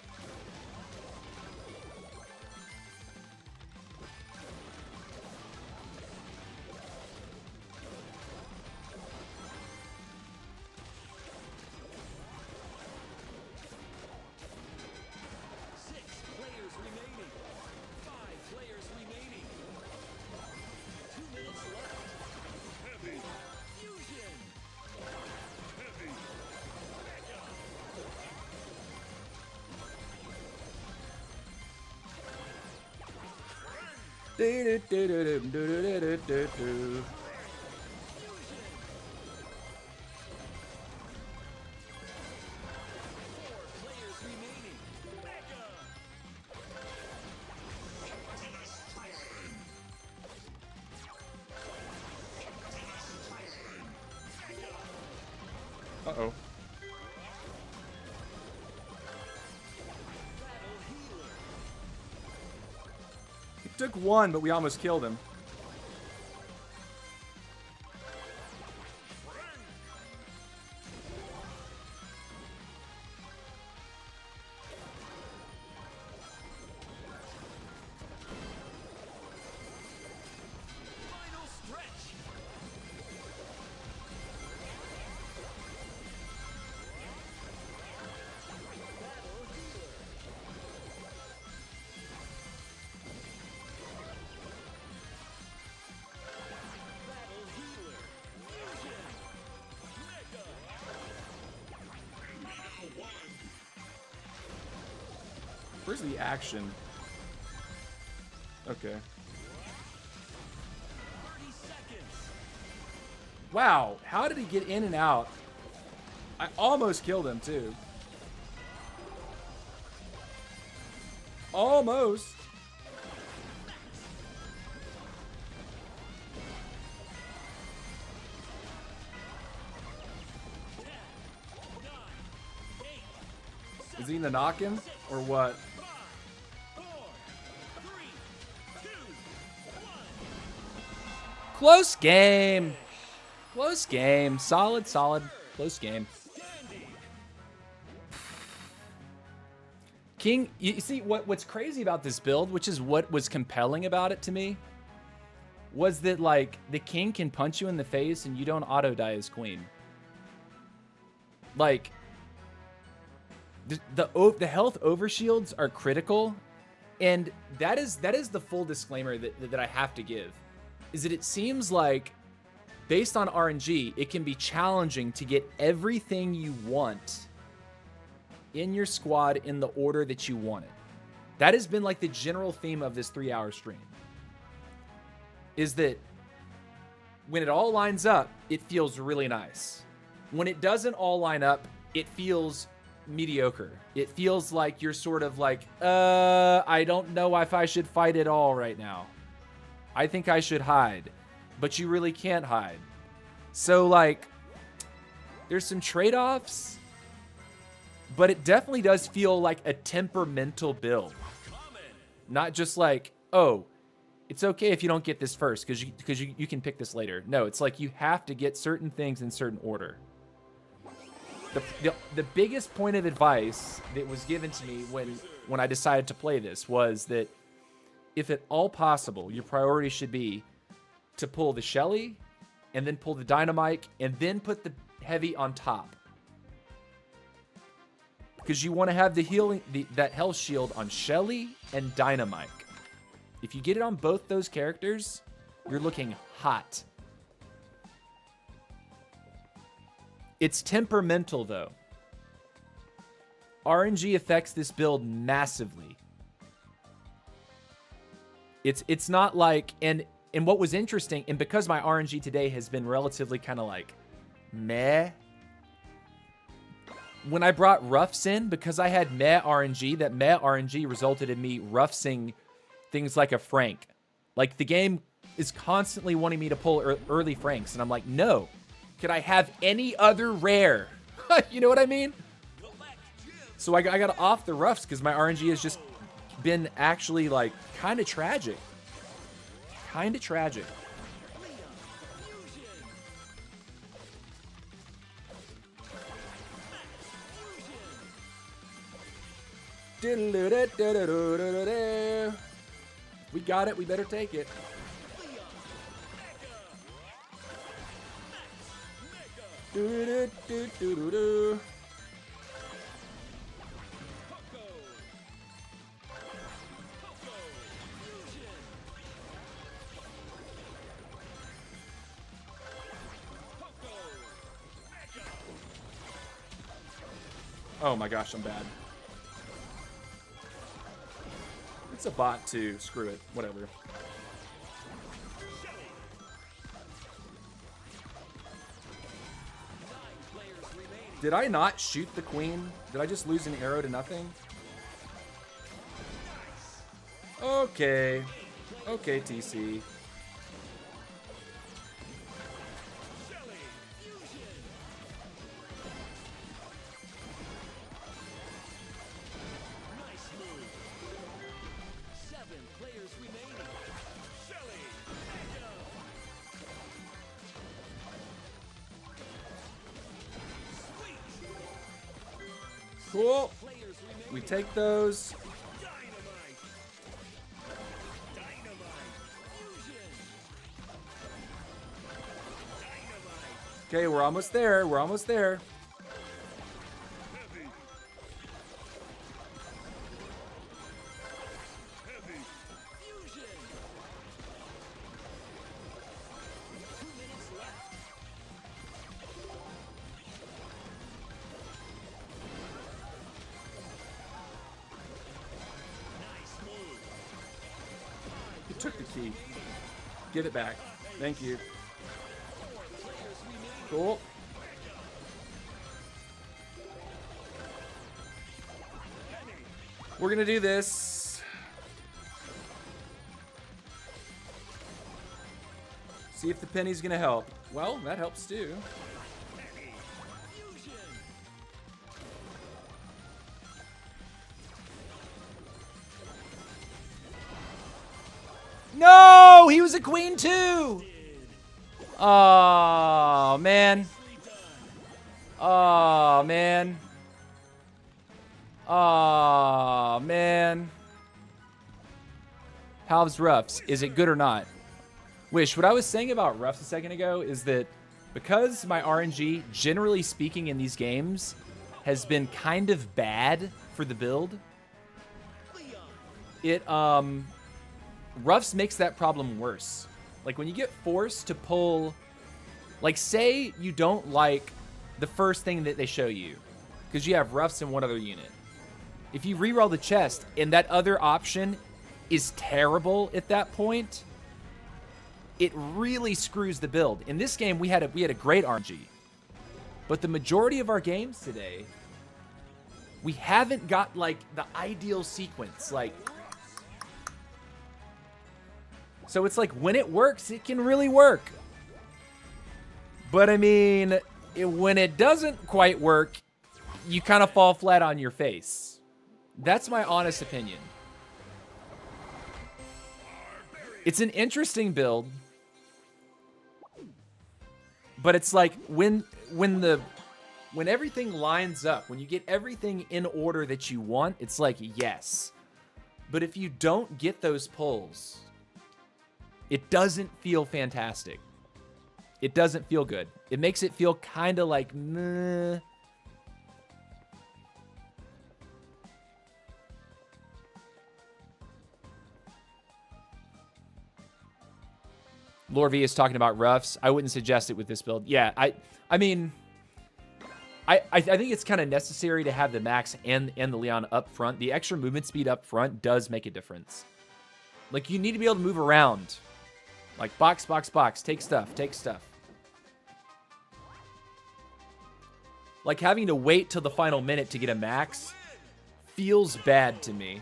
Took one, but we almost killed him. Final stretch. Battle healer. Fusion. Mega. Where's the action? Okay. 30 seconds. Wow, how did he get in and out? I almost killed him too. Almost. Is he in the knockin' or what? 5, 4, 3, 2, 1. Close game. Close game. Solid, solid. Close game. Standing. King, you see what's crazy about this build, which is what was compelling about it to me, was that like the king can punch you in the face and you don't auto die as queen. Like the health overshields are critical, and that is the full disclaimer that I have to give, is that it seems like based on RNG, it can be challenging to get everything you want in your squad in the order that you want it. That has been like the general theme of this 3-hour stream, is that when it all lines up, it feels really nice. When it doesn't all line up, it feels mediocre. It feels like you're sort of like, I don't know if I should fight at all right now. I think I should hide, but you really can't hide. So like, there's some trade-offs, but it definitely does feel like a temperamental build. Not just like, oh, it's okay if you don't get this first because you can pick this later. No, it's like you have to get certain things in certain order. The biggest point of advice that was given to me when I decided to play this was that if at all possible, your priority should be to pull the Shelly and then pull the Dynamite and then put the heavy on top. Because you want to have the healing, that health shield on Shelly and Dynamite. If you get it on both those characters, you're looking hot. It's temperamental though. RNG affects this build massively. It's not like, and what was interesting, and because my RNG today has been relatively kind of like meh, when I brought roughs in, because I had meh RNG, that meh RNG resulted in me roughsing things like a Frank. Like the game is constantly wanting me to pull early Franks, and I'm like, no. Could I have any other rare? You know what I mean? So I got off the roughs because my RNG has just been actually like kind of tragic. Kind of tragic. We got it. We better take it. Do-do-do-do-do-do. Oh my gosh, I'm bad. It's a bot too. Screw it. Whatever. Did I not shoot the queen? Did I just lose an arrow to nothing? Okay. Okay, TC. Nice move. 7 players remaining. Cool. We take those. Okay, we're almost there. We're almost there. You took the key. Give it back. Thank you. Cool. We're gonna do this. See if the penny's gonna help. Well, that helps too. No, he was a queen too. Oh, man. Oh, man. Oh, man. How's Ruffs? Is it good or not? Wish, what I was saying about Ruffs a second ago is that because my RNG, generally speaking in these games, has been kind of bad for the build, Ruffs makes that problem worse. Like, when you get forced to pull... Like, say you don't like the first thing that they show you, because you have Ruffs in one other unit. If you reroll the chest, and that other option is terrible at that point, it really screws the build. In this game, we had a great RNG. But the majority of our games today, we haven't got, like, the ideal sequence. Like... So it's like, when it works, it can really work. But, I mean, when it doesn't quite work, you kind of fall flat on your face. That's my honest opinion. It's an interesting build. But it's like, when everything lines up, when you get everything in order that you want, it's like, yes. But if you don't get those pulls... It doesn't feel fantastic. It doesn't feel good. It makes it feel kind of like, meh. Lore V is talking about Ruffs. I wouldn't suggest it with this build. Yeah, I mean, I think it's kind of necessary to have the Max and the Leon up front. The extra movement speed up front does make a difference. Like, you need to be able to move around. Like, box, box, box. Take stuff, take stuff. Like, having to wait till the final minute to get a max feels bad to me.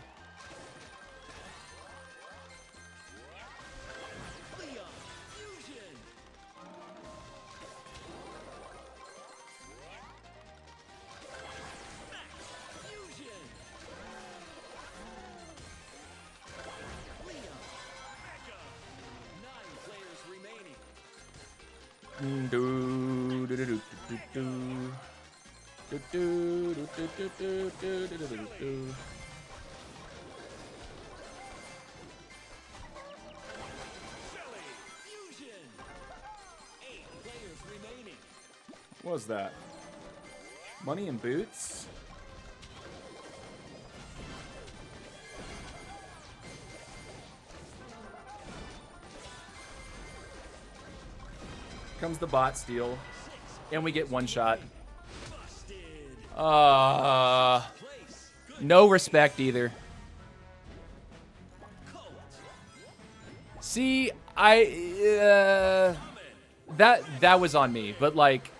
What was that? Money and boots? Comes the bot steal. And we get one shot. No respect either. See, that was on me, but like,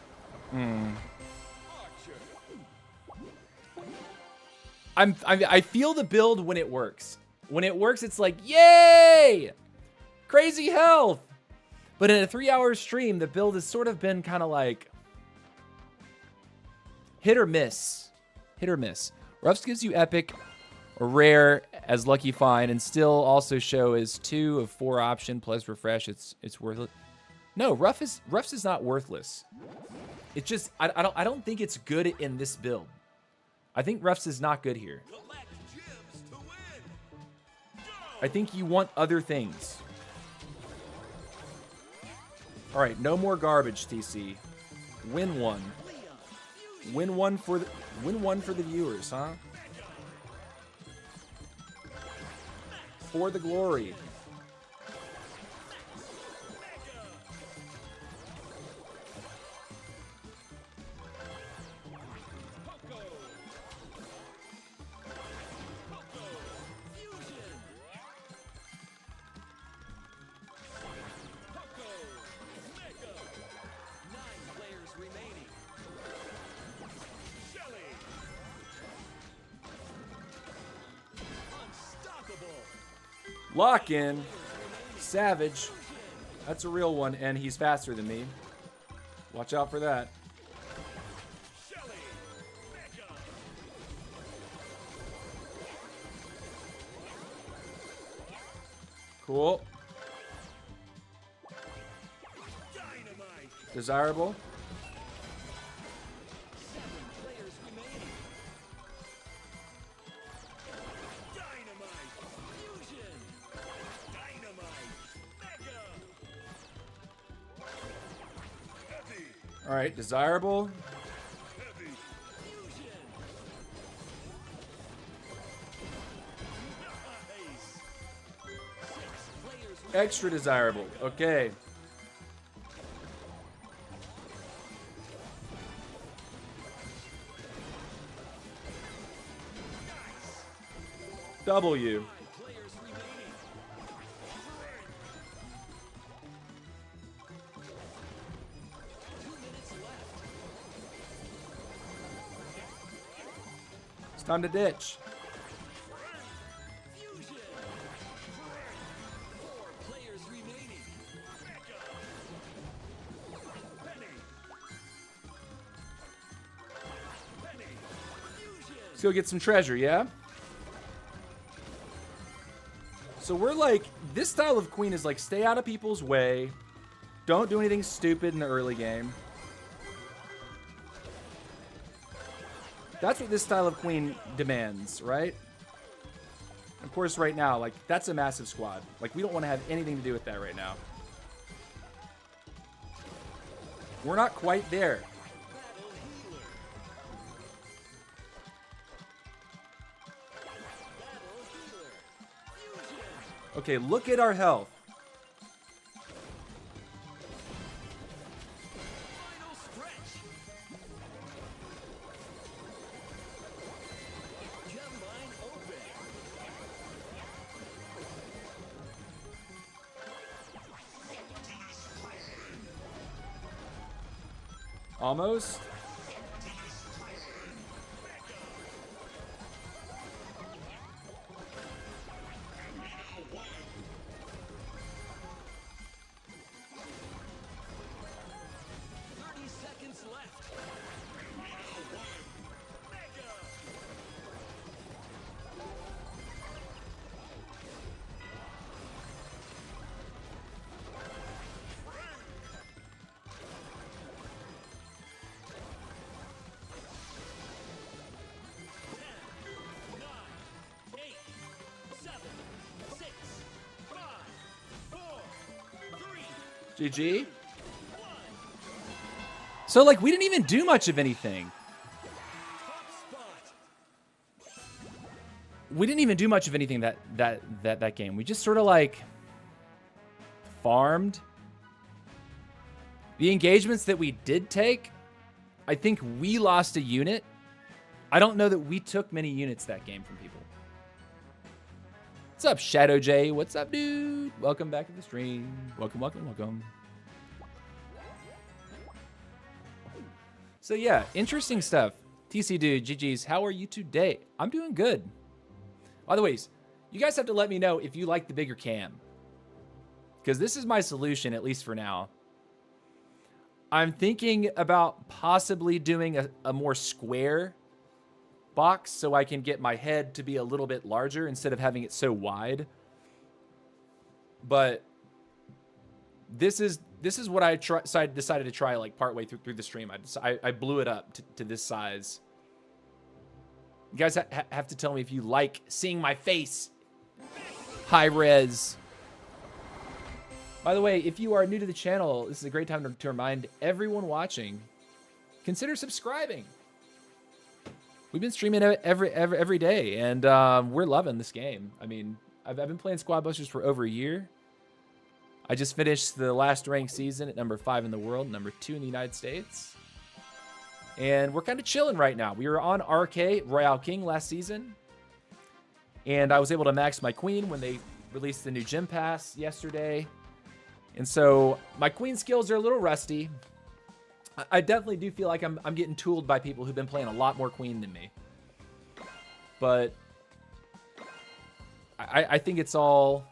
I feel the build when it works. When it works, it's like, yay! Crazy health! But in a 3-hour stream, the build has sort of been kind of like hit or miss. Hit or miss. Ruffs gives you epic or rare as lucky find, and still also show as 2 of 4 option plus refresh. It's worthless. No, Ruffs is not worthless. It's just I don't think it's good in this build. I think refs is not good here. Collect gems to win. I think you want other things. All right, no more garbage, TC. Win one. Win one for the viewers, huh? For the glory. Lock in. Savage. That's a real one, and he's faster than me. Watch out for that. Cool. Desirable. All right, desirable. Extra desirable. Okay. W. It's time to ditch. Let's go get some treasure, yeah? So we're like, this style of queen is like, stay out of people's way. Don't do anything stupid in the early game. That's what this style of queen demands, right? Of course, right now, like, that's a massive squad. Like, we don't want to have anything to do with that right now. We're not quite there. Okay, look at our health. Almost. GG. So, like, we didn't even do much of anything. We didn't even do much of anything that game. We just sort of, like, farmed. The engagements that we did take, I think we lost a unit. I don't know that we took many units that game from people. What's up, Shadow J? What's up, dude? Welcome back to the stream. Welcome, welcome, welcome. So yeah, interesting stuff. TC dude, GG's, how are you today? I'm doing good. By the way, you guys have to let me know if you like the bigger cam, because this is my solution, at least for now. I'm thinking about possibly doing a more square box so I can get my head to be a little bit larger instead of having it so wide. But this is what I decided to try like partway through the stream. I blew it up to this size. You guys have to tell me if you like seeing my face. High res. By the way, if you are new to the channel, this is a great time to remind everyone watching, consider subscribing. We've been streaming every day, and we're loving this game. I mean, I've been playing Squad Busters for over a year. I just finished the last ranked season at number 5 in the world, number 2 in the United States. And we're kind of chilling right now. We were on RK, Royale King, last season. And I was able to max my queen when they released the new gym pass yesterday. And so my queen skills are a little rusty. I definitely do feel like I'm getting tooled by people who've been playing a lot more queen than me. But I think it's all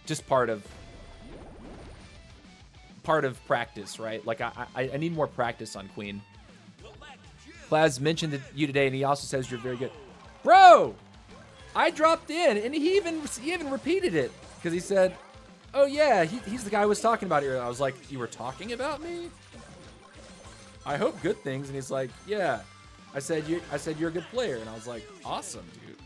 just part of practice, right? Like I need more practice on queen. Plaz mentioned you today, and he also says you're very good. Bro, I dropped in, and he even repeated it because he said, "Oh yeah, he's the guy I was talking about earlier." I was like, "You were talking about me? I hope good things." And he's like, "Yeah." I said you're a good player, and I was like, "Awesome, dude."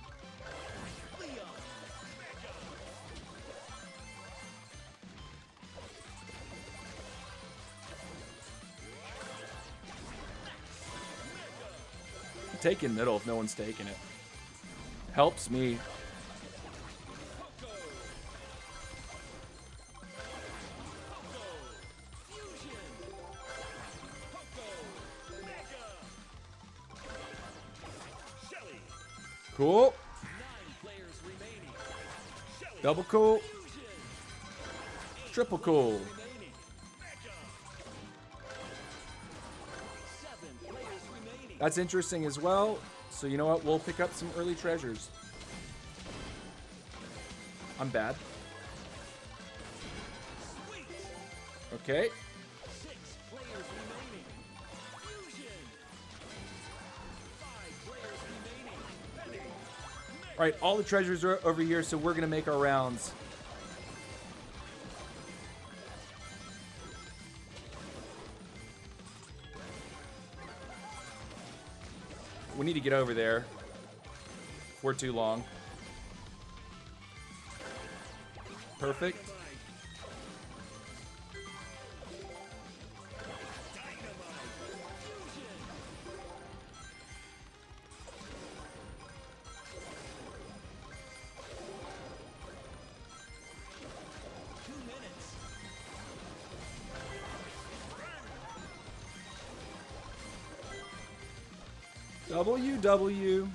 Taking middle if no one's taking it. Helps me. Cool. Double cool. Triple cool. That's interesting as well. So you know what? We'll pick up some early treasures. I'm bad. Okay. All right, all the treasures are over here, so we're gonna make our rounds. We need to get over there before too long. Perfect. WW.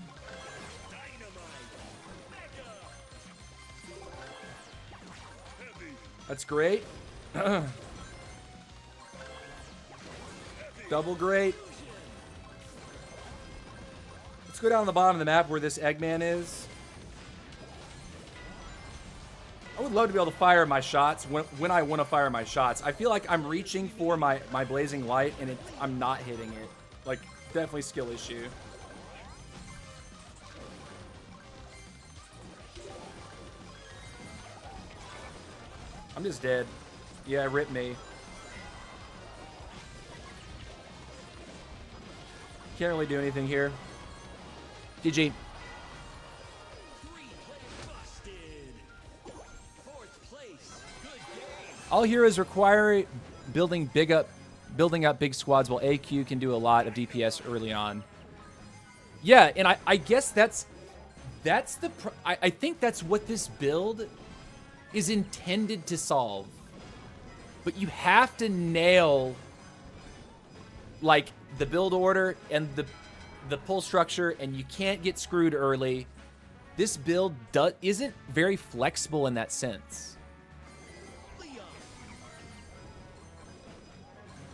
That's great. Double great. Let's go down the bottom of the map where this Eggman is. I would love to be able to fire my shots when I want to fire my shots. I feel like I'm reaching for my blazing light and I'm not hitting it. Like, definitely skill issue. I'm just dead. Yeah, rip me. Can't really do anything here. GG. All heroes require building up big squads, while AQ can do a lot of DPS early on. Yeah, and I guess that's the I think that's what this build is intended to solve. But you have to nail like the build order and the pull structure, and you can't get screwed early. This build isn't very flexible in that sense.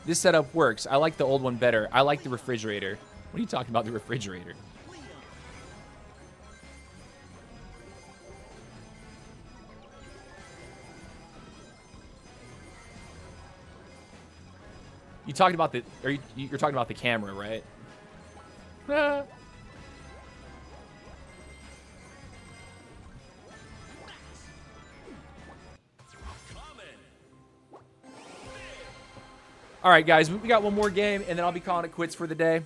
This setup works. I like the old one better. I like the refrigerator. What are you talking about, the refrigerator? You talking about you're talking about the camera, right? All right, guys, we got one more game, and then I'll be calling it quits for the day.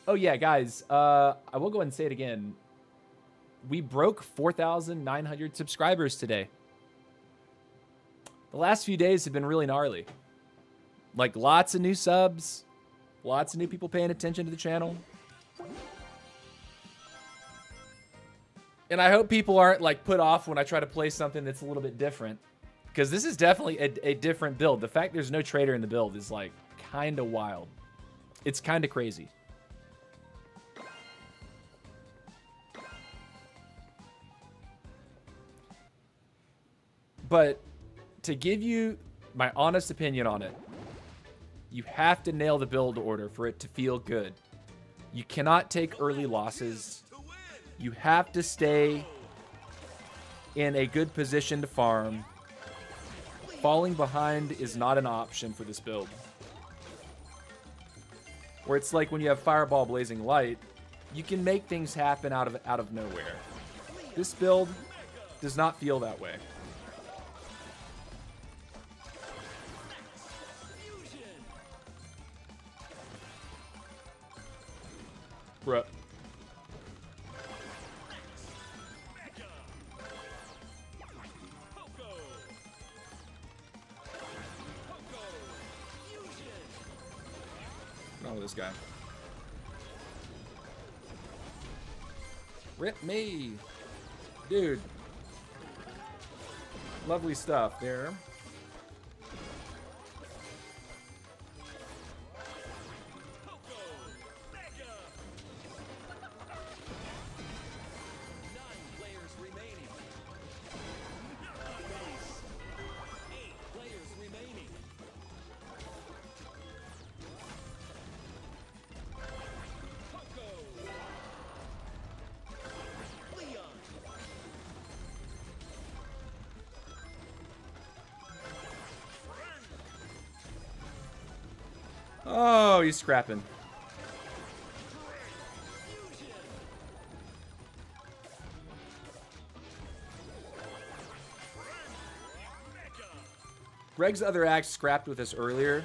Oh yeah, guys. I will go ahead and say it again. We broke 4,900 subscribers today. The last few days have been really gnarly. Like lots of new subs, lots of new people paying attention to the channel. And I hope people aren't like put off when I try to play something that's a little bit different. Because this is definitely a different build. The fact there's no trader in the build is like kind of wild. It's kind of crazy. But to give you my honest opinion on it, you have to nail the build order for it to feel good. You cannot take early losses. You have to stay in a good position to farm. Falling behind is not an option for this build. Where it's like when you have Fireball Blazing Light, you can make things happen out of nowhere. This build does not feel that way. Bruh. Oh, this guy. Rip me. Dude. Lovely stuff there. Oh, he's scrapping. Greg's other axe scrapped with us earlier.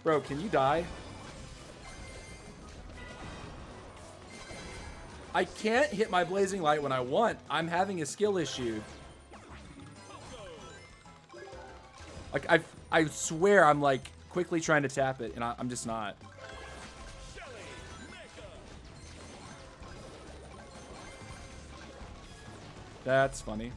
Bro, can you die? I can't hit my Blazing Light when I want. I'm having a skill issue. Like, I swear I'm, like, quickly trying to tap it, and I'm just not. That's funny.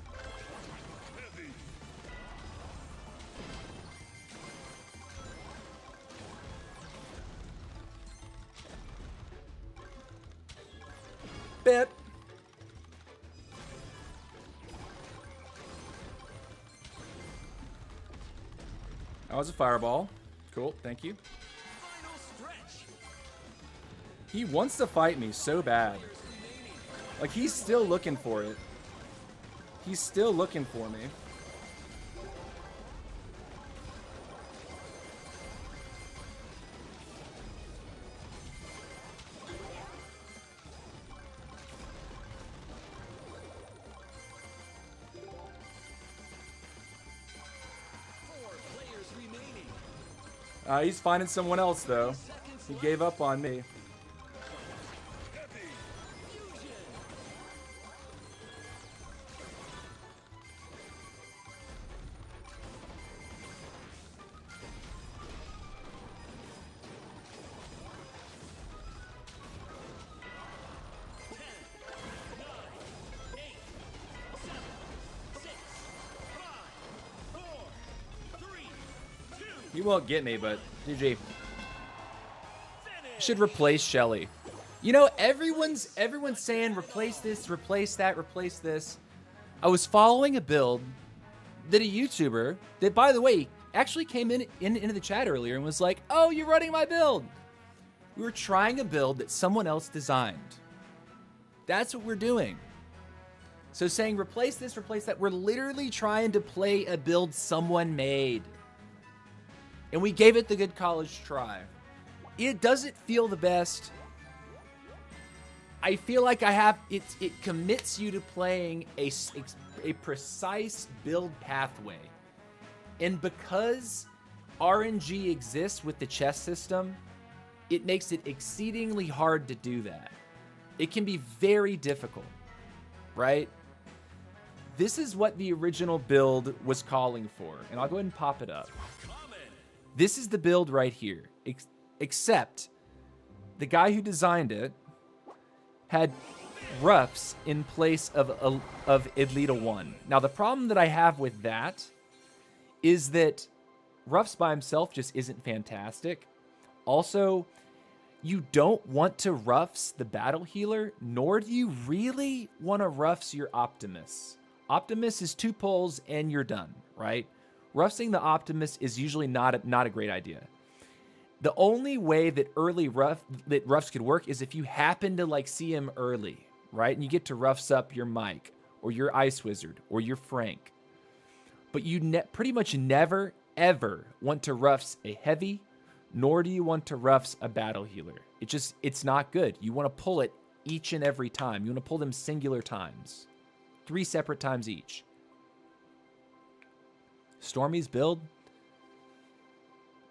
Bit. That was a fireball. Cool, thank you. He wants to fight me so bad. Like, he's still looking for it. He's still looking for me. He's finding someone else, though. He gave up on me. He won't get me, but GG. Should replace Shelly. You know, everyone's saying replace this, replace that, replace this. I was following a build that a YouTuber that, by the way, actually came into the chat earlier and was like, "Oh, you're running my build." We were trying a build that someone else designed. That's what we're doing. So saying replace this, replace that, we're literally trying to play a build someone made. And we gave it the good college try. It doesn't feel the best. I feel like it commits you to playing a precise build pathway. And because RNG exists with the chess system, it makes it exceedingly hard to do that. It can be very difficult, right? This is what the original build was calling for, and I'll go ahead and pop it up. This is the build right here, except the guy who designed it had roughs in place of Elita 1. Now, the problem that I have with that is that roughs by himself just isn't fantastic. Also, you don't want to roughs the battle healer, nor do you really want to roughs your Optimus. Optimus is 2 pulls and you're done, right? Roughsing the Optimus is usually not a great idea. The only way that roughs could work is if you happen to like see him early, right? And you get to roughs up your Mike or your Ice Wizard or your Frank. But you pretty much never, ever want to roughs a heavy, nor do you want to roughs a battle healer. It's not good. You want to pull it each and every time. You want to pull them singular times. 3 separate times each. Stormy's build?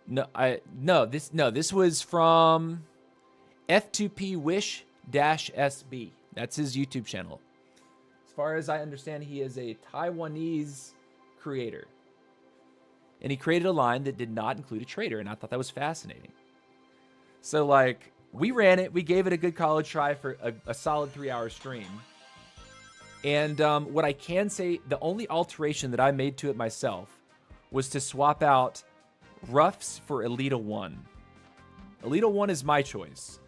This was from F2P Wish-SB. That's his YouTube channel. As far as I understand, he is a Taiwanese creator. And he created a line that did not include a trader, and I thought that was fascinating. So, like, we ran it. We gave it a good college try for a solid 3-hour stream. And what I can say, the only alteration that I made to it myself was to swap out roughs for Elita 1. Elita 1 is my choice.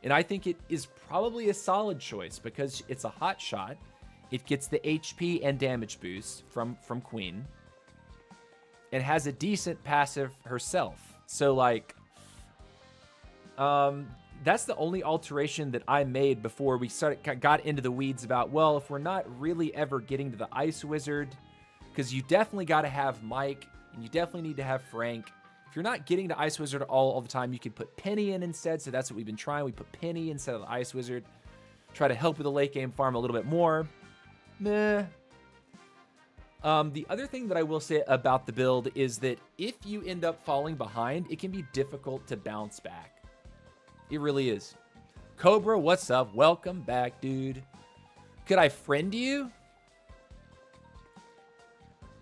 And I think it is probably a solid choice because it's a hot shot. It gets the HP and damage boost from Queen. And has a decent passive herself. So, like, that's the only alteration that I made before we got into the weeds about, well, if we're not really ever getting to the Ice Wizard, because you definitely got to have Mike, and you definitely need to have Frank. If you're not getting to Ice Wizard all the time, you can put Penny in instead, so that's what we've been trying. We put Penny instead of the Ice Wizard. Try to help with the late game farm a little bit more. Meh. The other thing that I will say about the build is that if you end up falling behind, it can be difficult to bounce back. It really is. Cobra, what's up? Welcome back, dude. Could I friend you?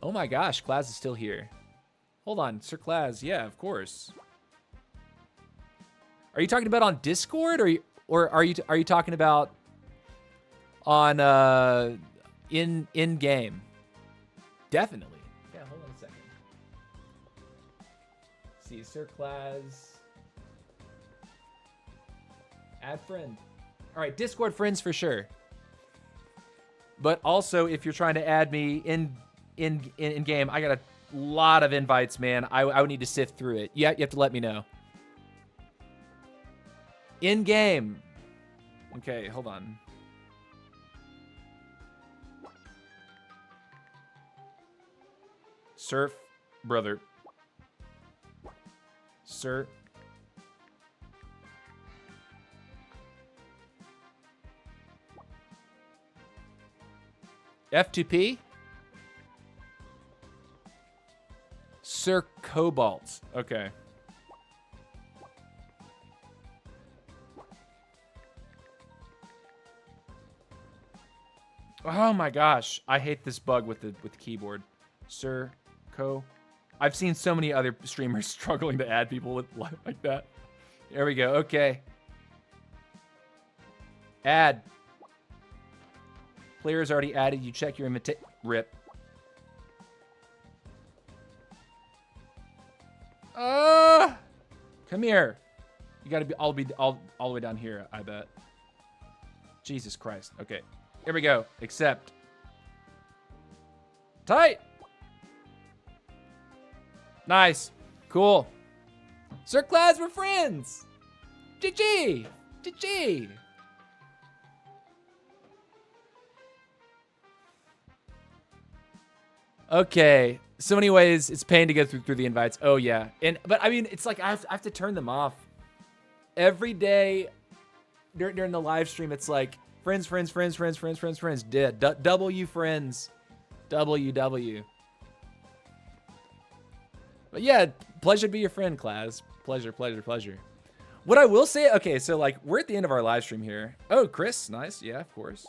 Oh my gosh, Klaz is still here. Hold on, Sir Klaz. Yeah, of course. Are you talking about on Discord, or are you talking about on in game? Definitely. Yeah, hold on a second. Let's see, Sir Klaz. Add friend. All right, Discord friends for sure. But also, if you're trying to add me in game, I got a lot of invites, man. I would need to sift through it. Yeah, you have to let me know. In game. Okay, hold on. Surf, brother. Sir. F2P? Sir Cobalt. Okay. Oh my gosh. I hate this bug with the keyboard. Sir Co. I've seen so many other streamers struggling to add people with like that. There we go. Okay. Add. Player's already added. You check your invitation. Rip. Come here. You gotta be all the way down here, I bet. Jesus Christ. Okay. Here we go. Accept. Tight. Nice. Cool. Sir Klaz, we're friends. GG. GG. Okay. So anyways, it's pain to get through the invites. Oh yeah. But I mean, it's like I have to turn them off every day during the live stream. It's like friends. W friends. WW. But yeah, pleasure to be your friend, Class. Pleasure. What I will say, okay, so like we're at the end of our live stream here. Oh, Chris, nice. Yeah, of course.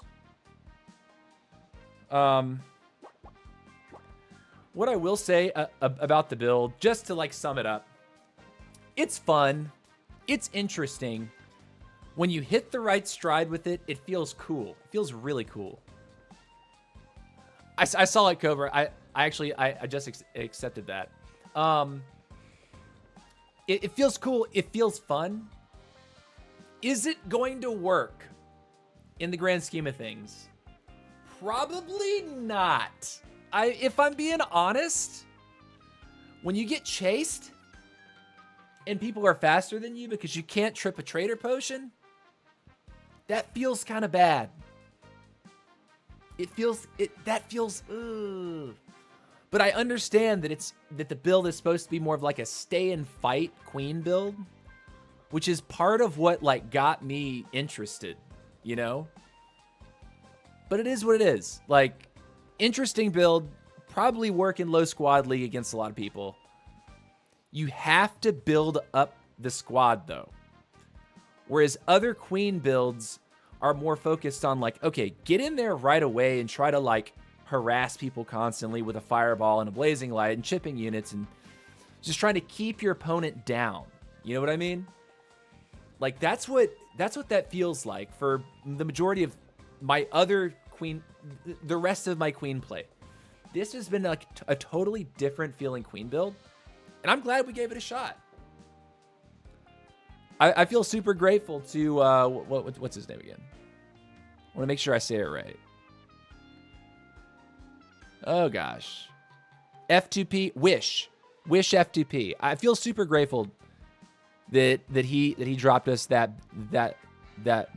What I will say about the build, just to like sum it up, it's fun, it's interesting. When you hit the right stride with it, it feels cool. It feels really cool. I saw it, Cobra. I just accepted that. It feels cool. It feels fun. Is it going to work in the grand scheme of things? Probably not. If I'm being honest, when you get chased and people are faster than you because you can't trip a trader potion, that feels kind of bad. That feels ugh. But I understand that the build is supposed to be more of like a stay and fight queen build, which is part of what like got me interested, you know? But it is what it is. Like, interesting build, probably work in low squad league against a lot of people. You have to build up the squad though. Whereas other queen builds are more focused on like, okay, get in there right away and try to like harass people constantly with a fireball and a blazing light and chipping units and just trying to keep your opponent down. You know what I mean? Like that's what that feels like for the majority of my other queen, the rest of my queen play. This has been like a totally different feeling queen build, and I'm glad we gave it a shot. I feel super grateful to what's his name again? I want to make sure I say it right. Oh gosh, F2P Wish F2P. I feel super grateful that he dropped us that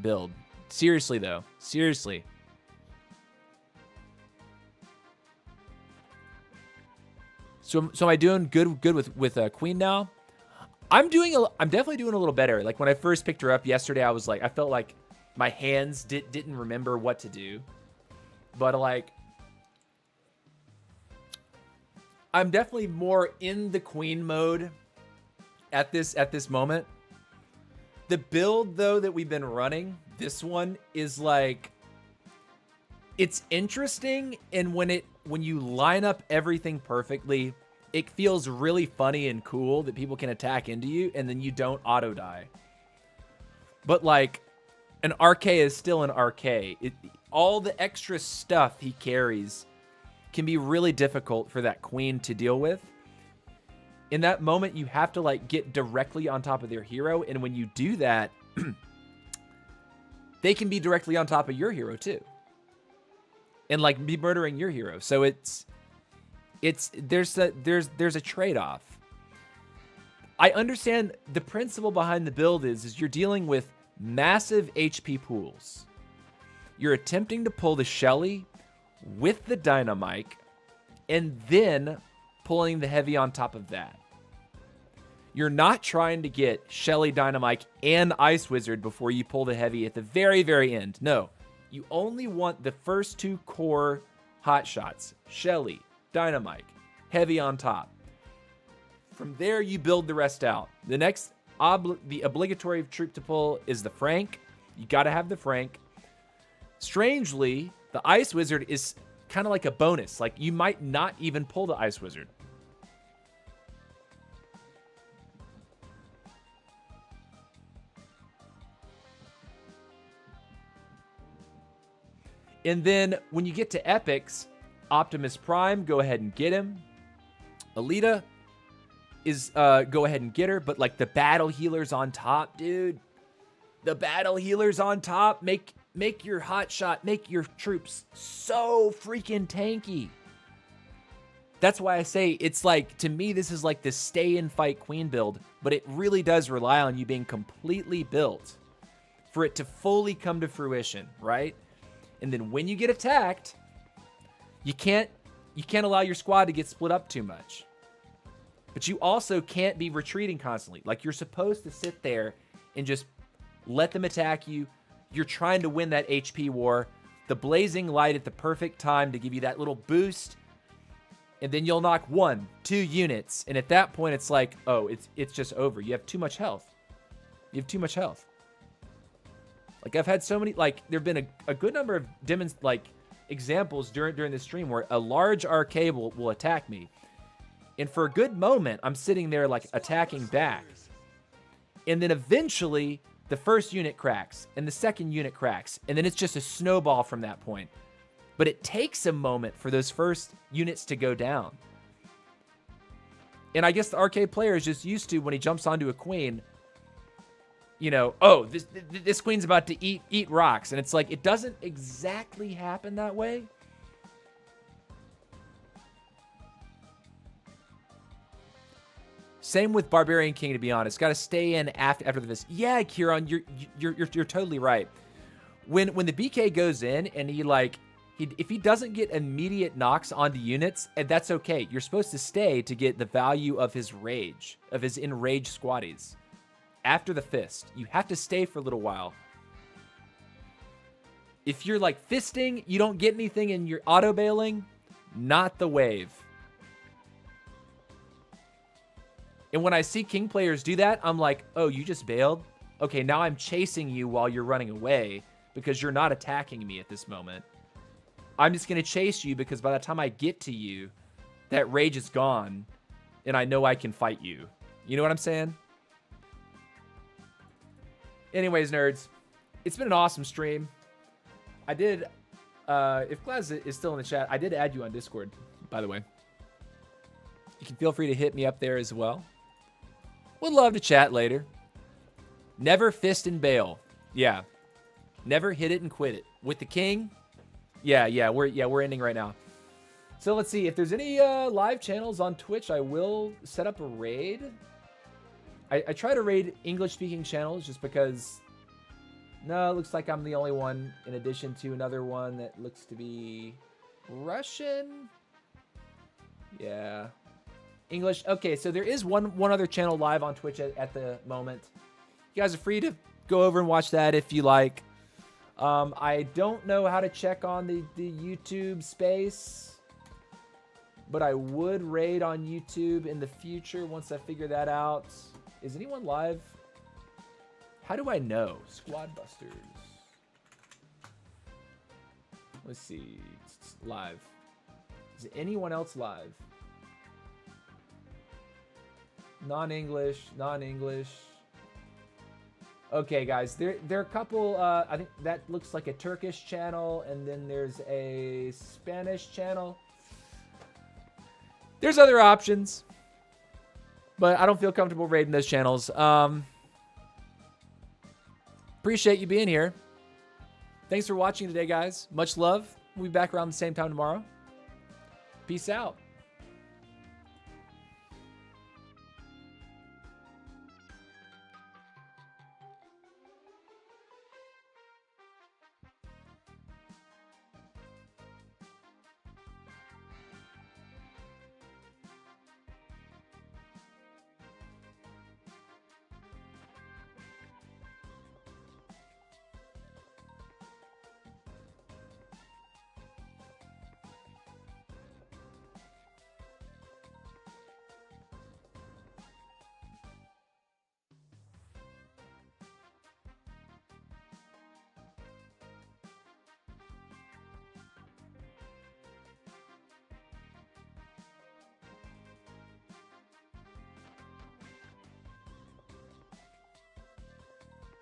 build. Seriously though, seriously. So am I doing good with Queen now? I'm definitely doing a little better. Like when I first picked her up yesterday, I felt like my hands didn't remember what to do. But like I'm definitely more in the queen mode at this moment. The build though that we've been running, this one is like, it's interesting, and when you line up everything perfectly, it feels really funny and cool that people can attack into you and then you don't auto die. But like an RK is still an RK. All the extra stuff he carries can be really difficult for that queen to deal with. In that moment, you have to like get directly on top of their hero, and when you do that, they can be directly on top of your hero too, and like be murdering your hero. So there's a trade-off. I understand the principle behind the build is you're dealing with massive HP pools. You're attempting to pull the Shelly with the Dynamite, and then pulling the heavy on top of that. You're not trying to get Shelly, Dynamite, and Ice Wizard before you pull the heavy at the very, very end. No, you only want the first two core hot shots. Shelly, Dynamite, heavy on top. From there, you build the rest out. The next, the obligatory troop to pull is the Frank. You got to have the Frank. Strangely, the Ice Wizard is kind of like a bonus. Like, you might not even pull the Ice Wizard. And then when you get to epics, Optimus Prime, go ahead and get him. Alita is go ahead and get her, but like the battle healers on top, dude. The battle healers on top make your hot shot, make your troops so freaking tanky. That's why I say it's like, to me, this is like the stay and fight queen build, but it really does rely on you being completely built for it to fully come to fruition, right? And then when you get attacked, you can't you can't allow your squad to get split up too much. But you also can't be retreating constantly. Like, you're supposed to sit there and just let them attack you. You're trying to win that HP war. The blazing light at the perfect time to give you that little boost. And then you'll knock 1, 2 units. And at that point, it's like, oh, it's just over. You have too much health. You have too much health. Like, I've had so many, like, there have been a good number of examples during the stream where a large arcade will attack me. And for a good moment, I'm sitting there, like, attacking back. And then eventually, the first unit cracks, and the second unit cracks. And then it's just a snowball from that point. But it takes a moment for those first units to go down. And I guess the arcade player is just used to, when he jumps onto a queen, you know, oh, this queen's about to eat rocks. And it's like, it doesn't exactly happen that way. Same with Barbarian King, to be honest. Got to stay in after this. Yeah, Kieran, you're totally right. When the BK goes in and if he doesn't get immediate knocks onto units, and that's okay. You're supposed to stay to get the value of his rage, of his enraged squaddies. After the fist, you have to stay for a little while. If you're like fisting, you don't get anything and you're auto bailing, not the wave. And when I see King players do that, I'm like, oh, you just bailed? Okay, now I'm chasing you while you're running away because you're not attacking me at this moment. I'm just going to chase you because by the time I get to you, that rage is gone and I know I can fight you. You know what I'm saying? Anyways, nerds, it's been an awesome stream. I did, if Glaz is still in the chat, I did add you on Discord, by the way. You can feel free to hit me up there as well. Would love to chat later. Never fist and bail. Yeah. Never hit it and quit it. With the king, yeah, we're ending right now. So let's see if there's any live channels on Twitch. I will set up a raid. I try to raid English-speaking channels just because. No, it looks like I'm the only one in addition to another one that looks to be Russian. Yeah. English. Okay, so there is one other channel live on Twitch at the moment. You guys are free to go over and watch that if you like. I don't know how to check on the YouTube space, but I would raid on YouTube in the future once I figure that out. Is anyone live? How do I know? Squad Busters. Let's see. It's live. Is anyone else live? Non-English. Okay, guys. There are a couple. I think that looks like a Turkish channel, and then there's a Spanish channel. There's other options, but I don't feel comfortable raiding those channels. Appreciate you being here. Thanks for watching today, guys. Much love. We'll be back around the same time tomorrow. Peace out.